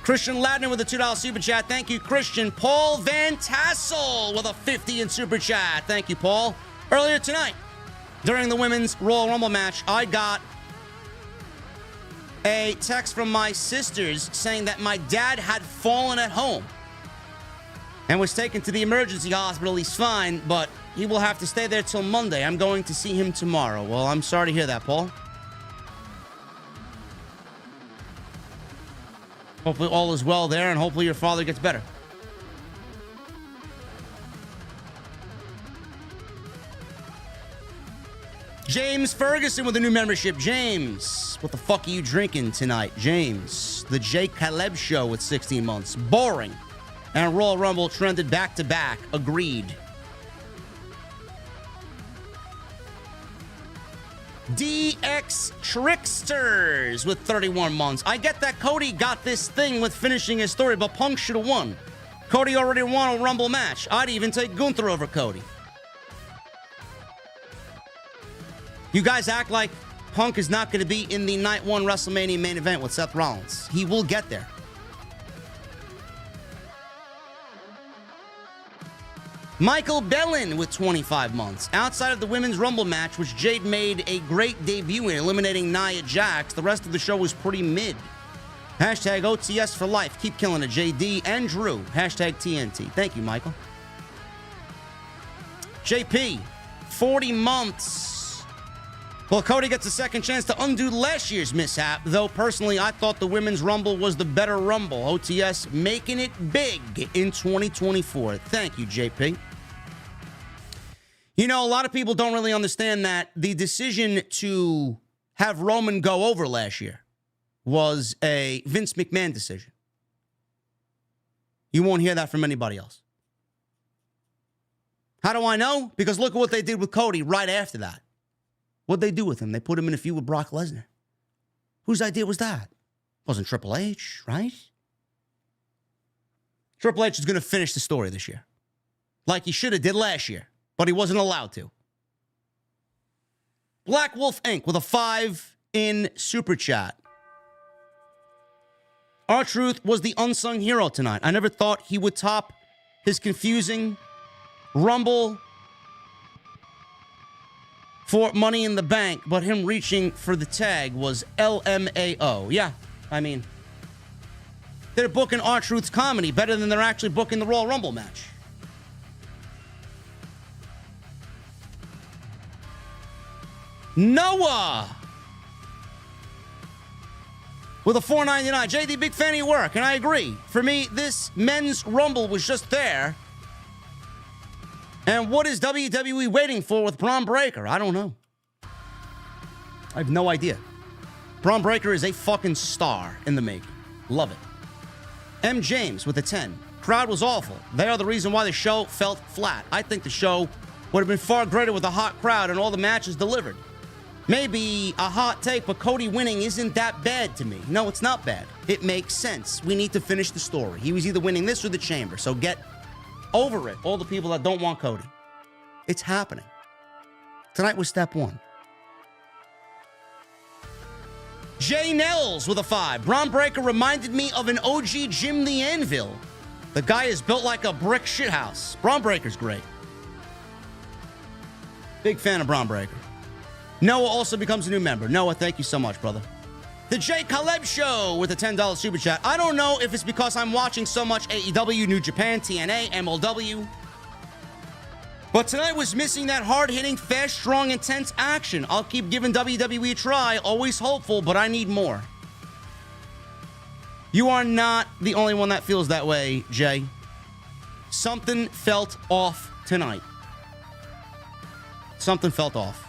[SPEAKER 2] Christian Ladner with a $2 super chat. Thank you, Christian. Paul Van Tassel with a 50 in super chat. Thank you, Paul. Earlier tonight, during the Women's Royal Rumble match, I got a text from my sisters saying that my dad had fallen at home and was taken to the emergency hospital. He's fine, but he will have to stay there till Monday. I'm going to see him tomorrow. Well, I'm sorry to hear that, Paul. Hopefully all is well there, and hopefully your father gets better. James Ferguson with a new membership. James, what the fuck are you drinking tonight? James, the Jay Caleb show with 16 months. Boring. And Royal Rumble trended back to back. Agreed. DX Tricksters with 31 months. I get that Cody got this thing with finishing his story, but Punk should have won. Cody already won a Rumble match. I'd even take Gunther over Cody. You guys act like Punk is not going to be in the Night 1 WrestleMania main event with Seth Rollins. He will get there. Michael Bellin with 25 months. Outside of the Women's Rumble match, which Jade made a great debut in, eliminating Nia Jax, the rest of the show was pretty mid. Hashtag OTS for life. Keep killing it, JD and Drew. Hashtag TNT. Thank you, Michael. JP, 40 months. Well, Cody gets a second chance to undo last year's mishap, though personally I thought the Women's Rumble was the better Rumble. OTS making it big in 2024. Thank you, JP. You know, a lot of people don't really understand that the decision to have Roman go over last year was a Vince McMahon decision. You won't hear that from anybody else. How do I know? Because look at what they did with Cody right after that. What'd they do with him? They put him in a feud with Brock Lesnar. Whose idea was that? Wasn't Triple H, right? Triple H is going to finish the story this year. Like he should have did last year, but he wasn't allowed to. Black Wolf Inc. with a 5 in Super Chat. R-Truth was the unsung hero tonight. I never thought he would top his confusing Rumble for Money in the Bank, but him reaching for the tag was LMAO. Yeah, I mean, they're booking R-Truth's comedy better than they're actually booking the Royal Rumble match. Noah with a $4.99. JD, big fan of your work, and I agree. For me, this men's Rumble was just there. And what is WWE waiting for with Braun Breaker? I don't know. I have no idea. Braun Breaker is a fucking star in the making. Love it. M. James with a 10. Crowd was awful. They are the reason why the show felt flat. I think the show would have been far greater with a hot crowd and all the matches delivered. Maybe a hot take, but Cody winning isn't that bad to me. No, it's not bad. It makes sense. We need to finish the story. He was either winning this or the chamber, so get over it, all the people that don't want Cody. It's happening. Tonight was step 1. Jay Nels with a 5. Braun Breaker reminded me of an OG Jim the Anvil. The guy is built like a brick shithouse. Braun Breaker's great. Big fan of Braun Breaker. Noah also becomes a new member. Noah, thank you so much, brother. The Jay Caleb Show with a $10 super chat. I don't know if it's because I'm watching so much AEW, New Japan, TNA, MLW. But tonight was missing that hard-hitting, fast, strong, intense action. I'll keep giving WWE a try. Always hopeful, but I need more. You are not the only one that feels that way, Jay. Something felt off tonight. Something felt off.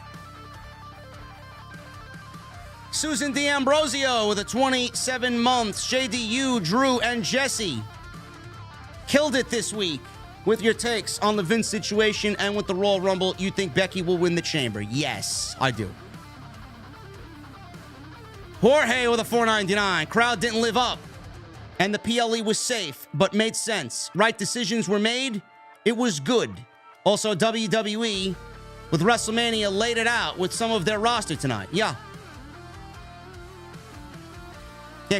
[SPEAKER 2] Susan D'Ambrosio with a 27 months. JDU, Drew, and Jesse killed it this week with your takes on the Vince situation and with the Royal Rumble. You think Becky will win the chamber? Yes, I do. Jorge with a $4.99. Crowd didn't live up, and the PLE was safe, but made sense. Right decisions were made. It was good. Also, WWE with WrestleMania laid it out with some of their roster tonight. Yeah,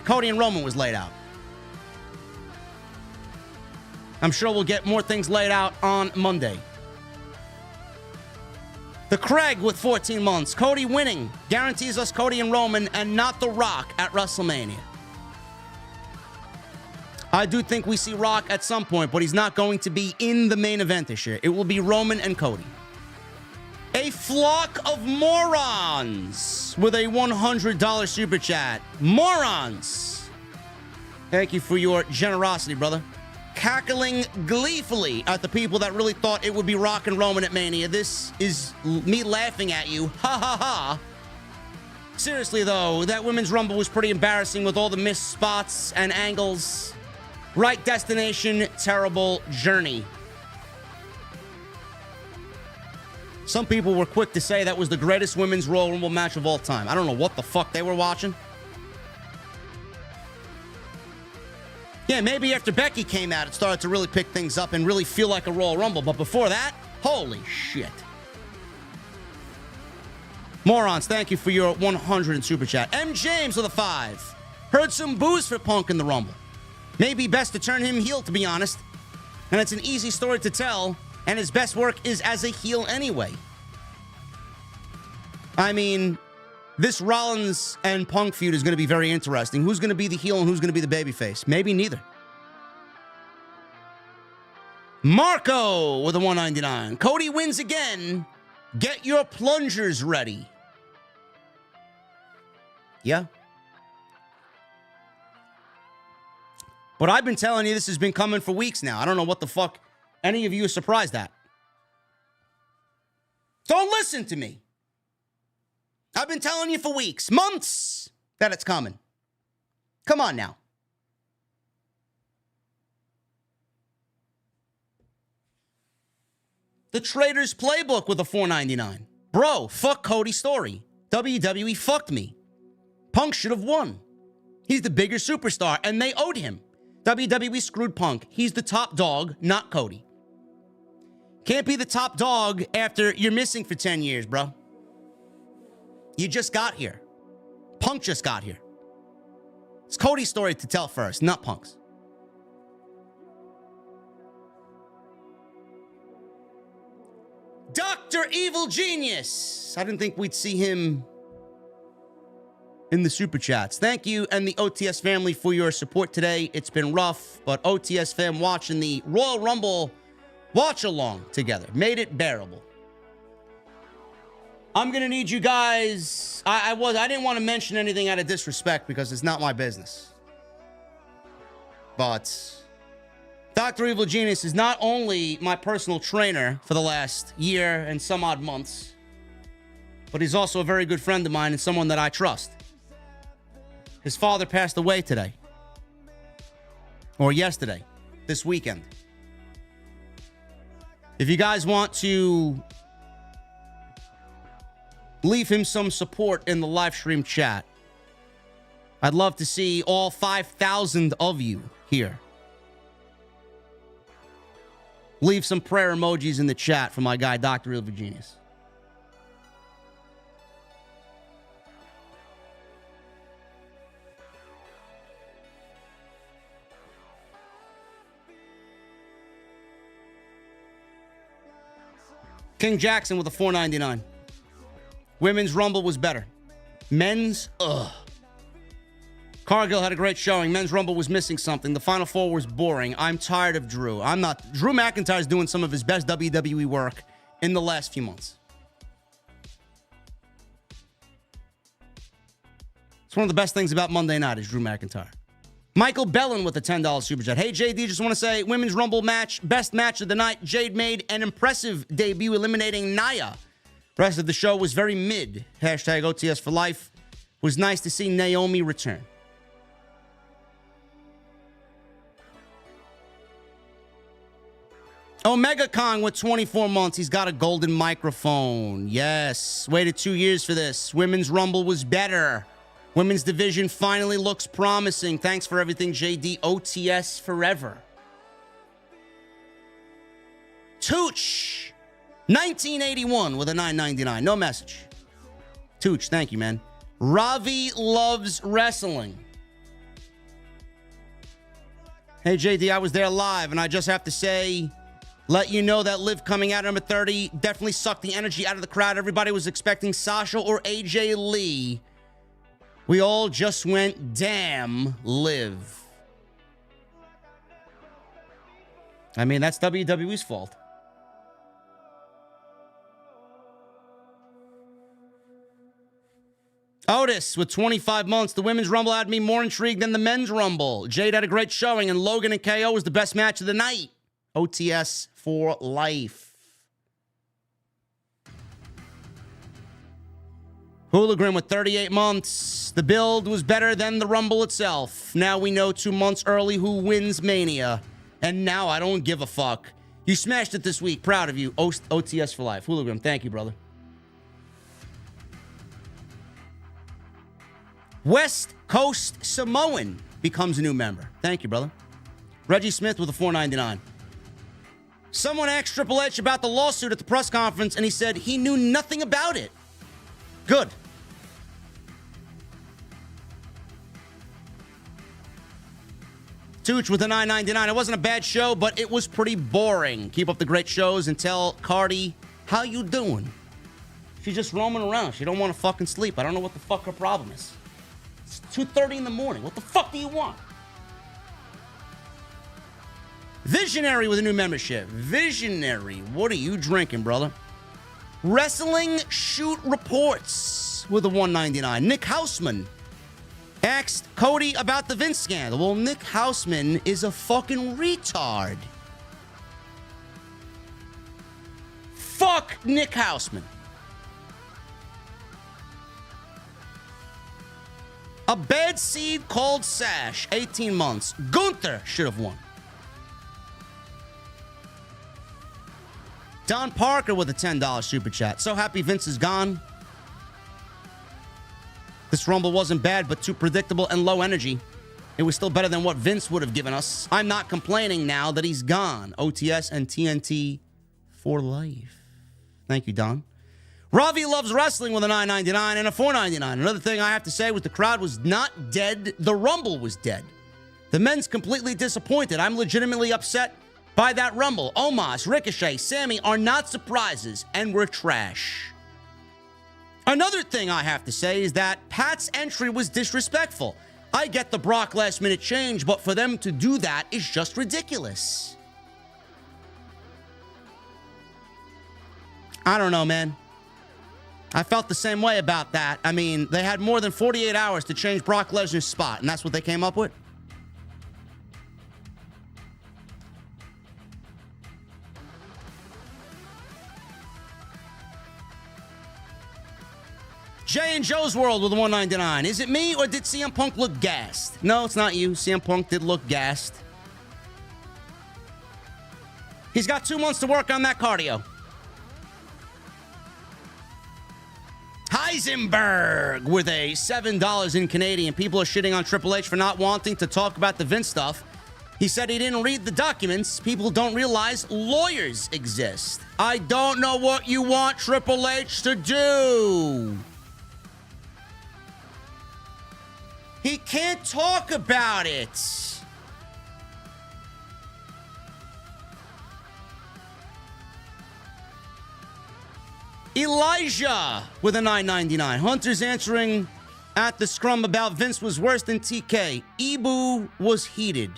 [SPEAKER 2] Cody and Roman was laid out. I'm sure we'll get more things laid out on Monday. The Craig with 14 months. Cody winning guarantees us Cody and Roman and not The Rock at WrestleMania. I do think we see Rock at some point, but he's not going to be in the main event this year. It will be Roman and Cody. A flock of morons with a $100 super chat. Morons. Thank you for your generosity, brother. Cackling gleefully at the people that really thought it would be Rock and Roman at Mania. This is me laughing at you. Ha ha ha. Seriously, though, that Women's Rumble was pretty embarrassing with all the missed spots and angles. Right destination, terrible journey. Some people were quick to say that was the greatest Women's Royal Rumble match of all time. I don't know what the fuck they were watching. Yeah, maybe after Becky came out, it started to really pick things up and really feel like a Royal Rumble. But before that, holy shit. Morons, thank you for your 100 super chat. M. James with a 5. Heard some boos for Punk in the Rumble. Maybe best to turn him heel, to be honest. And it's an easy story to tell, and his best work is as a heel anyway. I mean, this Rollins and Punk feud is going to be very interesting. Who's going to be the heel and who's going to be the babyface? Maybe neither. Marco with a $1.99. Cody wins again. Get your plungers ready. Yeah. But I've been telling you this has been coming for weeks now. I don't know what the fuck any of you are surprised at. Don't listen to me. I've been telling you for weeks, months, that it's coming. Come on now. The Trader's Playbook with a $4.99. Bro, fuck Cody's story. WWE fucked me. Punk should have won. He's the bigger superstar, and they owed him. WWE screwed Punk. He's the top dog, not Cody. Can't be the top dog after you're missing for 10 years, bro. You just got here. Punk just got here. It's Cody's story to tell first, not Punk's. Dr. Evil Genius. I didn't think we'd see him in the super chats. Thank you and the OTS family for your support today. It's been rough, but OTS fam watching the Royal Rumble watch along together made it bearable. I'm gonna need you guys. I didn't want to mention anything out of disrespect because it's not my business. But Dr. Evil Genius is not only my personal trainer for the last year and some odd months, but he's also a very good friend of mine and someone that I trust. His father passed away today. Or yesterday. This weekend. If you guys want to leave him some support in the live stream chat, I'd love to see all 5,000 of you here. Leave some prayer emojis in the chat for my guy, Dr. Evil Genius. King Jackson with a $4.99. Women's Rumble was better. Men's, Cargill had a great showing. Men's Rumble was missing something. The Final Four was boring. I'm tired of Drew. I'm not. Drew McIntyre's doing some of his best WWE work in the last few months. It's one of the best things about Monday night is Drew McIntyre. Michael Bellin with a $10 super chat. Hey, JD, just want to say, Women's Rumble match, best match of the night. Jade made an impressive debut eliminating Nia. Rest of the show was very mid. Hashtag OTS for life. Was nice to see Naomi return. Omega Kong with 24 months. He's got a golden microphone. Yes. Waited 2 years for this. Women's Rumble was better. Women's division finally looks promising. Thanks for everything, JD. OTS forever. Tooch. 1981 with a $9.99. No message. Tooch, thank you, man. Ravi loves wrestling. Hey, JD, I was there live, and I just have to say, let you know that Liv coming out at number 30 definitely sucked the energy out of the crowd. Everybody was expecting Sasha or AJ Lee. We all just went, damn, Liv. I mean, that's WWE's fault. Otis with 25 months. The Women's Rumble had me more intrigued than the Men's Rumble. Jade had a great showing, and Logan and KO was the best match of the night. OTS for life. Hooligan with 38 months. The build was better than the Rumble itself. Now we know 2 months early who wins Mania. And now I don't give a fuck. You smashed it this week. Proud of you. OTS for life. Hooligan, thank you, brother. West Coast Samoan becomes a new member. Thank you, brother. Reggie Smith with a $4.99. Someone asked Triple H about the lawsuit at the press conference, and he said he knew nothing about it. Good. Tooch with a $9.99. It wasn't a bad show, but it was pretty boring. Keep up the great shows and tell Cardi, how you doing? She's just roaming around. She don't want to fucking sleep. I don't know what the fuck her problem is. It's 2:30 in the morning. What the fuck do you want? Visionary with a new membership. Visionary. What are you drinking, brother? Wrestling Shoot Reports with a $1.99. Nick Houseman asked Cody about the Vince scandal. Well, Nick Houseman is a fucking retard. Fuck Nick Houseman. A bad seed called Sash. 18 months. Gunther should have won. Don Parker with a $10 super chat. So happy Vince is gone. This Rumble wasn't bad, but too predictable and low energy. It was still better than what Vince would have given us. I'm not complaining now that he's gone. OTS and TNT for life. Thank you, Don. Ravi loves wrestling with a $9.99 and a $4.99. Another thing I have to say was the crowd was not dead. The Rumble was dead. The men's completely disappointed. I'm legitimately upset by that Rumble. Omos, Ricochet, Sammy are not surprises, and we're trash. Another thing I have to say is that Pat's entry was disrespectful. I get the Brock last minute change, but for them to do that is just ridiculous. I don't know, man. I felt the same way about that. I mean, they had more than 48 hours to change Brock Lesnar's spot, and that's what they came up with. Jay and Joe's World with a $1.99. Is it me or did CM Punk look gassed? No, it's not you. CM Punk did look gassed. He's got 2 months to work on that cardio. Heisenberg with a $7 in Canadian. People are shitting on Triple H for not wanting to talk about the Vince stuff. He said he didn't read the documents. People don't realize lawyers exist. I don't know what you want Triple H to do. He can't talk about it. Elijah with a $9.99. Hunter's answering at the scrum about Vince was worse than TK. Ibu was heated.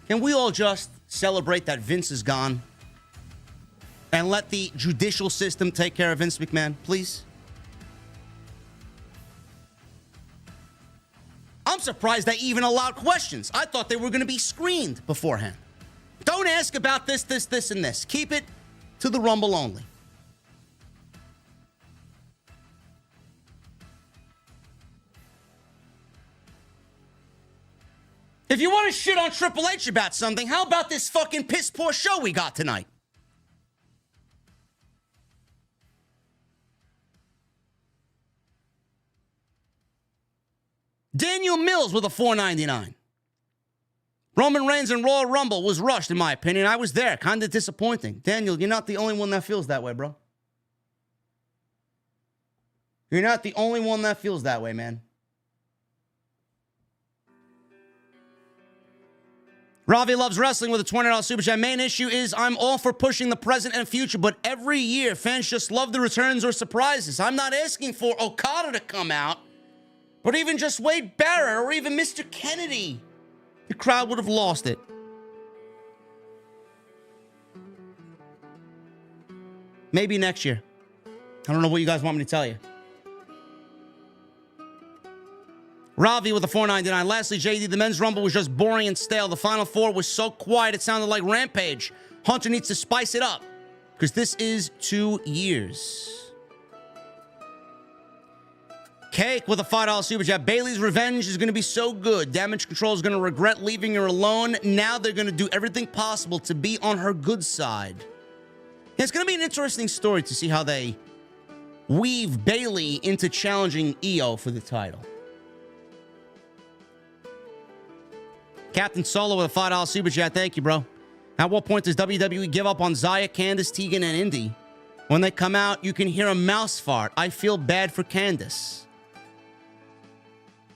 [SPEAKER 2] Can we all just celebrate that Vince is gone and let the judicial system take care of Vince McMahon, please? I'm surprised they even allowed questions. I thought they were going to be screened beforehand. Don't ask about this, and this. Keep it to the Rumble only. If you want to shit on Triple H about something, how about this fucking piss poor show we got tonight? Daniel Mills with a $4.99. Roman Reigns and Royal Rumble was rushed, in my opinion. I was there. Kind of disappointing. Daniel, you're not the only one that feels that way, bro. You're not the only one that feels that way, man. Ravi loves wrestling with a $20 super chat. Main issue is I'm all for pushing the present and future, but every year fans just love the returns or surprises. I'm not asking for Okada to come out, but even just Wade Barrett or even Mr. Kennedy, the crowd would have lost it. Maybe next year. I don't know what you guys want me to tell you. Ravi with a $4.99. Lastly, JD, the men's rumble was just boring and stale. The final four was so quiet it sounded like Rampage. Hunter needs to spice it up because this is 2 years. Cake with a $5 super chat. Bayley's revenge is going to be so good. Damage Control is going to regret leaving her alone. Now they're going to do everything possible to be on her good side. It's going to be an interesting story to see how they weave Bayley into challenging Io for the title. Captain Solo with a $5 super chat. Thank you, bro. At what point does WWE give up on Zaya, Candice, Tegan, and Indy? When they come out, you can hear a mouse fart. I feel bad for Candice.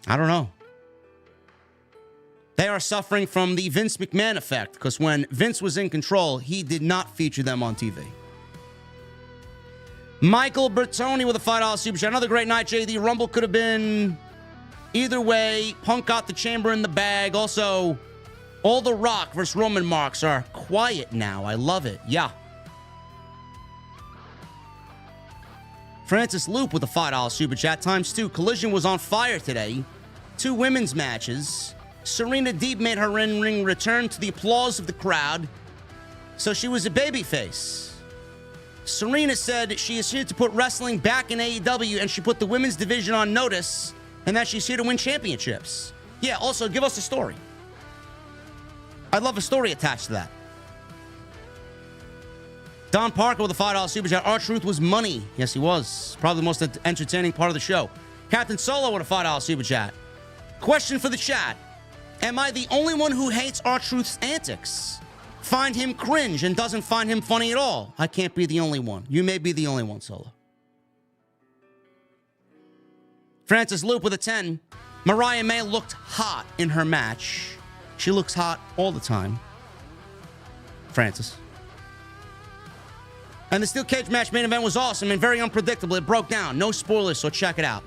[SPEAKER 2] I don't know. They are suffering from the Vince McMahon effect because when Vince was in control, he did not feature them on TV. Michael Bertoni with a $5 super chat. Another great night, JD. Rumble could have been either way. Punk got the chamber in the bag. Also, all the Rock versus Roman marks are quiet now. I love it. Yeah. Francis Loop with a $5 super chat. ×2. Collision was on fire today. 2 women's matches. Serena Deeb made her in-ring return to the applause of the crowd. So she was a babyface. Serena said she is here to put wrestling back in AEW, and she put the women's division on notice, and that she's here to win championships. Yeah, also, give us a story. I'd love a story attached to that. Don Parker with a $5 super chat. R-Truth was money. Yes, he was. Probably the most entertaining part of the show. Captain Solo with a $5 super chat. Question for the chat. Am I the only one who hates R-Truth's antics? Find him cringe and doesn't find him funny at all? I can't be the only one. You may be the only one, Solo. Francis Loop with a 10. Mariah May looked hot in her match. She looks hot all the time. Francis. And the Steel Cage match main event was awesome and very unpredictable. It broke down. No spoilers, so check it out.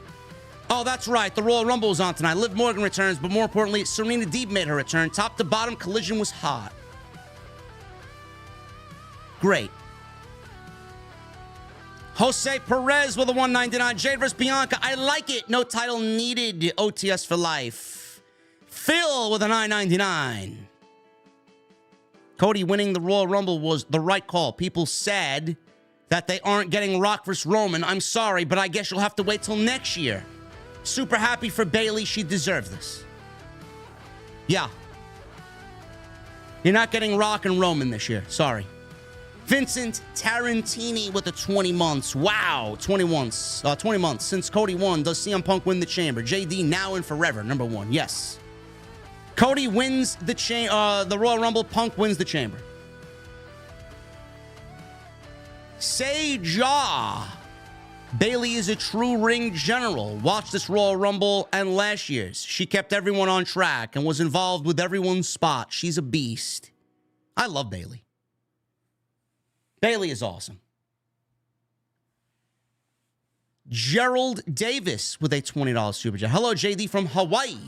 [SPEAKER 2] Oh, that's right. The Royal Rumble was on tonight. Liv Morgan returns, but more importantly, Serena Deeb made her return. Top to bottom, Collision was hot. Great. Jose Perez with a $1.99. Jade vs. Bianca. I like it. No title needed. OTS for life. Phil with a $9.99. Cody winning the Royal Rumble was the right call. People said that they aren't getting Rock vs. Roman. I'm sorry, but I guess you'll have to wait till next year. Super happy for Bayley. She deserves this. Yeah. You're not getting Rock and Roman this year. Sorry. Vincent Tarantini with the 20 months. Wow. 20 months since Cody won. Does CM Punk win the chamber? JD now and forever. Number 1. Yes. Cody wins the Royal Rumble. Punk wins the chamber. Say Ja. Bayley is a true ring general. Watch this Royal Rumble and last year's. She kept everyone on track and was involved with everyone's spot. She's a beast. I love Bayley. Bayley is awesome. Gerald Davis with a $20 super chat. Hello, JD from Hawaii.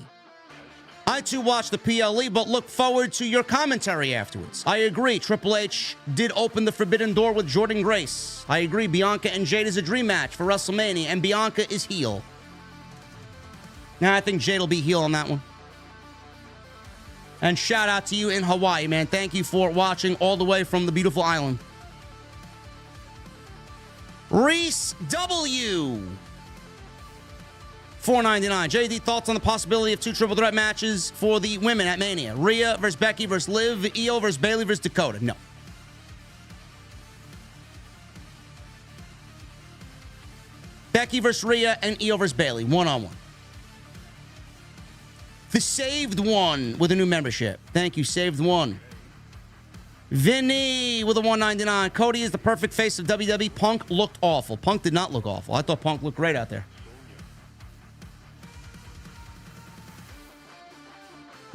[SPEAKER 2] I too watched the PLE, but look forward to your commentary afterwards. I agree, Triple H did open the forbidden door with Jordynne Grace. I agree, Bianca and Jade is a dream match for WrestleMania, and Bianca is heel. Now, I think Jade will be heel on that one. And shout out to you in Hawaii, man. Thank you for watching all the way from the beautiful island. Reese W. $4.99. JD, thoughts on the possibility of 2 triple threat matches for the women at Mania? Rhea versus Becky versus Liv, Io versus Bayley versus Dakota. No. Becky versus Rhea and Io versus Bayley, one-on-one. The Saved One with a new membership. Thank you, Saved One. Vinny with a $1.99. Cody is the perfect face of WWE. Punk looked awful. Punk did not look awful. I thought Punk looked great out there.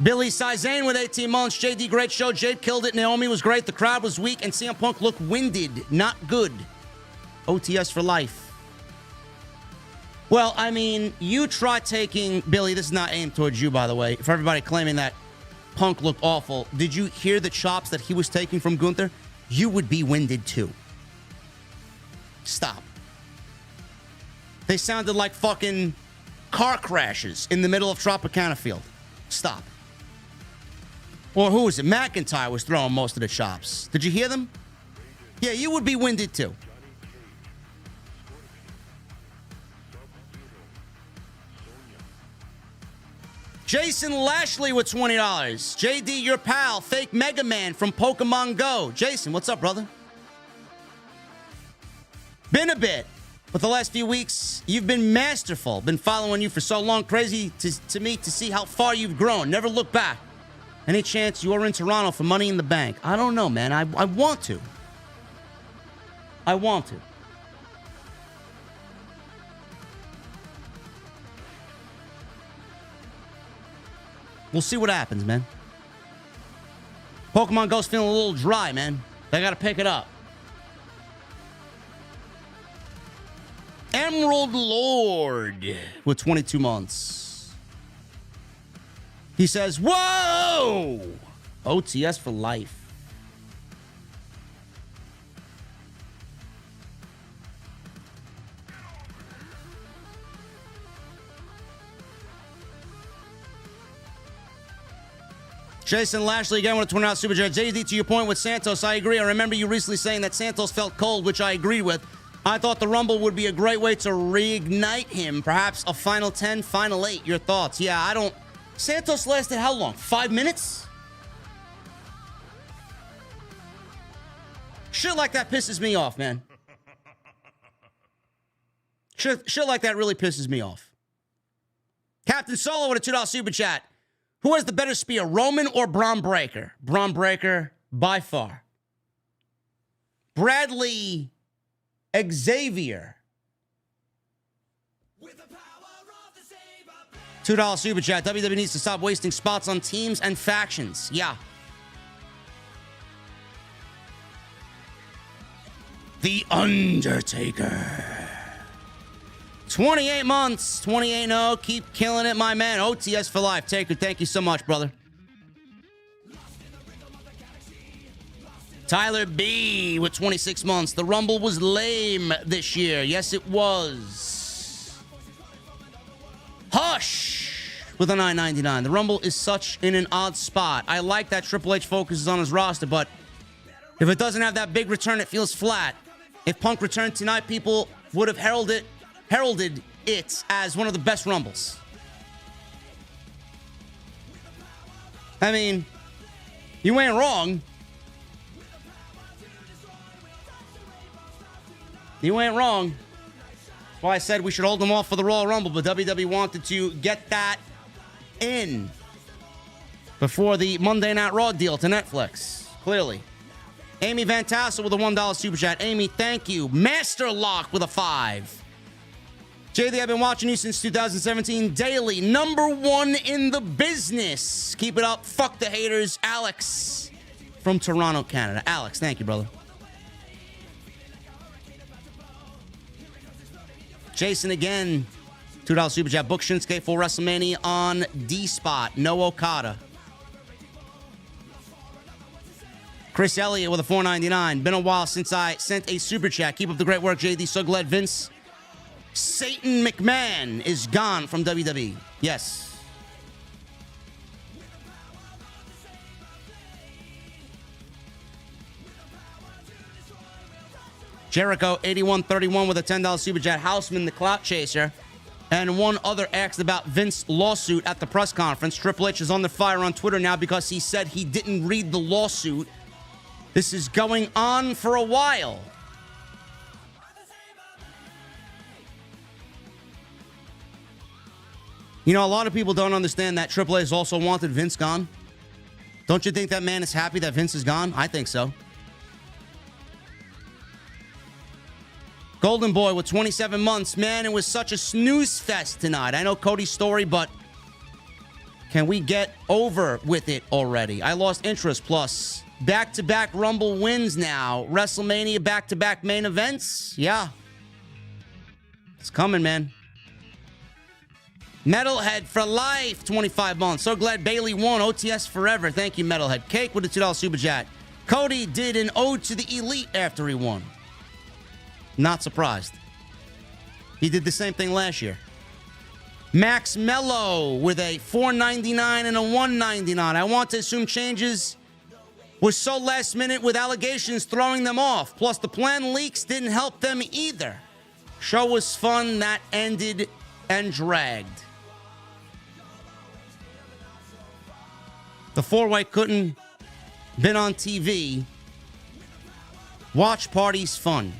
[SPEAKER 2] Billy Sizane with 18 months. JD, great show. Jade killed it. Naomi was great. The crowd was weak. And CM Punk looked winded. Not good. OTS for life. Well, I mean, you try taking... Billy, this is not aimed towards you, by the way. For everybody claiming that Punk looked awful, did you hear the chops that he was taking from Gunther? You would be winded too. Stop. They sounded like fucking car crashes in the middle of Tropicana Field. Stop. Or who was it? McIntyre was throwing most of the chops. Did you hear them? Yeah, you would be winded too. Jason Lashley with $20. JD, your pal, fake Mega Man from Pokemon Go. Jason, what's up, brother? Been a bit, but the last few weeks, you've been masterful. Been following you for so long. Crazy to me to see how far you've grown. Never look back. Any chance you are in Toronto for Money in the Bank? I don't know, man. I want to. I want to. We'll see what happens, man. Pokemon Go's feeling a little dry, man. They got to pick it up. Emerald Lord with 22 months. He says, whoa! OTS for life. Jason Lashley again with a $20 super chat. JD, to your point with Santos, I agree. I remember you recently saying that Santos felt cold, which I agree with. I thought the Rumble would be a great way to reignite him. Perhaps a Final 10, Final 8. Your thoughts? Yeah, I don't... Santos lasted how long? 5 minutes? Shit like that pisses me off, man. Shit like that really pisses me off. Captain Solo with a $2 super chat. Who has the better spear, Roman or Braun Breaker? Braun Breaker, by far. Bradley Xavier. $2 super chat. WWE needs to stop wasting spots on teams and factions. Yeah. The Undertaker. 28 months, 28-0. Keep killing it, my man. OTS for life. Taker, thank you so much, brother. Tyler B with 26 months. The Rumble was lame this year. Yes, it was. Hush with a $9.99. The Rumble is such in an odd spot. I like that Triple H focuses on his roster, but if it doesn't have that big return, it feels flat. If Punk returned tonight, people would have heralded it as one of the best Rumbles. I mean, you ain't wrong. You ain't wrong. That's why I said we should hold them off for the Royal Rumble, but WWE wanted to get that in before the Monday Night Raw deal to Netflix. Clearly. Amy Van Tassel with a $1 super chat. Amy, thank you. Master Lock with a 5. JD, I've been watching you since 2017 daily. #1 in the business. Keep it up. Fuck the haters. Alex. from Toronto, Canada. Alex, thank you, brother. Jason again, $2 Super Chat. Book Shinsuke for WrestleMania on D-Spot. No Okada. Chris Elliott with a $4.99. Been a while since I sent a Super Chat. Keep up the great work, JD. So glad Vince Satan McMahon is gone from WWE. Yes. Jericho, 8131 with a $10 Super Chat. Houseman, the clout chaser. And one other asked about Vince's lawsuit at the press conference. Triple H is under fire on Twitter now because he said he didn't read the lawsuit. This is going on for a while. You know, a lot of people don't understand that Triple H also wanted Vince gone. Don't you think that man is happy that Vince is gone? I think so. Golden Boy with 27 months. Man, it was such a snooze fest tonight. I know Cody's story, but can we get over with it already? I lost interest. Plus, back-to-back Rumble wins now. WrestleMania back-to-back main events. Yeah. It's coming, man. Metalhead for life, 25 months. So glad Bayley won. OTS forever. Thank you, Metalhead. Cake with a $2 Super Chat. Cody did an ode to the elite after he won. Not surprised. He did the same thing last year. Max Mello with a $4.99 and a $1.99. I want to assume changes was so last minute with allegations throwing them off. Plus, the plan leaks didn't help them either. Show was fun. That ended and dragged. The four-way couldn't been on TV. Watch parties fun.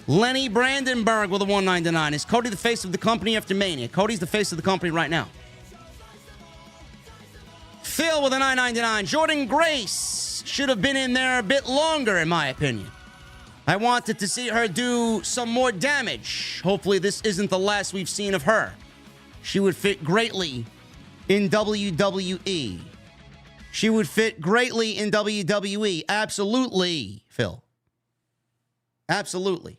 [SPEAKER 2] Lenny Brandenburg with a $1.99. Is Cody the face of the company after Mania? Cody's the face of the company right now. Phil with a $9.99. Jordan Grace should have been in there a bit longer, in my opinion. I wanted to see her do some more damage. Hopefully this isn't the last we've seen of her. She would fit greatly in WWE. She would fit greatly in WWE. Absolutely, Phil. Absolutely.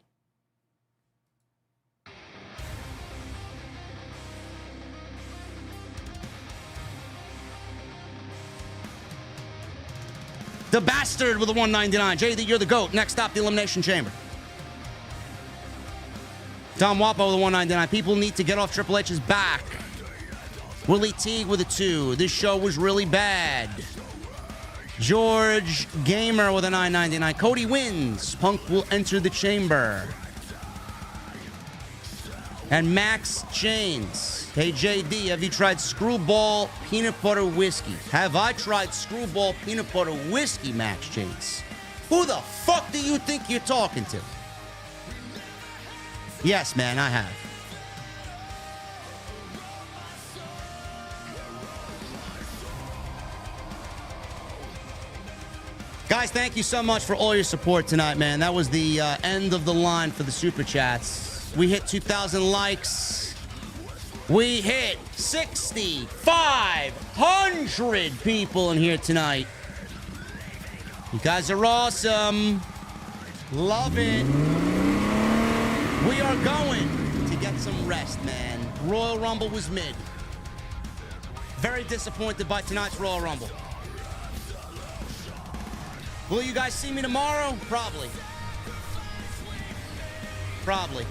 [SPEAKER 2] The Bastard with a $1.99. JD, you're the GOAT. Next stop, the Elimination Chamber. Tom Wapo with a $1.99. People need to get off Triple H's back. Willie Teague with a $2. This show was really bad. George Gamer with a $9.99. Cody wins. Punk will enter the chamber. And Max Chains. Hey, JD, have you tried Screwball Peanut Butter Whiskey? Have I tried Screwball Peanut Butter Whiskey, Max Chains? Who the fuck do you think you're talking to? Yes, man, I have. Guys, thank you so much for all your support tonight, man. That was the end of the line for the Super Chats. We hit 2,000 likes. We hit 6,500 people in here tonight. You guys are awesome. Love it. We are going to get some rest, man. Royal Rumble was mid. Very disappointed by tonight's Royal Rumble. Will you guys see me tomorrow? Probably. Probably.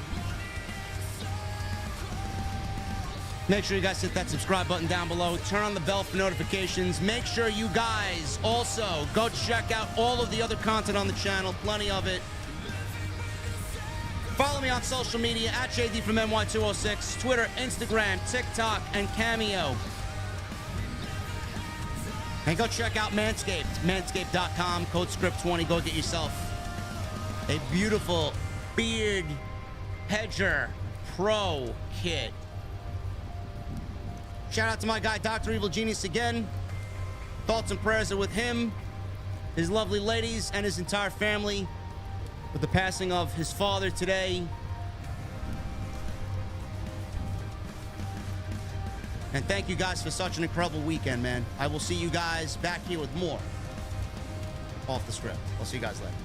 [SPEAKER 2] Make sure you guys hit that subscribe button down below. Turn on the bell for notifications. Make sure you guys also go check out all of the other content on the channel. Plenty of it. Follow me on social media at JDfromNY206. Twitter, Instagram, TikTok, and Cameo. And go check out Manscaped. Manscaped.com. Code SCRIPT20. Go get yourself a beautiful beard hedger pro kit. Shout out to my guy, Dr. Evil Genius, again. Thoughts and prayers are with him, his lovely ladies, and his entire family with the passing of his father today. And thank you guys for such an incredible weekend, man. I will see you guys back here with more Off the Script. I'll see you guys later.